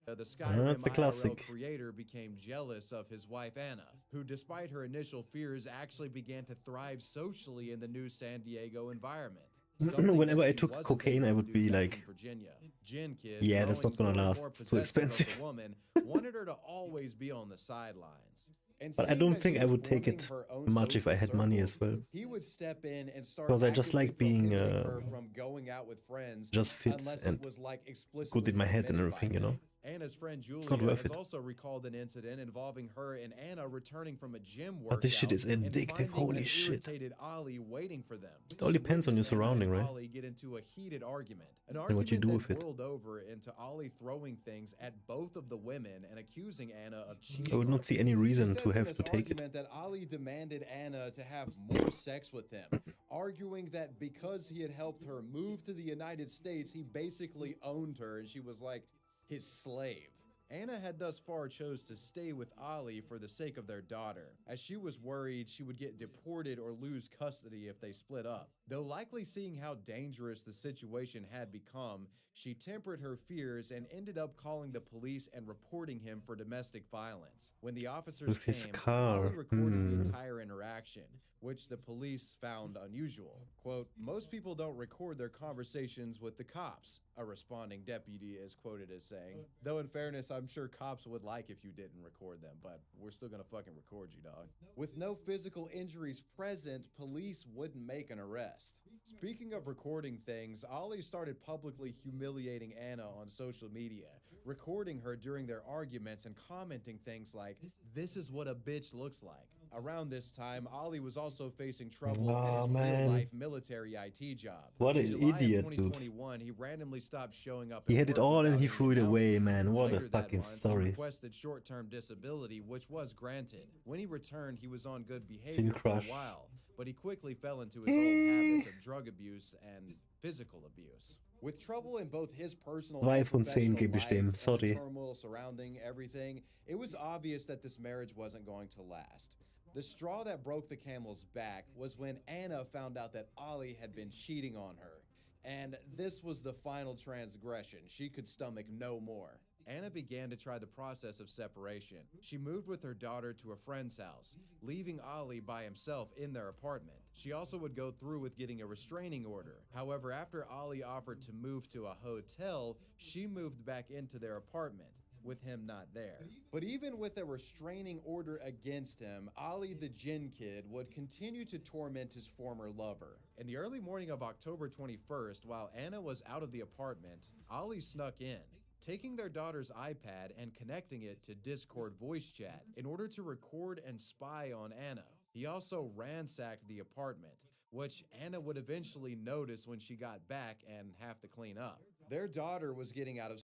the Skyrim That's a IRL classic. creator became jealous of his wife Anna, who despite her initial fears actually began to thrive socially in the new San Diego environment. Whenever I took cocaine, I would be like, Virginia. Gin Kid, yeah, that's not gonna growing last. more It's too possessive of the expensive. woman, wanted her to always be on the sidelines. And But I seeing don't that think she I was would take forming it her own much if I social had money as circles, well. he would step in and start Because I just actively like being prohibiting her from going out with friends just fit unless and it was like explicitly good in my head and permitted by everything, you know? him. Anna's friend It's not Julia worth has it. also recalled an incident involving her and Anna returning from a gym workout But this shit is and addictive, finding holy an shit. irritated Ali waiting for them. It all She depends on your witnessed Anna surrounding, and right? Ali get into a heated argument. An And what you argument do that with it. boiled over into Ali throwing things at both of the women and accusing Anna of cheating. I would on not see her. any She reason says to in have this to take it. argument that Ali demanded Anna to have more sex with him, arguing that because he had helped her move to the United States, he basically owned her and she was like his slave. Anna had thus far chose to stay with Ali for the sake of their daughter, as she was worried she would get deported or lose custody if they split up. Though likely seeing how dangerous the situation had become, she tempered her fears and ended up calling the police and reporting him for domestic violence. When the officers With his came, car. Ali recorded the entire interaction, which the police found unusual. Quote, "Most people don't record their conversations with the cops," a responding deputy is quoted as saying. Though in fairness, I'm sure cops would like if you didn't record them, but we're still gonna fucking record you, dog. With no physical injuries present, police wouldn't make an arrest. Speaking of recording things, Ali started publicly humiliating Anna on social media, recording her during their arguments and commenting things like, "This is what a bitch looks like." Around this time, Ali was also facing trouble at Aw, his man. real-life military IT job. What In an July of idiot, dude. 2021, he randomly stopped showing up He at had it work all and without he any threw it away, announcements. man. What a Later that fucking month, he story. requested short-term disability, which was granted. When he returned, he was on good Chin behavior for a crush. while, but he quickly fell into his old habits of drug abuse and physical abuse. With trouble in both his personal 3 and von 10 professional gebe ich life dem, and the sorry. turmoil surrounding everything, it was obvious that this marriage wasn't going to last. The straw that broke the camel's back was when Anna found out that Ali had been cheating on her. And this was the final transgression. She could stomach no more. Anna began to try the process of separation. She moved with her daughter to a friend's house, leaving Ali by himself in their apartment. She also would go through with getting a restraining order. However, after Ali offered to move to a hotel, she moved back into their apartment, with him not there. But even with a restraining order against him, Ali the Gin Kid would continue to torment his former lover. In the early morning of October 21st, while Anna was out of the apartment, Ali snuck in, taking their daughter's iPad and connecting it to Discord voice chat in order to record and spy on Anna. He also ransacked the apartment, which Anna would eventually notice when she got back and have to clean up. Their daughter was getting out of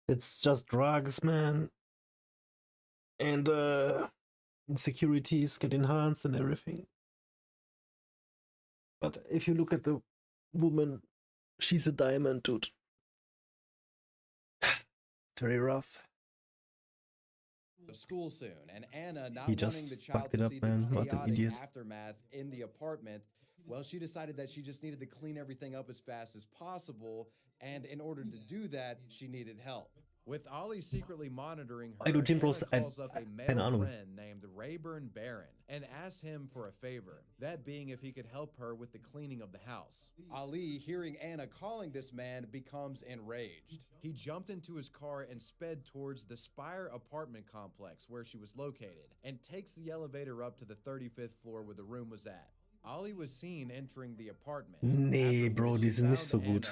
It's just drugs, man. And insecurities get enhanced and everything. But if you look at the woman, she's a diamond, dude. It's very rough. school soon, and Anna, not He wanting just the child fucked it to up, see man. the What an chaotic idiot. aftermath in the apartment, well, she decided that she just needed to clean everything up as fast as possible, and in order to do that, she needed help. With Ollie secretly monitoring her, Ey, du Jim Anna Bros, calls up a keine male Ahnung. friend named Rayburn Barron and asks him for a favor, that being if he could help her with the cleaning of the house. Ali, hearing Anna calling this man, becomes enraged. He jumped into his car and sped towards the Spire apartment complex where she was located and takes the elevator up to the 35th floor where the room was at. Ollie was seen entering the apartment. Nee, Bro, die sind nicht so gut.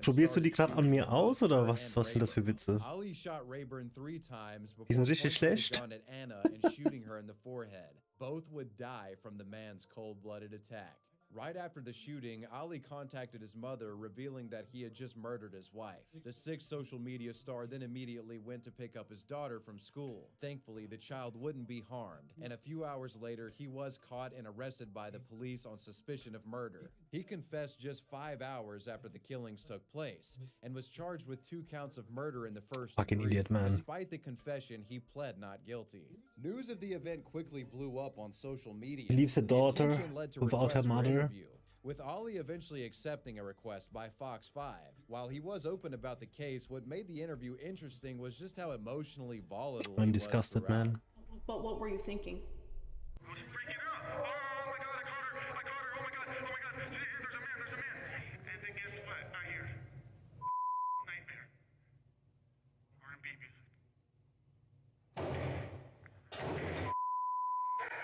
Probierst du die gerade an mir aus oder was sind das für Witze? Ollie shot Rayburn 3 times Die sind before richtig pointing the schlecht. gun at Anna and shooting her in the forehead. Both would die from the man's cold-blooded attack. Right after the shooting, Ali contacted his mother, revealing that he had just murdered his wife. The sick social media star then immediately went to pick up his daughter from school. Thankfully, the child wouldn't be harmed, and a few hours later, he was caught and arrested by the police on suspicion of murder. He confessed just 5 hours after the killings took place, and was charged with 2 counts of murder in the first Fucking degree. idiot, man. Despite the confession, he pled not guilty. News of the event quickly blew up on social media. He leaves a daughter Attention led to without her requests for mother. interview, with Ali eventually accepting a request by Fox 5. While he was open about the case, what made the interview interesting was just how emotionally volatile I'm he was disgusted, throughout. man. But what were you thinking?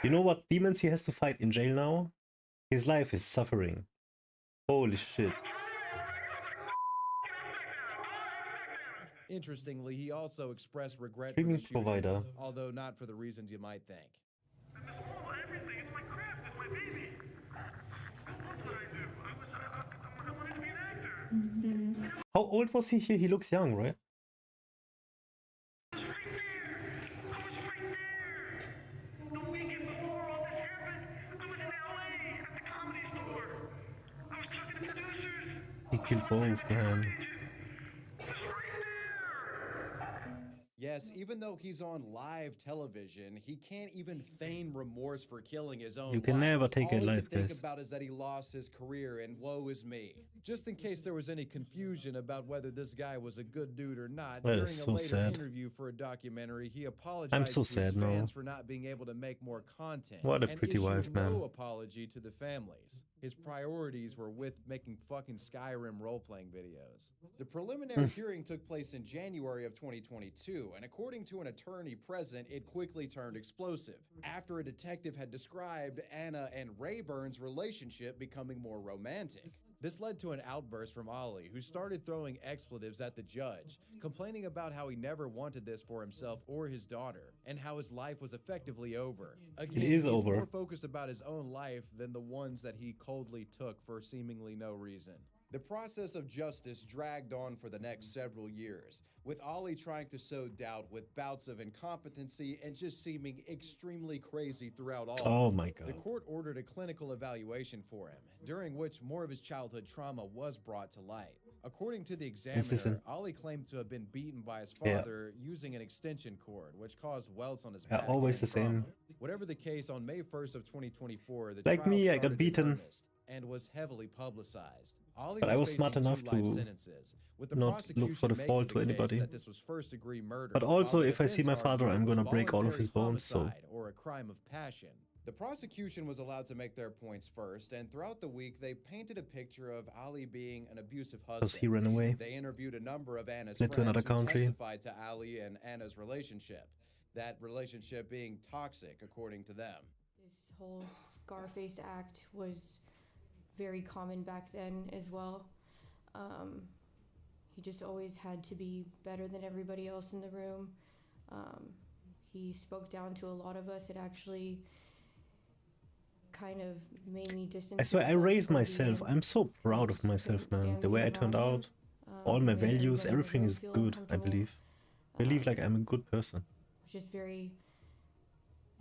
You know what demons he has to fight in jail now? His life is suffering. Holy shit. Interestingly, he also expressed regret for Streaming the shooting, provider. although not for the reasons you might think. How old was he here? He looks young, right? He killed both, man. Yes, even though he's on live television, he can't even feign remorse for killing his own You can wife. never take All a he life, can think guys. about is that he lost his career, and woe is me. Just in case there was any confusion about whether this guy was a good dude or not, That during is a so later sad. interview for a documentary, he apologized I'm so to his sad now. fans for not being able to make more content. What a and pretty issued wife, man. no apology to the families. His priorities were with making fucking Skyrim role-playing videos. The preliminary hearing took place in January of 2022, and according to an attorney present, it quickly turned explosive after a detective had described Anna and Rayburn's relationship becoming more romantic. This led to an outburst from Ali, who started throwing expletives at the judge, complaining about how he never wanted this for himself or his daughter, and how his life was effectively over. Again, is he's over. more focused about his own life than the ones that he coldly took for seemingly no reason. The process of justice dragged on for the next several years, with Ali trying to sow doubt with bouts of incompetency and just seeming extremely crazy throughout all. Oh my God. The court ordered a clinical evaluation for him, during which more of his childhood trauma was brought to light. According to the examiner, Ali claimed to have been beaten by his father using an extension cord, which caused welts on his back. always and the same. trauma. Whatever the case, on May 1st of 2024, the Like trial me, I got started in beaten. earnest and was heavily publicized. Ali But I was facing smart 2 enough life to sentences, with the not look prosecution for the making fault the to case anybody. that this was first-degree murder, But also, while the if I see my defense father, I'm argued gonna break all of voluntary his bones, so... homicide or a crime of passion. The prosecution was allowed to make their points first, and throughout the week, they painted a picture of Ali being an abusive husband. Because he ran away. They interviewed a number of Anna's Fled friends to another who country. testified to Ali and Anna's relationship, that relationship being toxic, according to them. This whole Scarface act was very common back then as well. He just always had to be better than everybody else in the room. He spoke down to a lot of us. It actually kind of made me distance I swear, I myself raised from myself. being- I'm so proud of myself, man. The way I turned out, all my values, everything is good, I believe. I believe like I'm a good person. Just very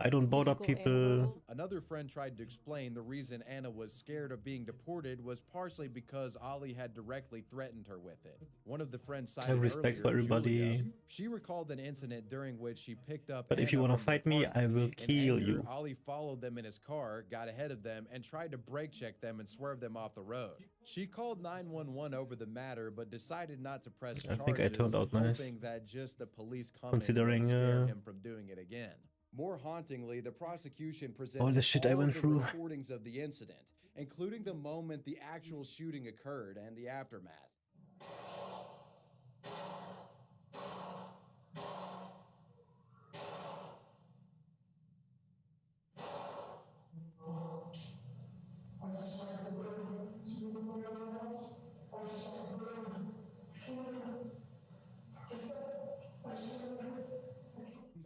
I don't bother physical and people. verbal. Another friend tried to explain the reason Anna was scared of being deported was partially because Ali had directly threatened her with it. One of the friends cited have respect for earlier, everybody. Julia. She recalled an incident during which she picked up But if you Anna wanna from the fight me, parking I will lot. In kill anger, you. Ali followed them in his car, got ahead of them, and tried to brake check them and swerve them off the road. She called 911 over the matter, but decided not to press I charges, think I turned out nice. hoping that just the police comment Considering, would scare him from doing it again. More hauntingly, the prosecution presented all the shit I all went of the through. recordings of the incident, including the moment the actual shooting occurred and the aftermath.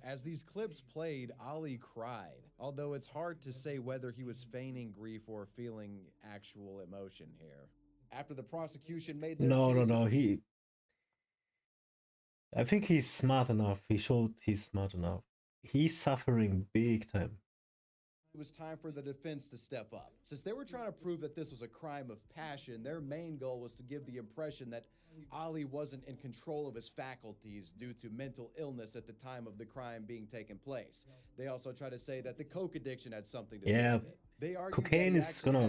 As these clips played, Ali cried, although it's hard to say whether he was feigning grief or feeling actual emotion here. After the prosecution made their case... No. I think he's smart enough. He showed he's smart enough. He's suffering big time. It was time for the defense to step up. Since they were trying to prove that this was a crime of passion, their main goal was to give the impression that Ali wasn't in control of his faculties due to mental illness at the time of the crime being taken place. They also tried to say that the coke addiction had something to do with it. Cocaine is gonna...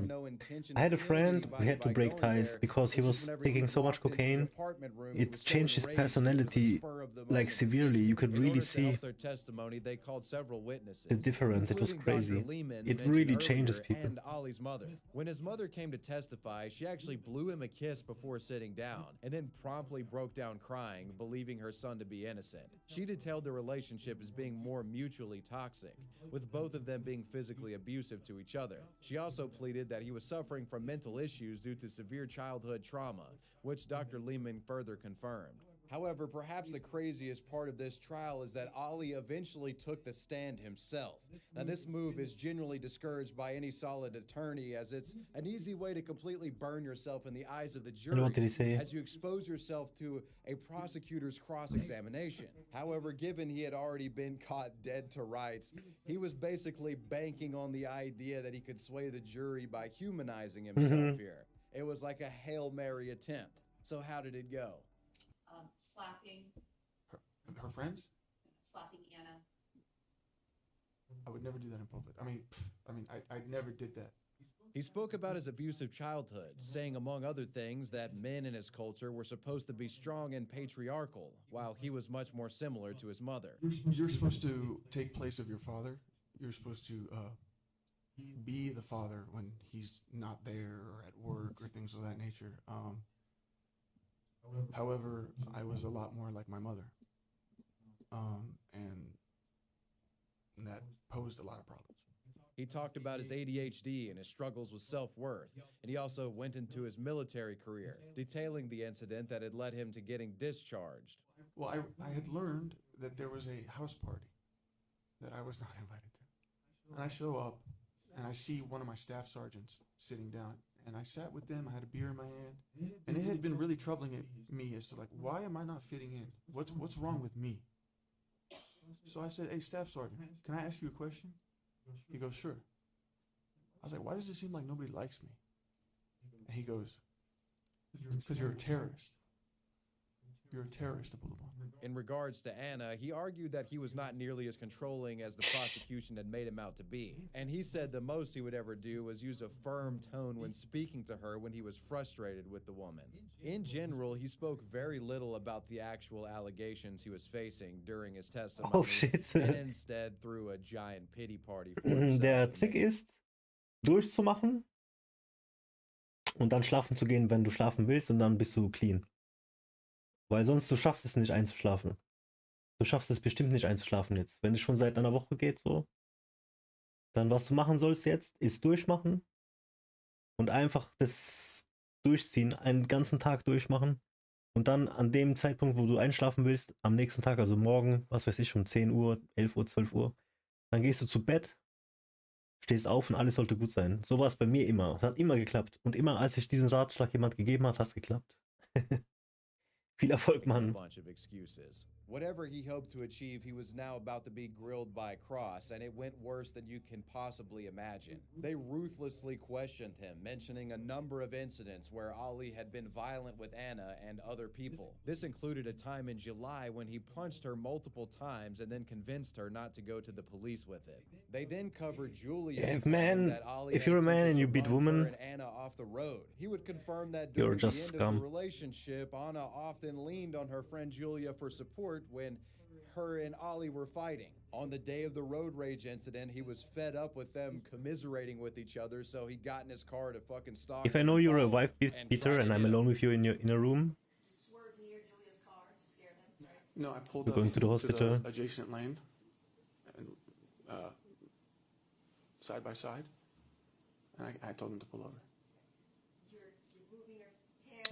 I had a friend who had to break ties because he was taking so much cocaine. It changed his personality like severely. You could really see they called several witnesses, the difference. It was crazy. It really changes people. And Ali's mother. When his mother came to testify, she actually blew him a kiss before sitting down and then promptly broke down crying, believing her son to be innocent. She detailed the relationship as being more mutually toxic, with both of them being physically abusive to each other. She also pleaded that he was suffering from mental issues due to severe childhood trauma, which Dr. Lehman further confirmed. However, perhaps the craziest part of this trial is that Ali eventually took the stand himself. Now, this move is generally discouraged by any solid attorney, as it's an easy way to completely burn yourself in the eyes of the jury as you expose yourself to a prosecutor's cross-examination. However, given he had already been caught dead to rights, he was basically banking on the idea that he could sway the jury by humanizing himself here. It was like a Hail Mary attempt. So how did it go? Slapping. Her friends? Slapping Anna. I would never do that in public. I never did that. He spoke about his abusive childhood, saying, among other things, that men in his culture were supposed to be strong and patriarchal, while he was much more similar to his mother. You're supposed to take place of your father. You're supposed to be the father when he's not there or at work or things of that nature. However, I was a lot more like my mother, and that posed a lot of problems. He talked about his ADHD and his struggles with self-worth, and he also went into his military career, detailing the incident that had led him to getting discharged. Well, I had learned that there was a house party that I was not invited to. And I show up, and I see one of my staff sergeants sitting down, and I sat with them. I had a beer in my hand, and it had been really troubling me as to, like, why am I not fitting in? What's wrong with me? So I said, hey, Staff Sergeant, can I ask you a question? He goes, sure. I was like, why does it seem like nobody likes me? And he goes, because you're a terrorist. You're a terrorist, In regards to Anna, he argued that he was not nearly as controlling as the prosecution had made him out to be. And he said the most he would ever do was use a firm tone when speaking to her when he was frustrated with the woman. In general, he spoke very little about the actual allegations he was facing during his testimony. Oh shit. And instead threw a giant pity party for himself. Der Trick ist, durchzumachen und dann schlafen zu gehen, wenn du schlafen willst, und dann bist du clean. Weil sonst, du schaffst es nicht einzuschlafen. Du schaffst es bestimmt nicht einzuschlafen jetzt. Wenn es schon seit einer Woche geht, so. Dann, was du machen sollst jetzt, ist durchmachen. Und einfach das durchziehen. Einen ganzen Tag durchmachen. Und dann an dem Zeitpunkt, wo du einschlafen willst, am nächsten Tag, also morgen, was weiß ich, um 10 Uhr, 11 Uhr, 12 Uhr, dann gehst du zu Bett, stehst auf und alles sollte gut sein. So war es bei mir immer. Das hat immer geklappt. Und immer, als ich diesen Ratschlag jemand gegeben hat, hat es geklappt. Viel Erfolg, Mann. Whatever he hoped to achieve, he was now about to be grilled by Cross, and it went worse than you can possibly imagine. They ruthlessly questioned him, mentioning a number of incidents where Ali had been violent with Anna and other people. This included a time in July when he punched her multiple times and then convinced her not to go to the police with it. They then covered Julia's claim that Ali if you're a man and you beat women, and Anna off the road. He would confirm that you're during just the end scum. of the relationship, Anna often leaned on her friend Julia for support when her and Ali were fighting. On the day of the road rage incident, he was fed up with them commiserating with each other, so he got in his car to fucking stalk If I know you're a wife beater and I'm alone with you in a room, no, I pulled we're up going to the hospital. To the adjacent lane, and side by side, and I told him to pull over.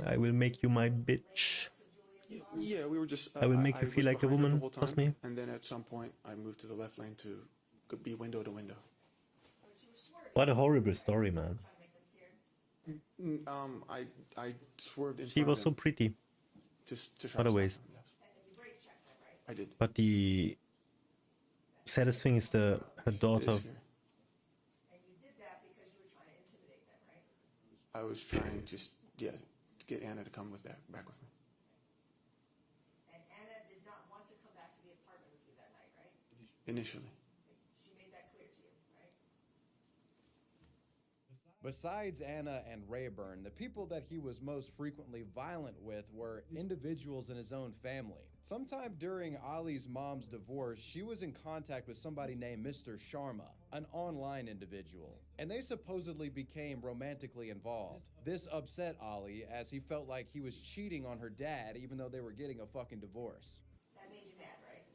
I will make you my bitch. Yeah, we were just. I will make you was feel like a behind her the woman. whole Trust time, me. And then at some point, I moved to the left lane to be window to window. What a horrible story, man. I swerved in She front was of so him. pretty. Just to try What to a stop waste. him, yes. I did. But the saddest thing is her daughter. This here. I was trying to get Anna to come back with me. And Anna did not want to come back to the apartment with you that night, right? Initially. She made that clear to you, right? Besides Anna and Rayburn, the people that he was most frequently violent with were individuals in his own family. Sometime during Ali's mom's divorce, she was in contact with somebody named Mr. Sharma, an online individual, and they supposedly became romantically involved. This upset Ali as he felt like he was cheating on her dad even though they were getting a fucking divorce. That made you mad, right?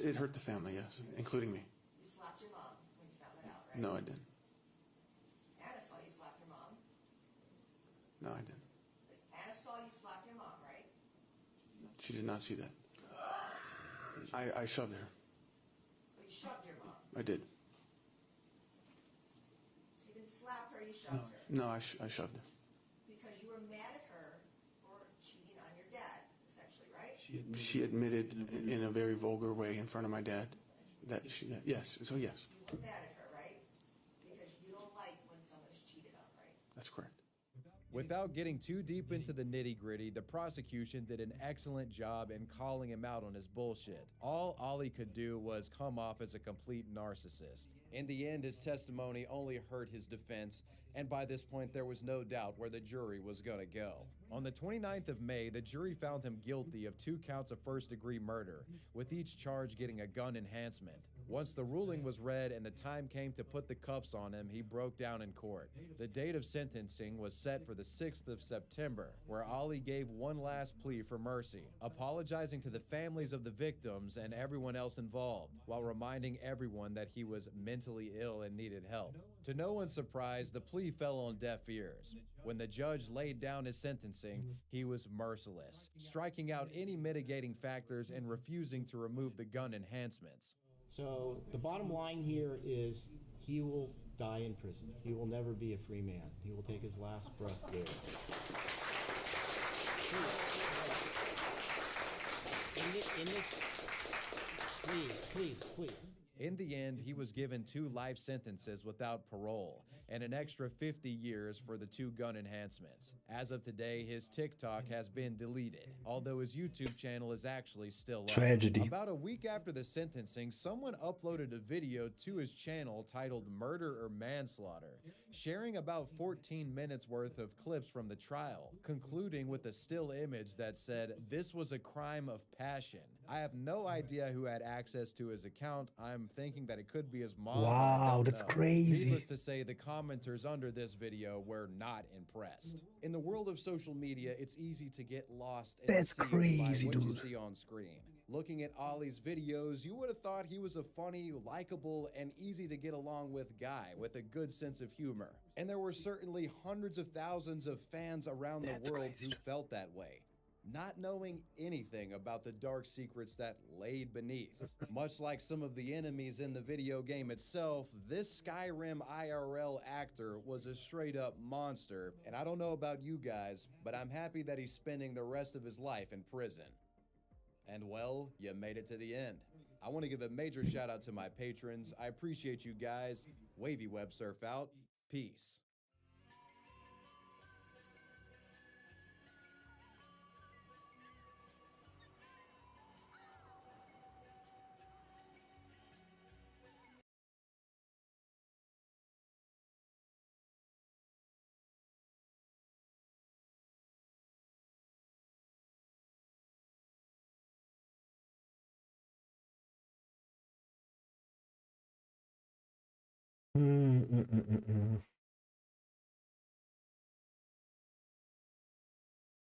It hurt the family, yes, including me. You slapped your mom when you found that out, right? No, I didn't. Anna saw you slap your mom. No, I didn't. Anna saw you slap your mom, right? She did not see that. I shoved her. But you shoved your mom. I did. So you didn't slap her, you shoved her. No, I shoved her. Because you were mad at her for cheating on your dad, essentially, right? She admitted in a very vulgar way in front of my dad yes. So yes. You were mad at her, right? Because you don't like when someone's cheated on, right? That's correct. Without getting too deep into the nitty-gritty, the prosecution did an excellent job in calling him out on his bullshit. All Ali could do was come off as a complete narcissist. In the end, his testimony only hurt his defense, and by this point, there was no doubt where the jury was gonna go. On the 29th of May, the jury found him guilty of 2 counts of first-degree murder, with each charge getting a gun enhancement. Once the ruling was read and the time came to put the cuffs on him, he broke down in court. The date of sentencing was set for the 6th of September, where Ali gave one last plea for mercy, apologizing to the families of the victims and everyone else involved, while reminding everyone that he was mentally ill and needed help. To no one's surprise, the plea fell on deaf ears. When the judge laid down his sentencing, he was merciless, striking out any mitigating factors and refusing to remove the gun enhancements. So the bottom line here is he will die in prison. He will never be a free man. He will take his last breath there. Please. In the end, he was given 2 life sentences without parole and an extra 50 years for the 2 gun enhancements. As of today, his TikTok has been deleted, although his YouTube channel is actually still up. Tragedy. About a week after the sentencing, someone uploaded a video to his channel titled Murder or Manslaughter, sharing about 14 minutes worth of clips from the trial, concluding with a still image that said, "This was a crime of passion." I have no idea who had access to his account. I'm thinking that it could be his mom. Wow, that's crazy. Needless to say, the commenters under this video were not impressed. In the world of social media, it's easy to get lost in That's the sea crazy, by what you dude. see on screen. Looking at Ali's videos, you would have thought he was a funny, likable, and easy to get along with guy with a good sense of humor. And there were certainly hundreds of thousands of fans around the world who felt that way, not knowing anything about the dark secrets that laid beneath. Much like some of the enemies in the video game itself, this Skyrim IRL actor was a straight up monster, and I don't know about you guys, but I'm happy that he's spending the rest of his life in prison. And well, you made it to the end. I want to give a major shout out to my patrons. I appreciate you guys. Wavy Web Surf out. Peace.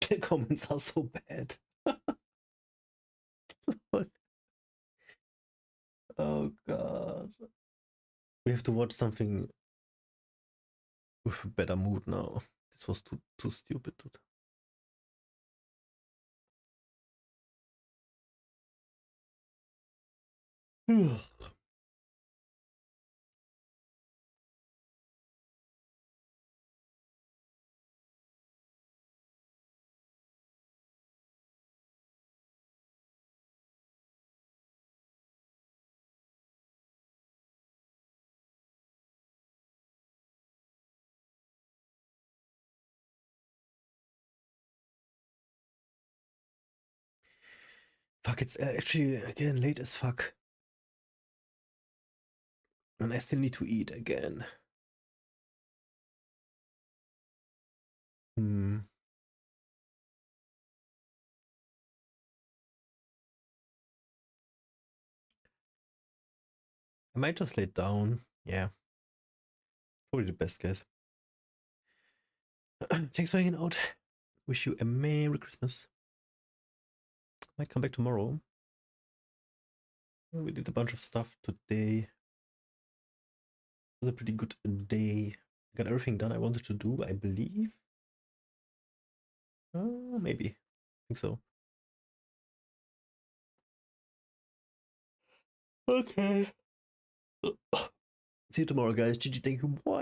The comments are so bad. Oh god. We have to watch something with a better mood now. This was too stupid, dude. Fuck, it's actually again late as fuck. And I still need to eat again. I might just lay down. Yeah. Probably the best guess. Thanks for hanging out. Wish you a Merry Christmas. Might come back tomorrow. We did a bunch of stuff today. It was a pretty good day. Got everything done I wanted to do, I believe. Maybe. I think so. Okay. See you tomorrow, guys. GG, thank you. Bye.